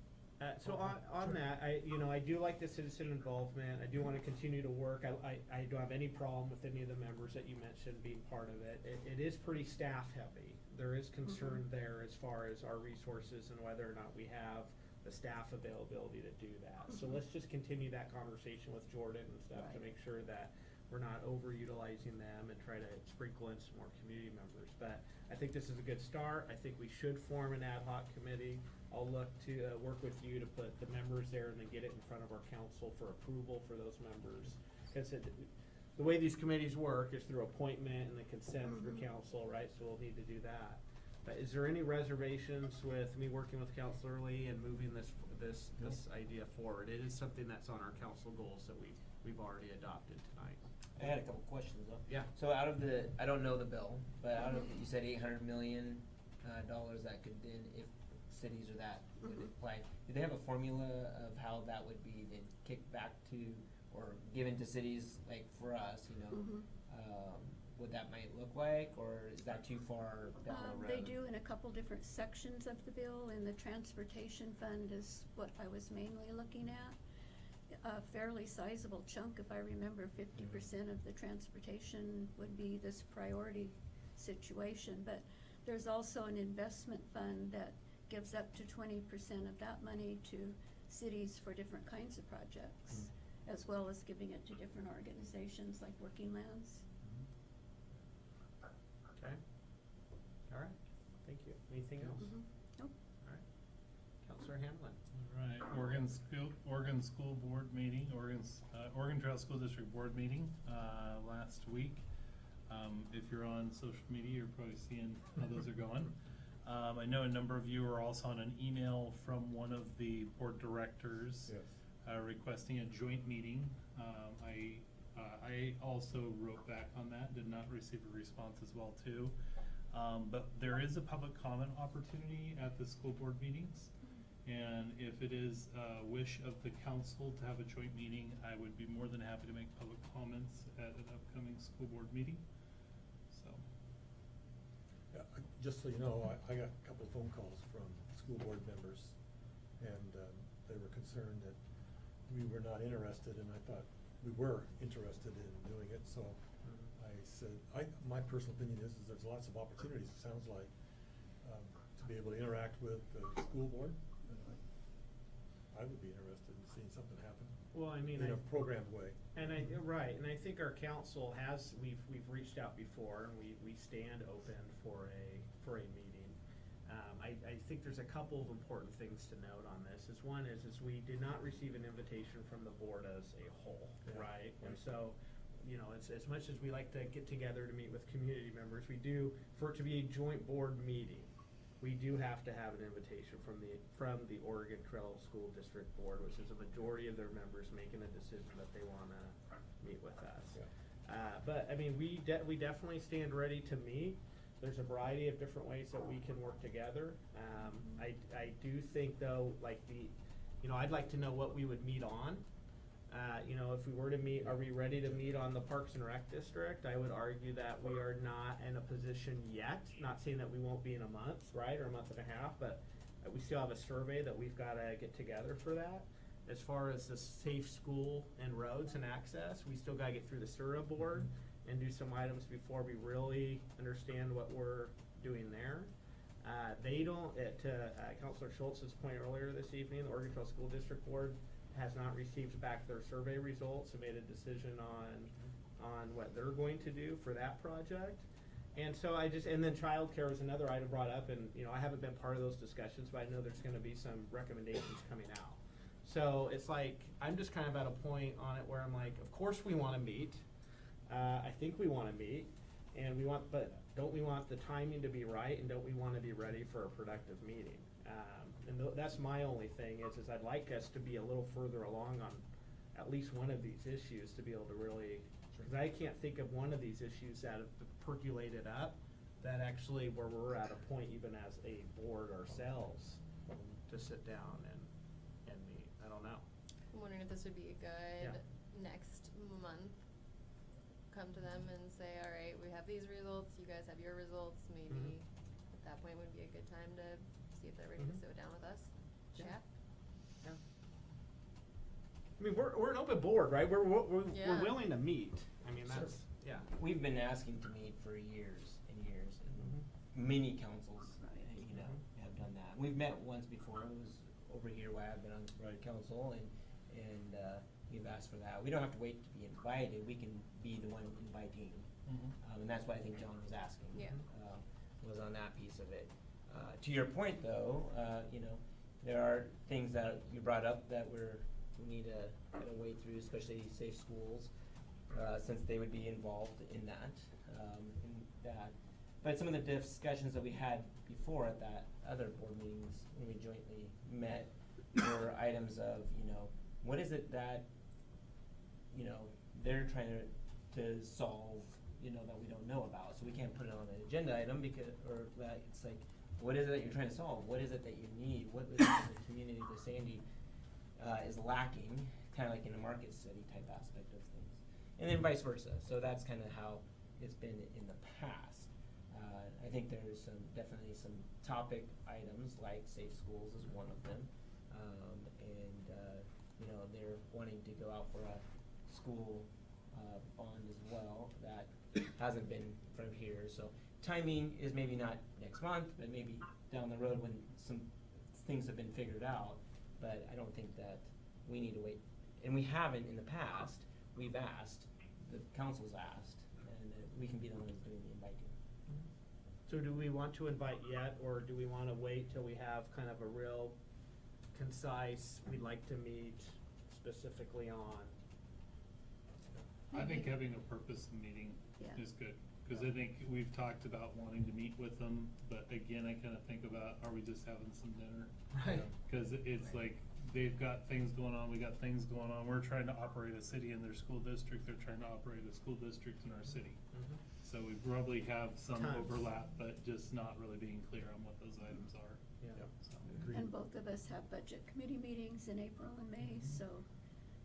So on that, I do like the citizen involvement. I do want to continue to work. I don't have any problem with any of the members that you mentioned being part of it. It is pretty staff heavy. There is concern there as far as our resources and whether or not we have the staff availability to do that. So let's just continue that conversation with Jordan and stuff to make sure that we're not overutilizing them and try to sprinkle in some more community members. But I think this is a good start. I think we should form an ad hoc committee. I'll look to work with you to put the members there and then get it in front of our council for approval for those members. Because the way these committees work is through appointment and the consent through council, right? So we'll need to do that. But is there any reservations with me working with Councilor Lee and moving this idea forward? It is something that's on our council goals that we've already adopted tonight.
I had a couple questions though.
Yeah.
So out of I don't know the bill, but out of, you said $800 million that could then, if cities or that would apply, do they have a formula of how that would be then kicked back to or given to cities like for us, what that might look like, or is that too far down the road?
They do in a couple different sections of the bill, and the transportation fund is what I was mainly looking at. A fairly sizable chunk, if I remember, 50% of the transportation would be this priority situation, but there's also an investment fund that gives up to 20% of that money to cities for different kinds of projects, as well as giving it to different organizations like Working Lands.
Okay. All right. Thank you. Anything else?
Nope.
All right. Councilor Hamlin.
All right. Oregon School Board meeting, Oregon Trail School District Board meeting last week. If you're on social media, you're probably seeing how those are going. I know a number of you are also on an email from one of the board directors requesting a joint meeting. I also wrote back on that, did not receive a response as well too. But there is a public comment opportunity at the school board meetings. And if it is a wish of the council to have a joint meeting, I would be more than happy to make public comments at an upcoming school board meeting. So.
Yeah, just so you know, I got a couple of phone calls from school board members, and they were concerned that we were not interested, and I thought we were interested in doing it. So I said, my personal opinion is there's lots of opportunities, it sounds like, to be able to interact with the school board. I would be interested in seeing something happen.
Well, I mean,
in a programmed way.
And I think our council we've reached out before, and we stand open for a meeting. I think there's a couple of important things to note on this. One is we did not receive an invitation from the board as a whole, right? And so, it's as much as we like to get together to meet with community members, we do, for it to be a joint board meeting, we do have to have an invitation from the Oregon Trail School District Board, which is a majority of their members making a decision that they wanna meet with us. But, I mean, we definitely stand ready to meet. There's a variety of different ways that we can work together. I do think though, like I'd like to know what we would meet on. If we were to meet, are we ready to meet on the Parks and Rec District? I would argue that we are not in a position yet, not saying that we won't be in a month, right, or a month and a half, but we still have a survey that we've gotta get together for that. As far as the safe school and roads and access, we still gotta get through the SURA board and do some items before we really understand what we're doing there. They don't, to Councilor Schultz's point earlier this evening, the Oregon Trail School District Board has not received back their survey results and made a decision on what they're going to do for that project. And so and then childcare was another item brought up, and I haven't been part of those discussions, but I know there's gonna be some recommendations coming out. So it's like, I'm just kind of at a point on it where I'm like, of course we wanna meet. I think we wanna meet, but don't we want the timing to be right, and don't we wanna be ready for a productive meeting? That's my only thing is I'd like us to be a little further along on at least one of these issues to be able to really, because I can't think of one of these issues that have percolated up that actually where we're at a point even as a board ourselves to sit down and meet. I don't know.
I'm wondering if this would be a good next month, come to them and say, all right, we have these results, you guys have your results, maybe at that point would be a good time to see if they're ready to sit down with us, chat.
Yeah. I mean, we're an open board, right? We're willing to meet. I mean, that's,
We've been asking to meet for years and years, and many councils, have done that. We've met once before. It was over here while I've been on council, and you've asked for that. We don't have to wait to be invited. We can be the one inviting, and that's what I think John was asking. Was on that piece of it. To your point, though, there are things that you brought up that we need to kind of wade through, especially safe schools, since they would be involved in that. But some of the discussions that we had before at that other board meetings when we jointly met were items of, what is it that, they're trying to solve, that we don't know about. So we can't put it on an agenda item or that it's like, what is it that you're trying to solve? What is it that you need? What is it that the community of Sandy is lacking, kind of like in a market study type aspect of things. And then vice versa. So that's kind of how it's been in the past. I think there's definitely some topic items like safe schools is one of them. They're wanting to go out for a school bond as well that hasn't been from here. So timing is maybe not next month, but maybe down the road when some things have been figured out. But I don't think that we need to wait. And we haven't in the past. We've asked, the council's asked, and we can be the ones doing the inviting.
So do we want to invite yet, or do we want to wait till we have kind of a real concise, we'd like to meet specifically on?
I think having a purpose meeting is good, because I think we've talked about wanting to meet with them, but again, I kind of think about, are we just having some dinner?
Right.
Because it's like, they've got things going on, we got things going on, we're trying to operate a city in their school district, they're trying to operate a school district in our city. So we probably have some overlap, but just not really being clear on what those items are. So.
And both of us have budget committee meetings in April and May, so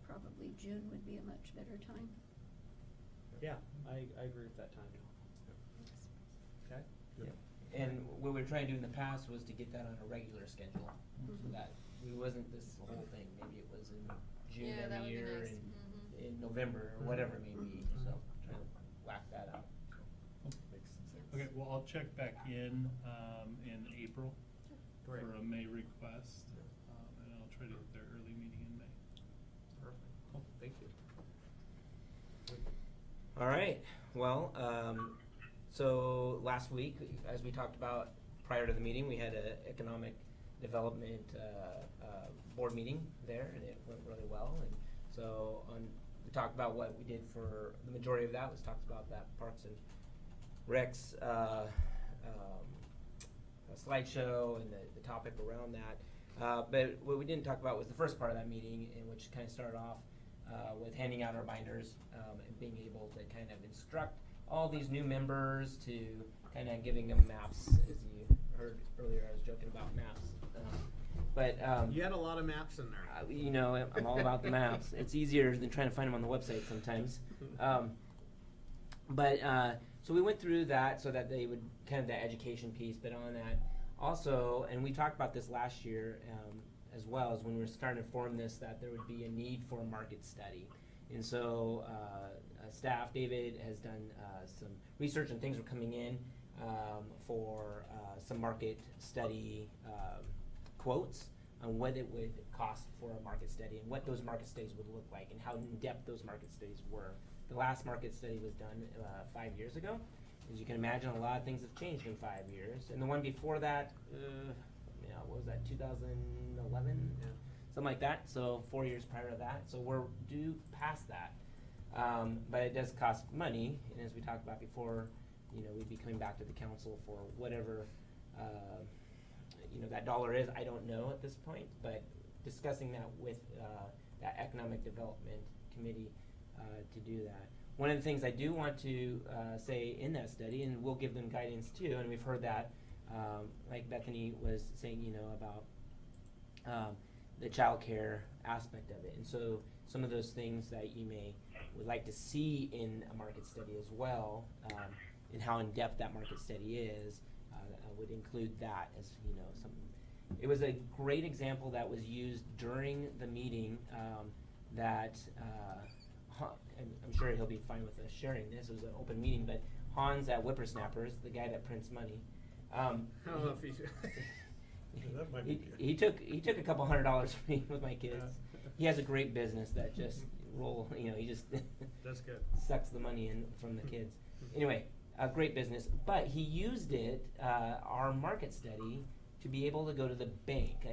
probably June would be a much better time.
Yeah, I agree with that time. Okay.
Yeah. And what we were trying to do in the past was to get that on a regular schedule, so that it wasn't this whole thing. Maybe it was in June every year,
nice.
and in November or whatever it may be. So trying to whack that out.
Okay, well, I'll check back in April for a May request, and I'll try to hit their early meeting in May.
Perfect. Cool. Thank you.
All right. Well, so last week, as we talked about prior to the meeting, we had an economic development board meeting there, and it went really well. And so we talked about what we did for the majority of that was talked about that Parks and Recs slideshow and the topic around that. But what we didn't talk about was the first part of that meeting, in which kind of started off with handing out our binders and being able to kind of instruct all these new members to kind of giving them maps, as you heard earlier. I was joking about maps. But
you had a lot of maps in there.
you know, I'm all about the maps. It's easier than trying to find them on the website sometimes. So we went through that so that they would kind of the education piece, but on that also, and we talked about this last year as well, as when we were starting to form this, that there would be a need for a market study. And so staff, David, has done some research and things were coming in for some market study quotes on what it would cost for a market study and what those market studies would look like and how in-depth those market studies were. The last market study was done 5 years ago. As you can imagine, a lot of things have changed in 5 years. And the one before that, what was that, 2011?
Yeah.
Something like that. So 4 years prior to that. So we're due past that. But it does cost money. And as we talked about before, we'd be coming back to the council for whatever, that dollar is. I don't know at this point, but discussing that with that Economic Development Committee to do that. One of the things I do want to say in that study, and we'll give them guidance too, and we've heard that, like Bethany was saying, about the child care aspect of it. And so some of those things that you would like to see in a market study as well, and how in-depth that market study is, would include that as, something. It was a great example that was used during the meeting that I'm sure he'll be fine with us sharing this. It was an open meeting, but Hans at Whippersnappers, the guy that prints money,
I don't know if he's
That might be
he took a couple $100 from me with my kids. He has a great business that just he just
that's good.
sucks the money in from the kids. Anyway, a great business, but he used it, our market study, to be able to go to the bank.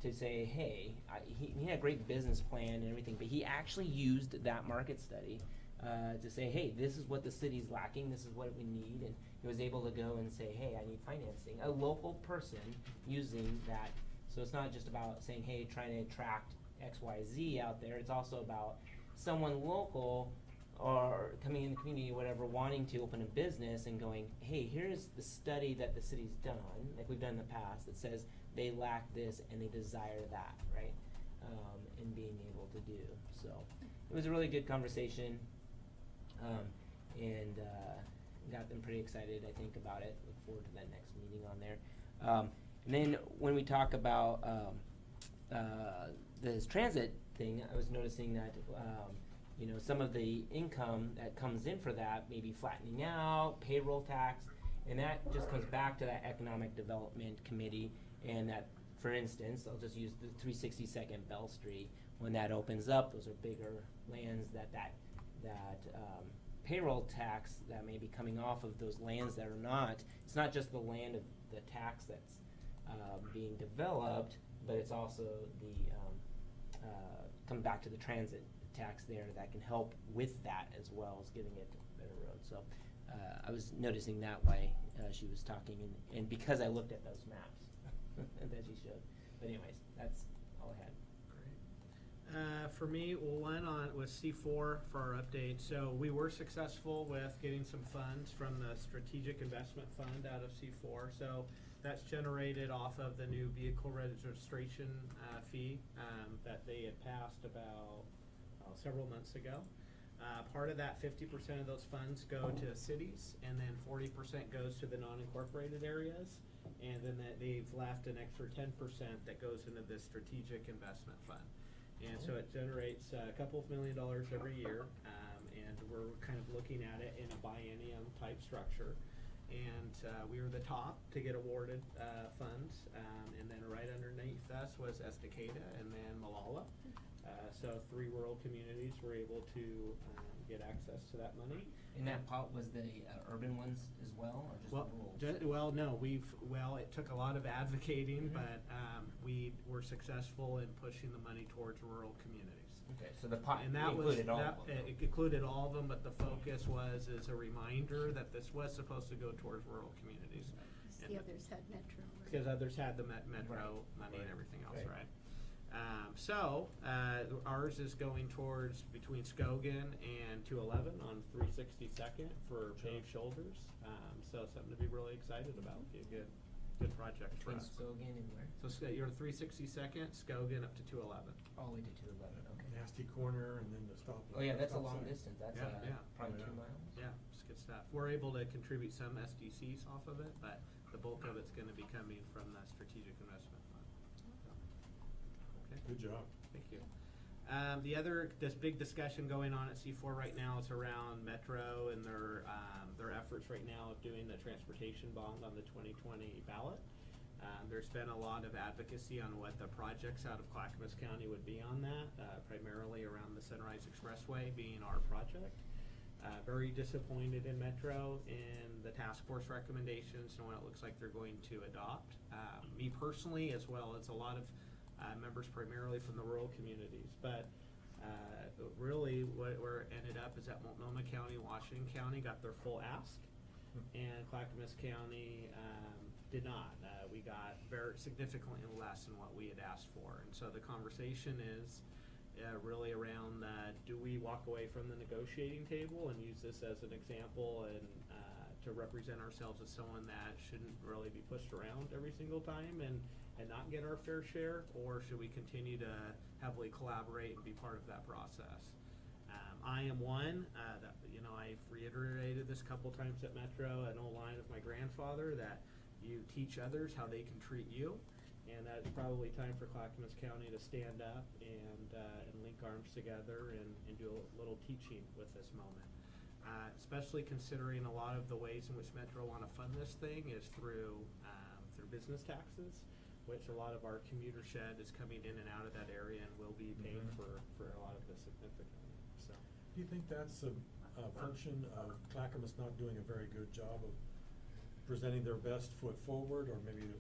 To say, hey, he had a great business plan and everything, but he actually used that market study to say, hey, this is what the city's lacking, this is what we need, and he was able to go and say, hey, I need financing. A local person using that, so it's not just about saying, hey, trying to attract X, Y, Z out there, it's also about someone local or coming in the community or whatever, wanting to open a business and going, hey, here's the study that the city's done, like we've done in the past, that says they lack this and they desire that, right? And being able to do. So it was a really good conversation, and got them pretty excited, I think, about it. Look forward to that next meeting on there. And then when we talk about this transit thing, I was noticing that some of the income that comes in for that may be flattening out, payroll tax, and that just comes back to that Economic Development Committee. And that, for instance, I'll just use the 362nd Bell Street. When that opens up, those are bigger lands that payroll tax that may be coming off of those lands that are not. It's not just the land of the tax that's being developed, but it's also the coming back to the transit tax there that can help with that as well as giving it a better road. So I was noticing that while she was talking, and because I looked at those maps. That she showed. But anyways, that's all I had.
Great. For me, one was C4 for our update. So we were successful with getting some funds from the Strategic Investment Fund out of C4. So that's generated off of the new vehicle registration fee that they had passed about several months ago. Part of that, 50% of those funds go to cities, and then 40% goes to the non-incorporated areas. And then they've left an extra 10% that goes into this Strategic Investment Fund. And so it generates a couple of $1 million every year, and we're kind of looking at it in a biennium type structure. And we were the top to get awarded funds, and then right underneath us was Estacada and then Malala. So 3 rural communities were able to get access to that money.
And that pot was the urban ones as well, or just the rural?
No, it took a lot of advocating, but we were successful in pushing the money towards rural communities.
Okay, so the pot
and that
included all of them.
It included all of them, but the focus was as a reminder that this was supposed to go towards rural communities.
The others had Metro, right?
Because others had the Metro money and everything else, right? So ours is going towards between Skogan and 211 on 362nd for paved shoulders. So something to be really excited about. Be a good project for
Between
us.
Skogan and where?
So you're 362nd, Skogan up to 211.
All the way to 211, okay.
Nasty corner and then the stop.
Oh yeah, that's a
stop
long
sign.
distance, that's
Yeah.
probably
Oh,
2
yeah.
miles.
Yeah, it's good stuff. We're able to contribute some SDCs off of it, but the bulk of it's going to be coming from the Strategic Investment Fund. Okay.
Good job.
Thank you. This big discussion going on at C4 right now is around Metro and their efforts right now of doing the transportation bond on the 2020 ballot. There's been a lot of advocacy on what the projects out of Clackamas County would be on that, primarily around the Sunrise Expressway being our project. Very disappointed in Metro in the task force recommendations and what it looks like they're going to adopt. Me personally, as well as a lot of members primarily from the rural communities. But really what we're ended up is that Multnomah County, Washington County got their full ask, and Clackamas County did not. We got very significantly less than what we had asked for. And so the conversation is really around do we walk away from the negotiating table and use this as an example and to represent ourselves as someone that shouldn't really be pushed around every single time and not get our fair share, or should we continue to heavily collaborate and be part of that process? I am one that, I've reiterated this a couple times at Metro, an old line of my grandfather, that you teach others how they can treat you, and that it's probably time for Clackamas County to stand up and link arms together and do a little teaching with this moment. Especially considering a lot of the ways in which Metro want to fund this thing is through business taxes, which a lot of our commuter shed is coming in and out of that area and will be paying for a lot of this significantly. So,
Do you think that's a function of Clackamas not doing a very good job of presenting their best foot forward, or maybe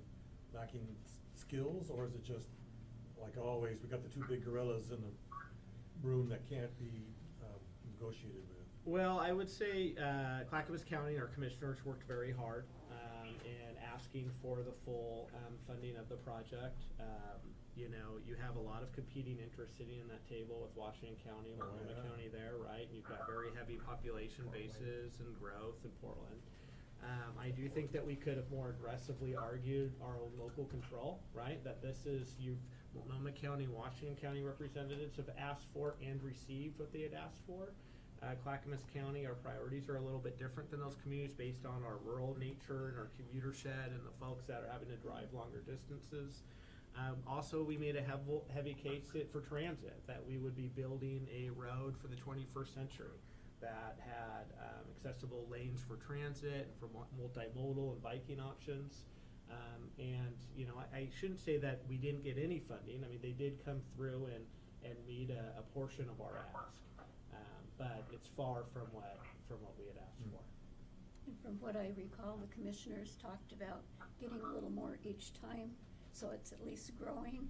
lacking skills, or is it just, like always, we got the two big gorillas in the room that can't be negotiated with?
well, I would say Clackamas County, our commissioners worked very hard in asking for the full funding of the project. You have a lot of competing interests sitting in that table with Washington County and Multnomah County there, right? And you've got very heavy population bases and growth in Portland. I do think that we could have more aggressively argued our own local control, right? That this is, Multnomah County, Washington County representatives have asked for and received what they had asked for. Clackamas County, our priorities are a little bit different than those communities based on our rural nature and our commuter shed and the folks that are having to drive longer distances. Also, we made a heavy case for transit, that we would be building a road for the 21st century that had accessible lanes for transit and for multimodal and biking options. I shouldn't say that we didn't get any funding. I mean, they did come through and meet a portion of our ask, but it's far from what we had asked for.
And from what I recall, the commissioners talked about getting a little more each time, so it's at least growing.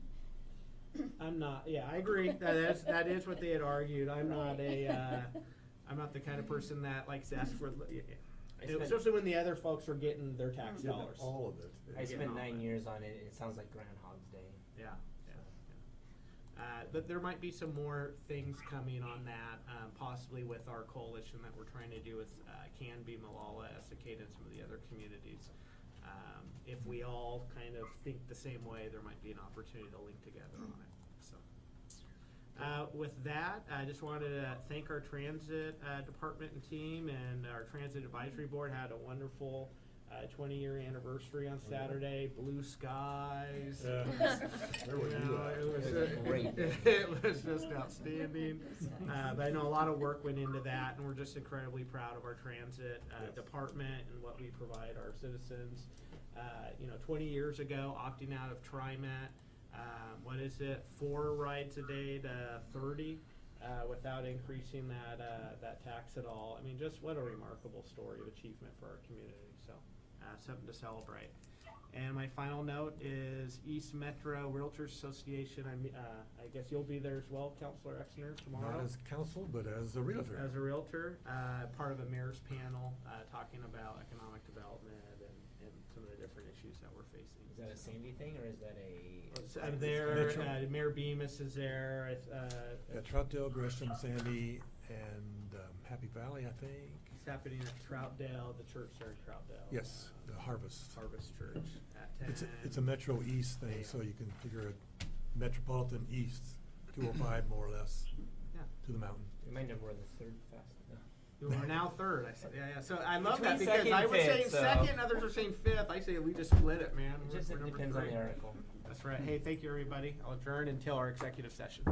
I agree. That is what they had argued. I'm not the kind of person that likes to ask for, especially when the other folks are getting their tax dollars.
All of it.
I spent 9 years on it, it sounds like Groundhog's Day.
Yeah. But there might be some more things coming on that, possibly with our coalition that we're trying to do with Canby, Malala, Estacada, and some of the other communities. If we all kind of think the same way, there might be an opportunity to link together on it. So, with that, I just wanted to thank our transit department and team, and our transit advisory board had a wonderful 20-year anniversary on Saturday. Blue skies.
Yeah. Where were you at?
It was
great.
It was just outstanding. But I know a lot of work went into that, and we're just incredibly proud of our transit department and what we provide our citizens. 20 years ago, opting out of TriMet, 4 rides a day to 30 without increasing that tax at all. I mean, just what a remarkable story of achievement for our community. So, something to celebrate. And my final note is East Metro Realtors Association. I guess you'll be there as well, Councilor Exner, tomorrow.
Not as counsel, but as a realtor.
As a realtor, part of a mayor's panel talking about economic development and some of the different different issues that we're facing.
Is that a Sandy thing, or is that a?
It's, there,
Metro.
Mayor Bemis is there,
Yeah, Troutdale, Gresham, Sandy, and Happy Valley, I think.
it's happening at Troutdale, the church there in Troutdale.
Yes, the Harvest.
Harvest Church at 10.
It's a Metro East thing,
a.m.
so you can figure it Metropolitan East, 205 more or less,
Yeah.
to the mountain.
Remind them we're the third fastest.
We're now third. I said, yeah. So I love
Between
that because
second
I
and
was
fifth,
saying
so-
second, others are saying fifth. I say we just split it, man.
It just
We're number
depends on
3.
the article.
That's right. Hey, thank you, everybody. I'll adjourn until our executive session.